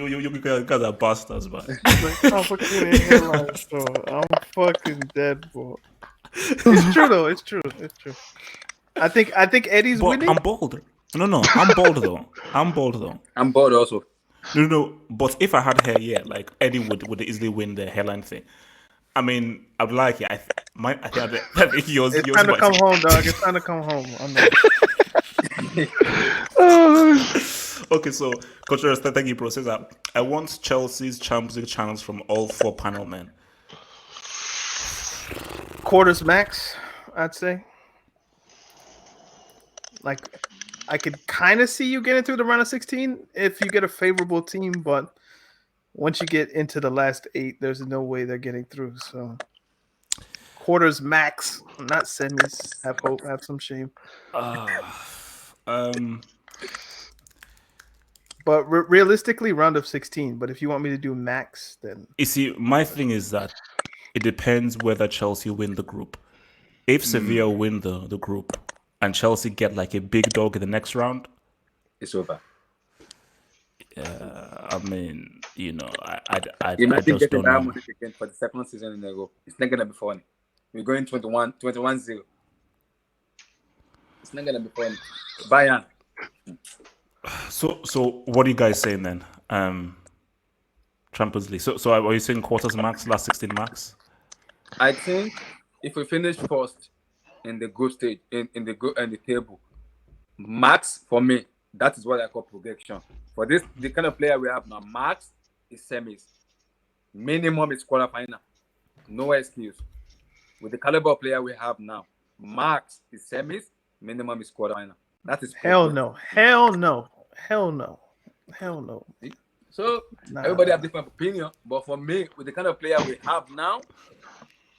You guys are bastards, man. I'm fucking headlines, bro. I'm fucking dead, bro. It's true though. It's true. I think Eddie's But winning. I'm bold. No, I'm bold though. I'm bored also. No. But if I had hair, yeah, like Eddie would easily win the hairline thing. I mean, I'd like it. I think yours. It's yours time to might- come home, dog. It's time to come home. I know. Okay, so Coach Resta, thank you, bro. Says that I want Chelsea's Champions League channels from all 4 panel men. Quarters max, I'd say. Like, I could kind of see you getting through the round of 16 if you get a favorable team, but once you get into the last 8, there's no way they're getting through. So, quarters max, not semis. Have hope, have some shame. But realistically, round of 16. But if you want me to do max, then You see, my thing is that it depends whether Chelsea win the group. If Sevilla win the group and Chelsea get like a big dog in the next round, It's over. I mean, you know, I Imagine just getting don't that know. money again for the second season in a row. It's not gonna be funny. We're going 21-0. It's not gonna be funny. Bayern. So what are you guys saying then? Champions League. So are you saying quarters max, last 16 max? I think if we finish first in the group stage, in the table, max for me, that is what I call progression. For this, the kind of player we have now, max is semis. Minimum is quarterfinal. No excuse. With the caliber of player we have now, max is semis, minimum is quarterfinal. That is hell progression. no. So everybody have different opinion, but for me, with the kind of player we have now,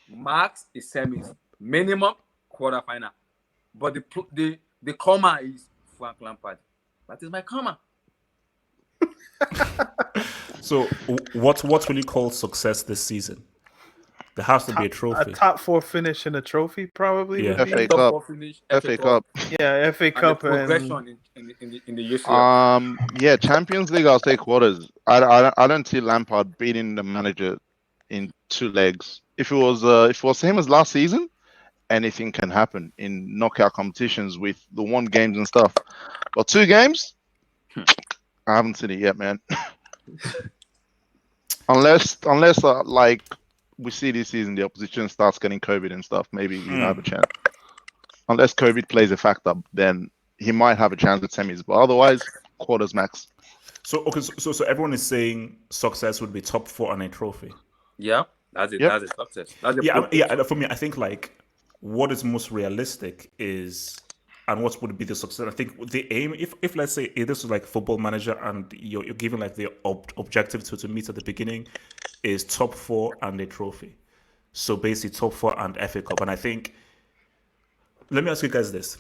max is semis, minimum quarterfinal. But the comma is Frank Lampard. That is my comma. So what will you call success this season? There has to be a trophy. A top 4 finish in a trophy, probably. Yeah. Would be. FA Top Cup. 4 finish, FA Cup. Yeah, FA and the Cup progression in the UCL. Yeah, Champions League. I'll say quarters. I don't see Lampard beating the manager in 2 legs. If it was same as last season, anything can happen in knockout competitions with the 1 games and stuff. But 2 games, I haven't seen it yet, man. unless like we see this season, the opposition starts getting COVID and stuff. Maybe we have a chance. Unless COVID plays a factor, then he might have a chance at semis. But otherwise, quarters max. So okay, so everyone is saying success would be top 4 and a trophy. Yeah, that's it. Yep. That's a success. That's a Yeah, progression. yeah. For me, I think like what is most realistic is, and what would be the success. I think the aim, if let's say this is like Football Manager, and you're given like the objective to meet at the beginning, is top 4 and a trophy. So basically, top 4 and FA Cup. And I think, let me ask you guys this: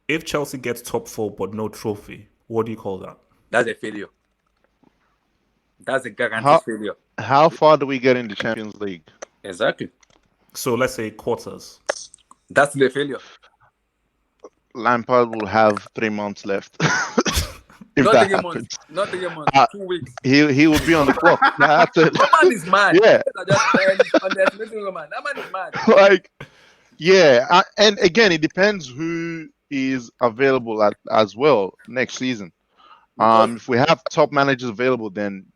if Chelsea gets top 4 but no trophy, what do you call that? That's a failure. That's a guaranteed failure. How far do we get in the Champions League? Exactly. So let's say quarters. That's the failure. Lampard will have 3 months left. If Not that 3 happens, months. Not 3 months. 2 weeks. he will be on the clock. That's it. Roman is mad. Yeah. Just underestimating Roman. That man is mad. Like, yeah, and again, it depends who is available as well next season. If we have top managers available, then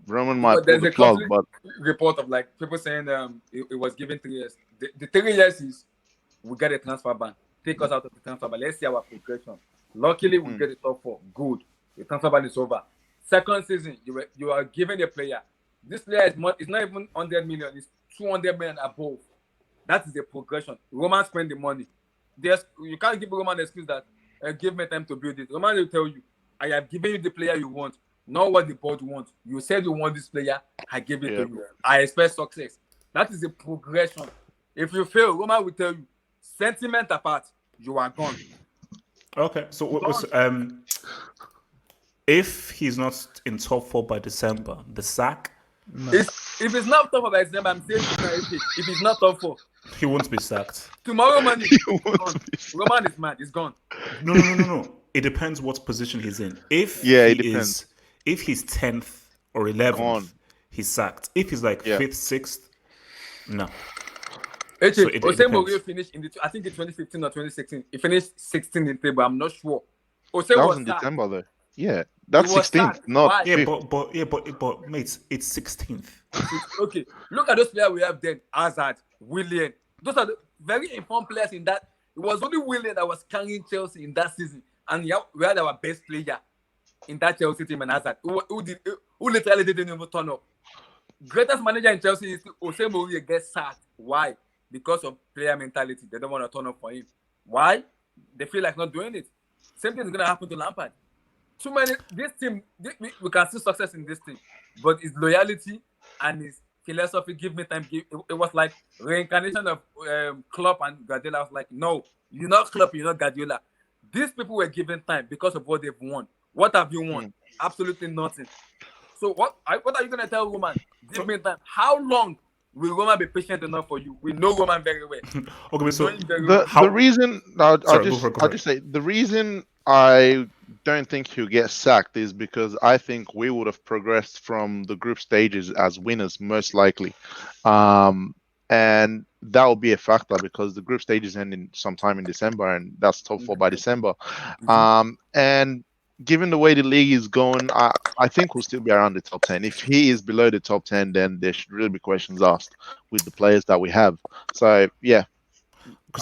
Roman might pull There's the a plug. complete But report of like people saying it was given 3 years. The 3 years is we get a transfer ban. Take us out of the transfer ban. Let's see our progression. Luckily, we get the top 4. Good. The transfer ban is over. Second season, you are given a player. This player is not even 100 million. It's 200 million above. That is the progression. Roman spend the money. You can't give Roman the excuse that give me time to build it. Roman will tell you, I have given you the player you want, not what the board wants. You said you want this player, I gave it to you. I expect success. That is the progression. If you fail, Roman will tell you, sentiment apart, you are gone. Okay, so if he's not in top 4 by December, the sack, If it's not top 4 by December, I'm saying if it's not top 4, he won't be sacked. tomorrow morning, Roman is mad. He's gone. No. It depends what position he's in. If Yeah, he it depends. If he's 10th or 11th, Gone. he's sacked. If he's like Yeah. 5th, 6th, no. Jose So it depends. Mourinho finished I think in 2015 or 2016. He finished 16th in table. I'm not sure. Jose That was was in sacked. December though. Yeah, He that's was 16th, sacked. not Why? Yeah, 5th. but mates, it's 16th. Okay, look at those players we have then. Hazard, Willian. Those are the very informed players in that. It was only Willian that was carrying Chelsea in that season. And we had our best player in that Chelsea team and Hazard, who literally didn't even turn up. Greatest manager in Chelsea is Jose Mourinho gets sacked. Why? Because of player mentality. They don't want to turn up for him. Why? They feel like not doing it. Same thing is going to happen to Lampard. Too many. This team, we can see success in this team, but his loyalty and his philosophy, give me time. It was like reincarnation of Klopp and Guardiola. I was like, no, you're not Klopp, you're not Guardiola. These people were given time because of what they've won. What have you won? Absolutely nothing. So what are you gonna tell Roman? Give me time. How long will Roman be patient enough for you? We know Roman very well. Okay, so The reason I'll Sorry, go just for it. say the reason I don't think he'll get sacked is because I think we would have progressed from the group stages as winners most likely, and that will be a factor because the group stages end in sometime in December, and that's top 4 by December. And given the way the league is going, I think we'll still be around the top 10. If he is below the top 10, then there should really be questions asked with the players that we have. So yeah,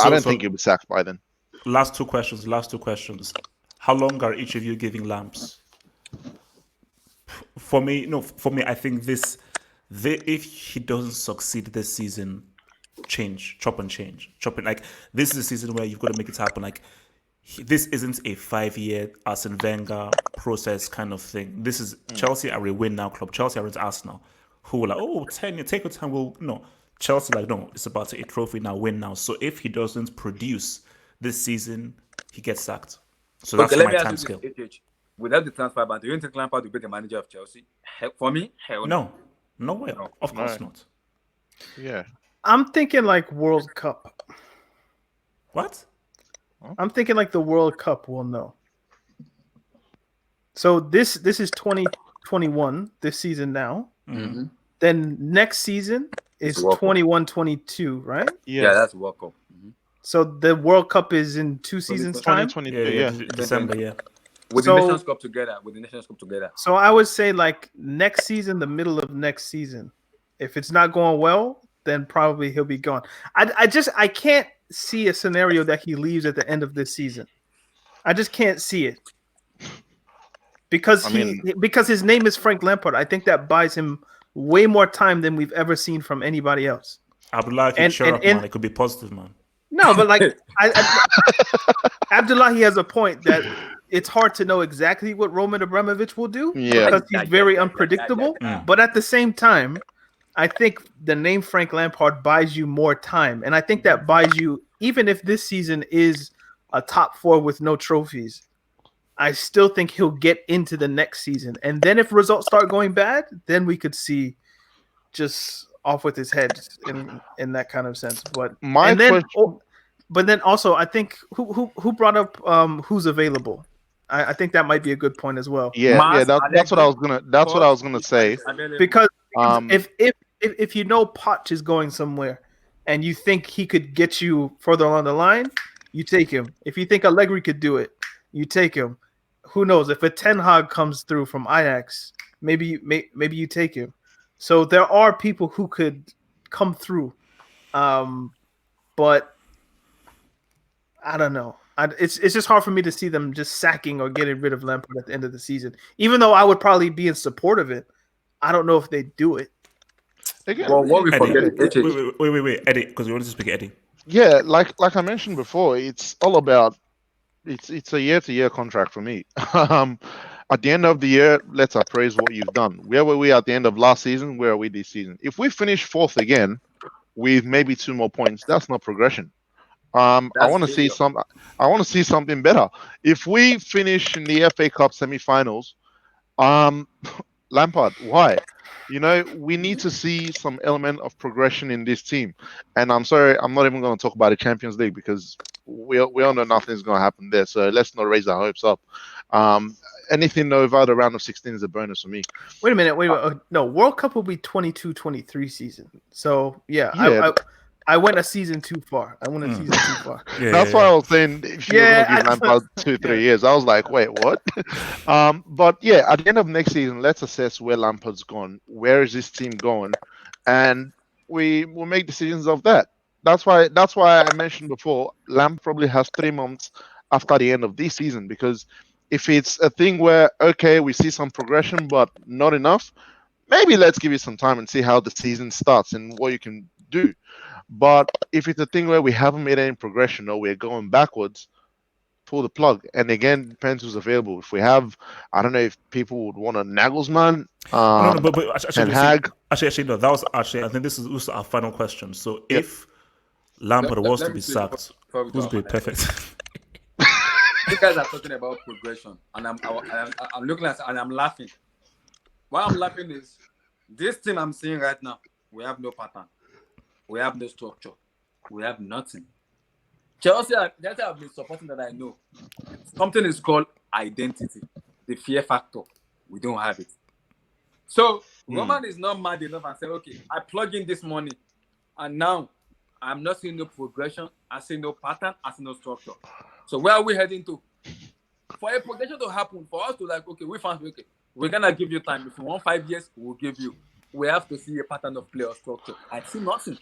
I don't think he'll be sacked by then. Last two questions. How long are each of you giving Lamps? For me, I think if he doesn't succeed this season, chop and change. Like, this is a season where you've got to make it happen. Like, this isn't a 5-year Arsene Wenger process kind of thing. This is Chelsea are a win now club. Chelsea aren't Arsenal, who were like, 10 years, take your time. No. Chelsea like, no, it's about a trophy now, win now. So if he doesn't produce this season, he gets sacked. So that's my time scale. Without the transfer ban, do you think Lampard will be the manager of Chelsea? For me, hell no. No way. No. Of course not. Yeah. I'm thinking like World Cup. What? I'm thinking like the World Cup will know. So this is 2021, this season now. Mm-hmm. Then next season is 21-22, right? Yeah, that's World Cup. Mm-hmm. So the World Cup is in 2 seasons time. 2022, December, yeah. With the Nations Cup together. So I would say like next season, the middle of next season. If it's not going well, then probably he'll be gone. I can't see a scenario that he leaves at the end of this season. I just can't see it. Because his name is Frank Lampard. I think that buys him way more time than we've ever seen from anybody else. Abdullah, man. It could be positive, man. No, but like Abdullah, he has a point that it's hard to know exactly what Roman Abramovich will do because he's very unpredictable. But at the same time, I think the name Frank Lampard buys you more time. And I think that buys you, even if this season is a top 4 with no trophies, I still think he'll get into the next season. And then if results start going bad, then we could see just off with his head in that kind of sense. But then also I think who brought up who's available. I think that might be a good point as well. That's what I was gonna say. Because if you know Poch is going somewhere and you think he could get you further along the line, you take him. If you think Allegri could do it, you take him. Who knows? If a Ten Hag comes through from Ajax, maybe you take him. So there are people who could come through, but I don't know. It's just hard for me to see them just sacking or getting rid of Lampard at the end of the season. Even though I would probably be in support of it, I don't know if they do it. Again, well, what we forget, wait, Eddie, because we wanted to speak Eddie. Yeah, like I mentioned before, it's all about it's a year-to-year contract for me. At the end of the year, let's appraise what you've done. Where were we at the end of last season? Where are we this season? If we finish 4th again with maybe 2 more points, that's not progression. I want to see something better. If we finish in the FA Cup semi-finals, Lampard, why? We need to see some element of progression in this team. And I'm sorry, I'm not even going to talk about the Champions League because we all know nothing's going to happen there. So let's not raise our hopes up. anything over the round of 16 is a bonus for me. Wait a minute. No, World Cup will be 22-23 season. So yeah, Yeah. I went a season too far. I went a season too far. Yeah, That's why I was saying if you were Yeah, going to give I- Lampard 2-3 years, I was like, wait, what? But yeah, at the end of next season, let's assess where Lampard's gone. Where is this team going? And we will make decisions of that. That's why I mentioned before, Lamp probably has 3 months after the end of this season, because if it's a thing where, okay, we see some progression, but not enough, maybe let's give it some time and see how the season starts and what you can do. But if it's a thing where we haven't made any progression or we're going backwards, pull the plug. And again, depends who's available. If we have, I don't know if people would want a Nagelsmann, No, but Ten actually, Hag. actually, no. That was actually. I think this is our final question. So, if Lampard was to me be say sacked, before we who's go good? on. Perfect. You guys are talking about progression, and I'm looking at it and I'm laughing. Why I'm laughing is this team I'm seeing right now. We have no pattern. We have no structure. We have nothing. Chelsea, that's I've been supporting that I know. Something is called identity, the fear factor. We don't have it. So Roman is not mad enough and say, okay, I plug in this money, and now I'm not seeing no progression. I see no pattern. I see no structure. So where are we heading to? For a progression to happen, for us to like, okay, we found, okay, we're gonna give you time. If you want 5 years, we'll give you. We have to see a pattern of play or structure. I see nothing.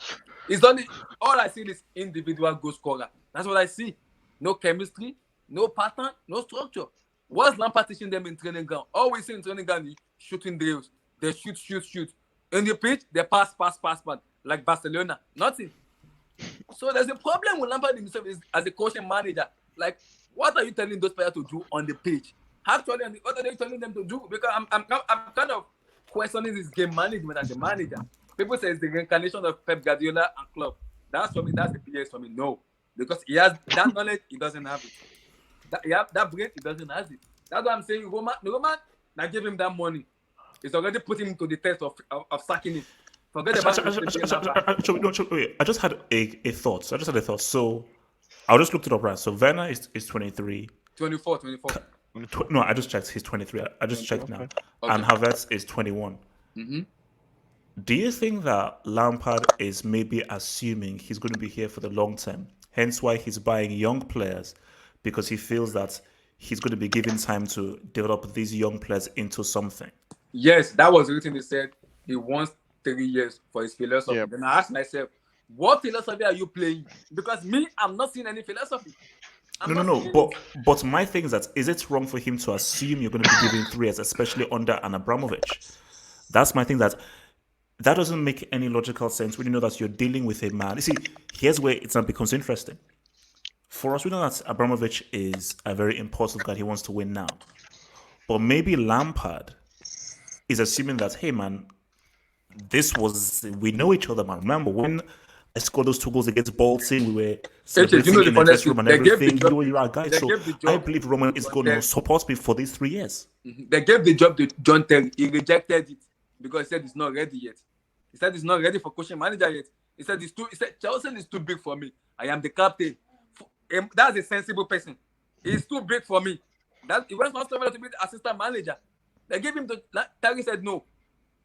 It's only all I see is individual goal scorer. That's what I see. No chemistry, no pattern, no structure. What's Lampard teaching them in training ground? All we see in training ground is shooting drills. They shoot. In the pitch, they pass. Like Barcelona. Nothing. So there's a problem with Lampard himself as a coach and manager. Like, what are you telling those players to do on the pitch? Actually, what are they telling them to do? Because I'm kind of questioning his game management as a manager. People say it's the reincarnation of Pep Guardiola and Klopp. That's for me. That's the BS for me. No, because he has that knowledge, he doesn't have it. That brain, he doesn't have it. That's what I'm saying. Roman, now give him that money. It's already put him to the test of sacking him. Forget about I just had a thought. So I just looked it up right. So Werner is 23. 24. No, I just checked. He's 23. I just checked now. And Havertz is 21. Mm-hmm. Do you think that Lampard is maybe assuming he's going to be here for the long term? Hence why he's buying young players, because he feels that he's going to be given time to develop these young players into something. Yes, that was written. He said he wants 3 years for his philosophy. Yep. Then I asked myself, what philosophy are you playing? Because me, I'm not seeing any philosophy. No. But my thing is that, is it wrong for him to assume you're going to be given 3 years, especially under an Abramovich? That's my thing. That doesn't make any logical sense when you know that you're dealing with a man. You see, here's where it becomes interesting. For us, we know that Abramovich is a very impulsive guy. He wants to win now. But maybe Lampard is assuming that, hey, man, we know each other, man. Remember when I scored those 2 goals against Bolton, we were celebrating in the dressing room and everything. You're our guy. So I believe Roman is going to support me for these 3 years. Mm-hmm. They gave the job to John Terry. He rejected it because he said he's not ready yet. He said he's not ready for coaching manager yet. He said Chelsea is too big for me. I am the captain. That's a sensible person. He's too big for me. He wants not to be the assistant manager. They gave him Terry said no.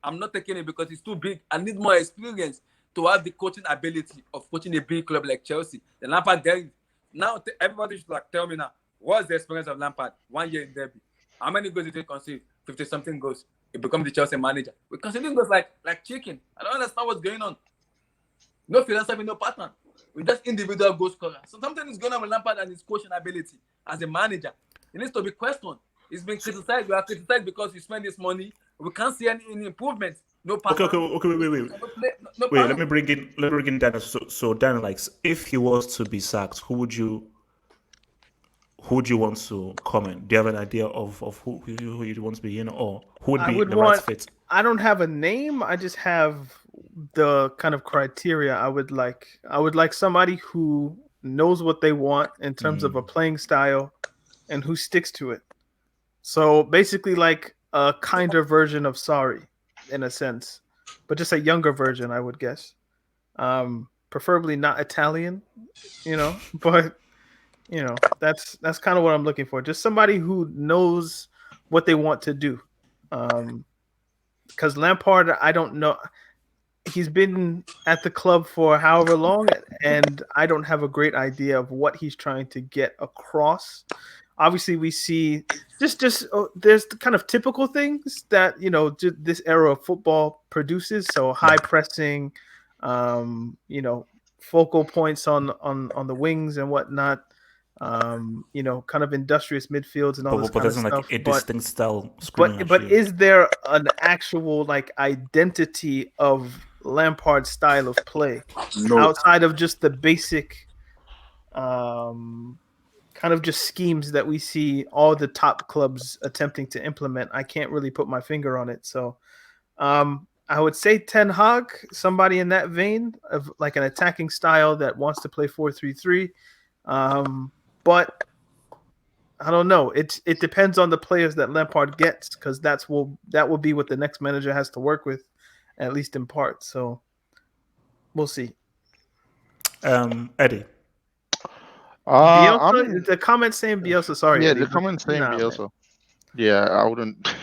I'm not taking it because he's too big. I need more experience to have the coaching ability of coaching a big club like Chelsea. The Lampard there. Now everybody should tell me now, what's the experience of Lampard? 1 year in Derby. How many goals did he concede? 50-something goals. He become the Chelsea manager. We're conceding goals like chicken. I don't understand what's going on. No philosophy, no pattern. We're just individual goal scorer. So something is going on with Lampard and his coaching ability as a manager. It needs to be questioned. It's been criticized. We are criticized because we spend this money. We can't see any improvement. No pattern. Okay. Wait. Let me bring in Daniel. So Daniel, like, if he was to be sacked, who would you want to comment? Do you have an idea of who you'd want to be in, or who would be the right fit? I don't have a name. I just have the kind of criteria I would like. I would like somebody who knows what they want in terms of a playing style and who sticks to it. So basically like a kinder version of Sarri in a sense, but just a younger version, I would guess. Preferably not Italian, but that's kind of what I'm looking for. Just somebody who knows what they want to do. Because Lampard, I don't know. He's been at the club for however long, and I don't have a great idea of what he's trying to get across. Obviously, we see there's the kind of typical things that this era of football produces. So high pressing, focal points on the wings and whatnot. Kind of industrious midfields and all this kind of stuff. Like a distinct style. But is there an actual identity of Lampard's style of play outside of just the basic kind of just schemes that we see all the top clubs attempting to implement? I can't really put my finger on it. So I would say Ten Hag, somebody in that vein of an attacking style that wants to play 4-3-3. But I don't know. It depends on the players that Lampard gets, because that will be what the next manager has to work with, at least in part. So we'll see. Eddie. Bielsa, the comment saying Bielsa. Sorry. Yeah, Eddie, the comment saying Bielsa. Man. Yeah, I wouldn't.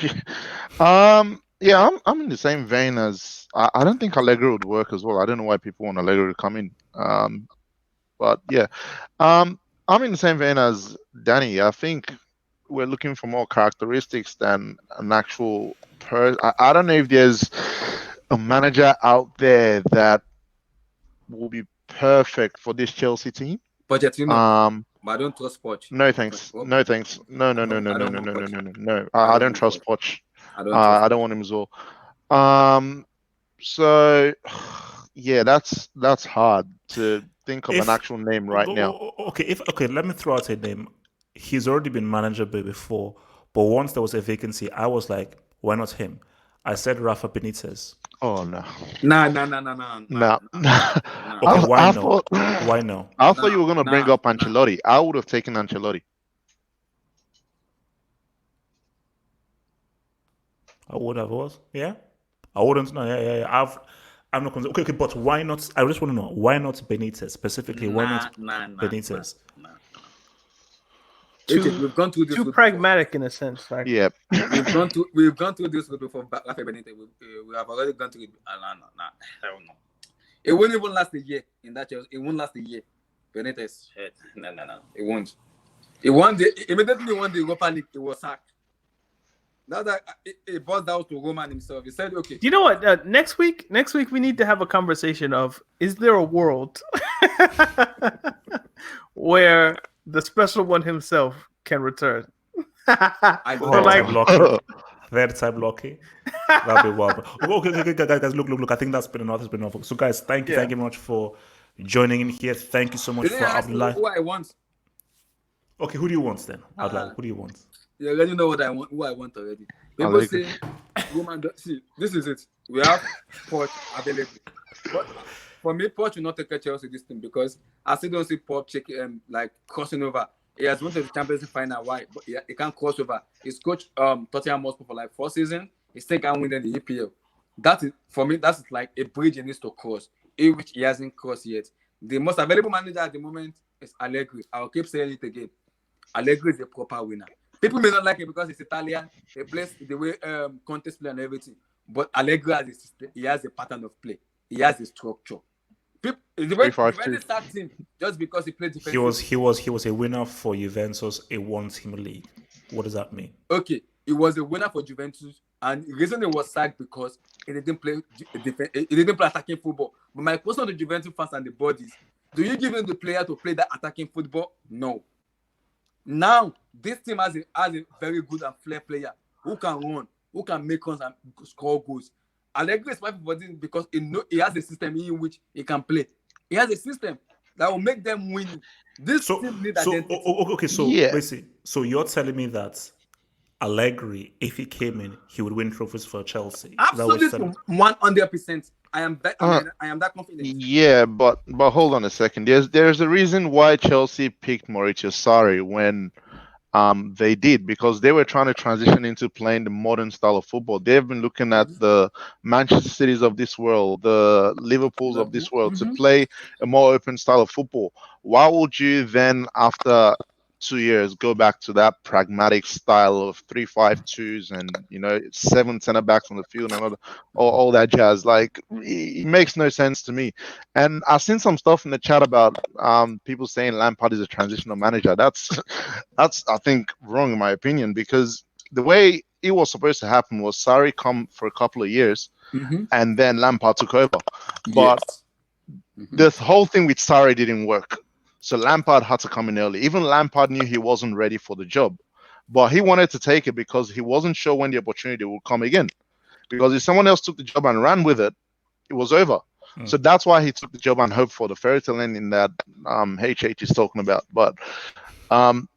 Yeah, I'm in the same vein as. I don't think Allegri would work as well. I don't know why people want Allegri to come in. But yeah, I'm in the same vein as Danny. I think we're looking for more characteristics than an actual I don't know if there's a manager out there that will be perfect for this Chelsea team. Pochettino. But I don't trust Poch. No thanks. No thanks. No. I don't trust Poch. I don't want him as well. So yeah, that's hard to think of an actual name right now. Okay, let me throw out a name. He's already been manager before, but once there was a vacancy, I was like, why not him? I said Rafa Benitez. Oh no. No. Okay, why no? Why no? I thought you were gonna bring up Ancelotti. I would have taken Ancelotti. I would have was, yeah. I wouldn't know. Yeah. I'm not concerned. Okay, but why not? I just want to know why not Benitez specifically? Why not Benitez? We've gone through this. Too pragmatic in a sense, right? Yeah. We've gone through this before. Rafa Benitez. We have already gone through it. I don't know. It won't even last a year in that Chelsea. It won't last a year. Benitez. No. It won't. Immediately won the Europa League. It was sacked. Now that it boils down to Roman himself, he said, "Okay." You know what? Next week we need to have a conversation of: is there a world where the special one himself can return? Third time lucky. That'd be wild. Okay, guys, look. I think that's been enough. So, guys, thank you very much for joining in here. Thank you so much for Abdullah. Who I want? Okay, who do you want then? Who do you want? You already know what I want. Who I want already. People say, "Woman, see, this is it. We have Poch available." But for me, Poch will not take a Chelsea this thing because I still don't see Poch crossing over. He has won the Champions League final. Why? But he can't cross over. He's coached Tottenham Hotspur for 4 seasons. He still can't win the EPL. That is for me. That's like a bridge he needs to cross, which he hasn't crossed yet. The most available manager at the moment is Allegri. I'll keep saying it again. Allegri is a proper winner. People may not like it because it's Italian. He plays the way contest play and everything. But Allegri has a pattern of play. He has a structure. The way they start him just because he played defense. He was a winner for Juventus, a one-team league. What does that mean? Okay, he was a winner for Juventus, and the reason he was sacked because he didn't play attacking football. But my question to Juventus fans and the bodies: do you give him the player to play that attacking football? No. Now this team has a very good and flair player who can run, who can make runs and score goals. Allegri is perfect for this because he has a system in which he can play. He has a system that will make them win. This team needs identity. Basically, so you're telling me that Allegri, if he came in, he would win trophies for Chelsea? Absolutely, 100%. I am that confident. Yeah, but hold on a second. There's a reason why Chelsea picked Maurizio Sarri when they did, because they were trying to transition into playing the modern style of football. They've been looking at the Manchester Cities of this world, the Liverpools of this world, to play a more open style of football. Why would you then, after 2 years, go back to that pragmatic style of 3-5-2s and 7 center backs on the field and all that jazz. Like it makes no sense to me. And I've seen some stuff in the chat about people saying Lampard is a transitional manager. That's I think wrong in my opinion, because the way it was supposed to happen was Sarri come for a couple of years and then Lampard took over. But this whole thing with Sarri didn't work. So Lampard had to come in early. Even Lampard knew he wasn't ready for the job, but he wanted to take it because he wasn't sure when the opportunity would come again. Because if someone else took the job and ran with it, it was over. So that's why he took the job and hoped for the fairy tale ending that HH is talking about. But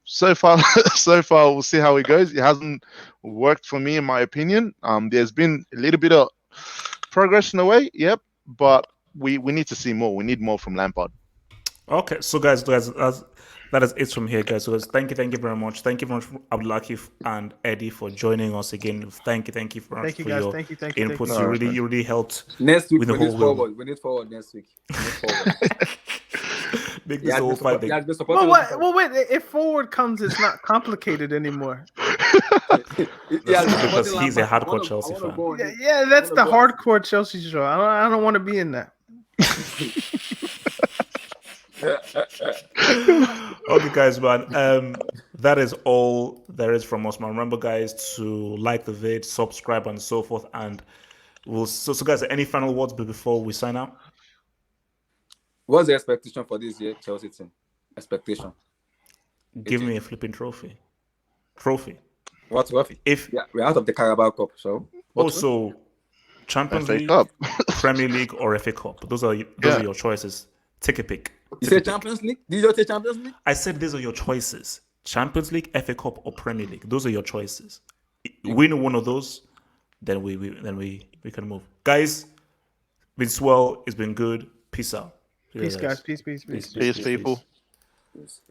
so far, we'll see how it goes. It hasn't worked for me, in my opinion. There's been a little bit of progress in a way, yep, but we need to see more. We need more from Lampard. Okay, so guys, that is it from here, guys. So guys, thank you very much. Thank you very much, Abdulakif and Eddie, for joining us again. Thank you very much for guys. your Thank you. inputs. You really helped. Next week, with the we need whole forward. We need forward next week. Make this whole fight. Well, wait. If forward comes, it's not complicated anymore. Because he's a hardcore Chelsea fan. Yeah, that's the hardcore Chelsea show. I don't want to be in that. Okay, guys, man. That is all there is from us, man. Remember, guys, to like the vid, subscribe, and so forth. And so guys, any final words before we sign out? What's the expectation for this year, Chelsea team? Expectation. Give me a flipping trophy. What trophy? We're out of the Carabao Cup, so also Champions FA League, Cup. Premier League, or FA Cup. Those are your choices. Take a pick. You say Champions League? Did you say Champions League? I said these are your choices. Champions League, FA Cup, or Premier League. Those are your choices. Win one of those, then we can move. Guys, been swell. It's been good. Peace out. Peace, guys. Peace. Peace, people. Peace.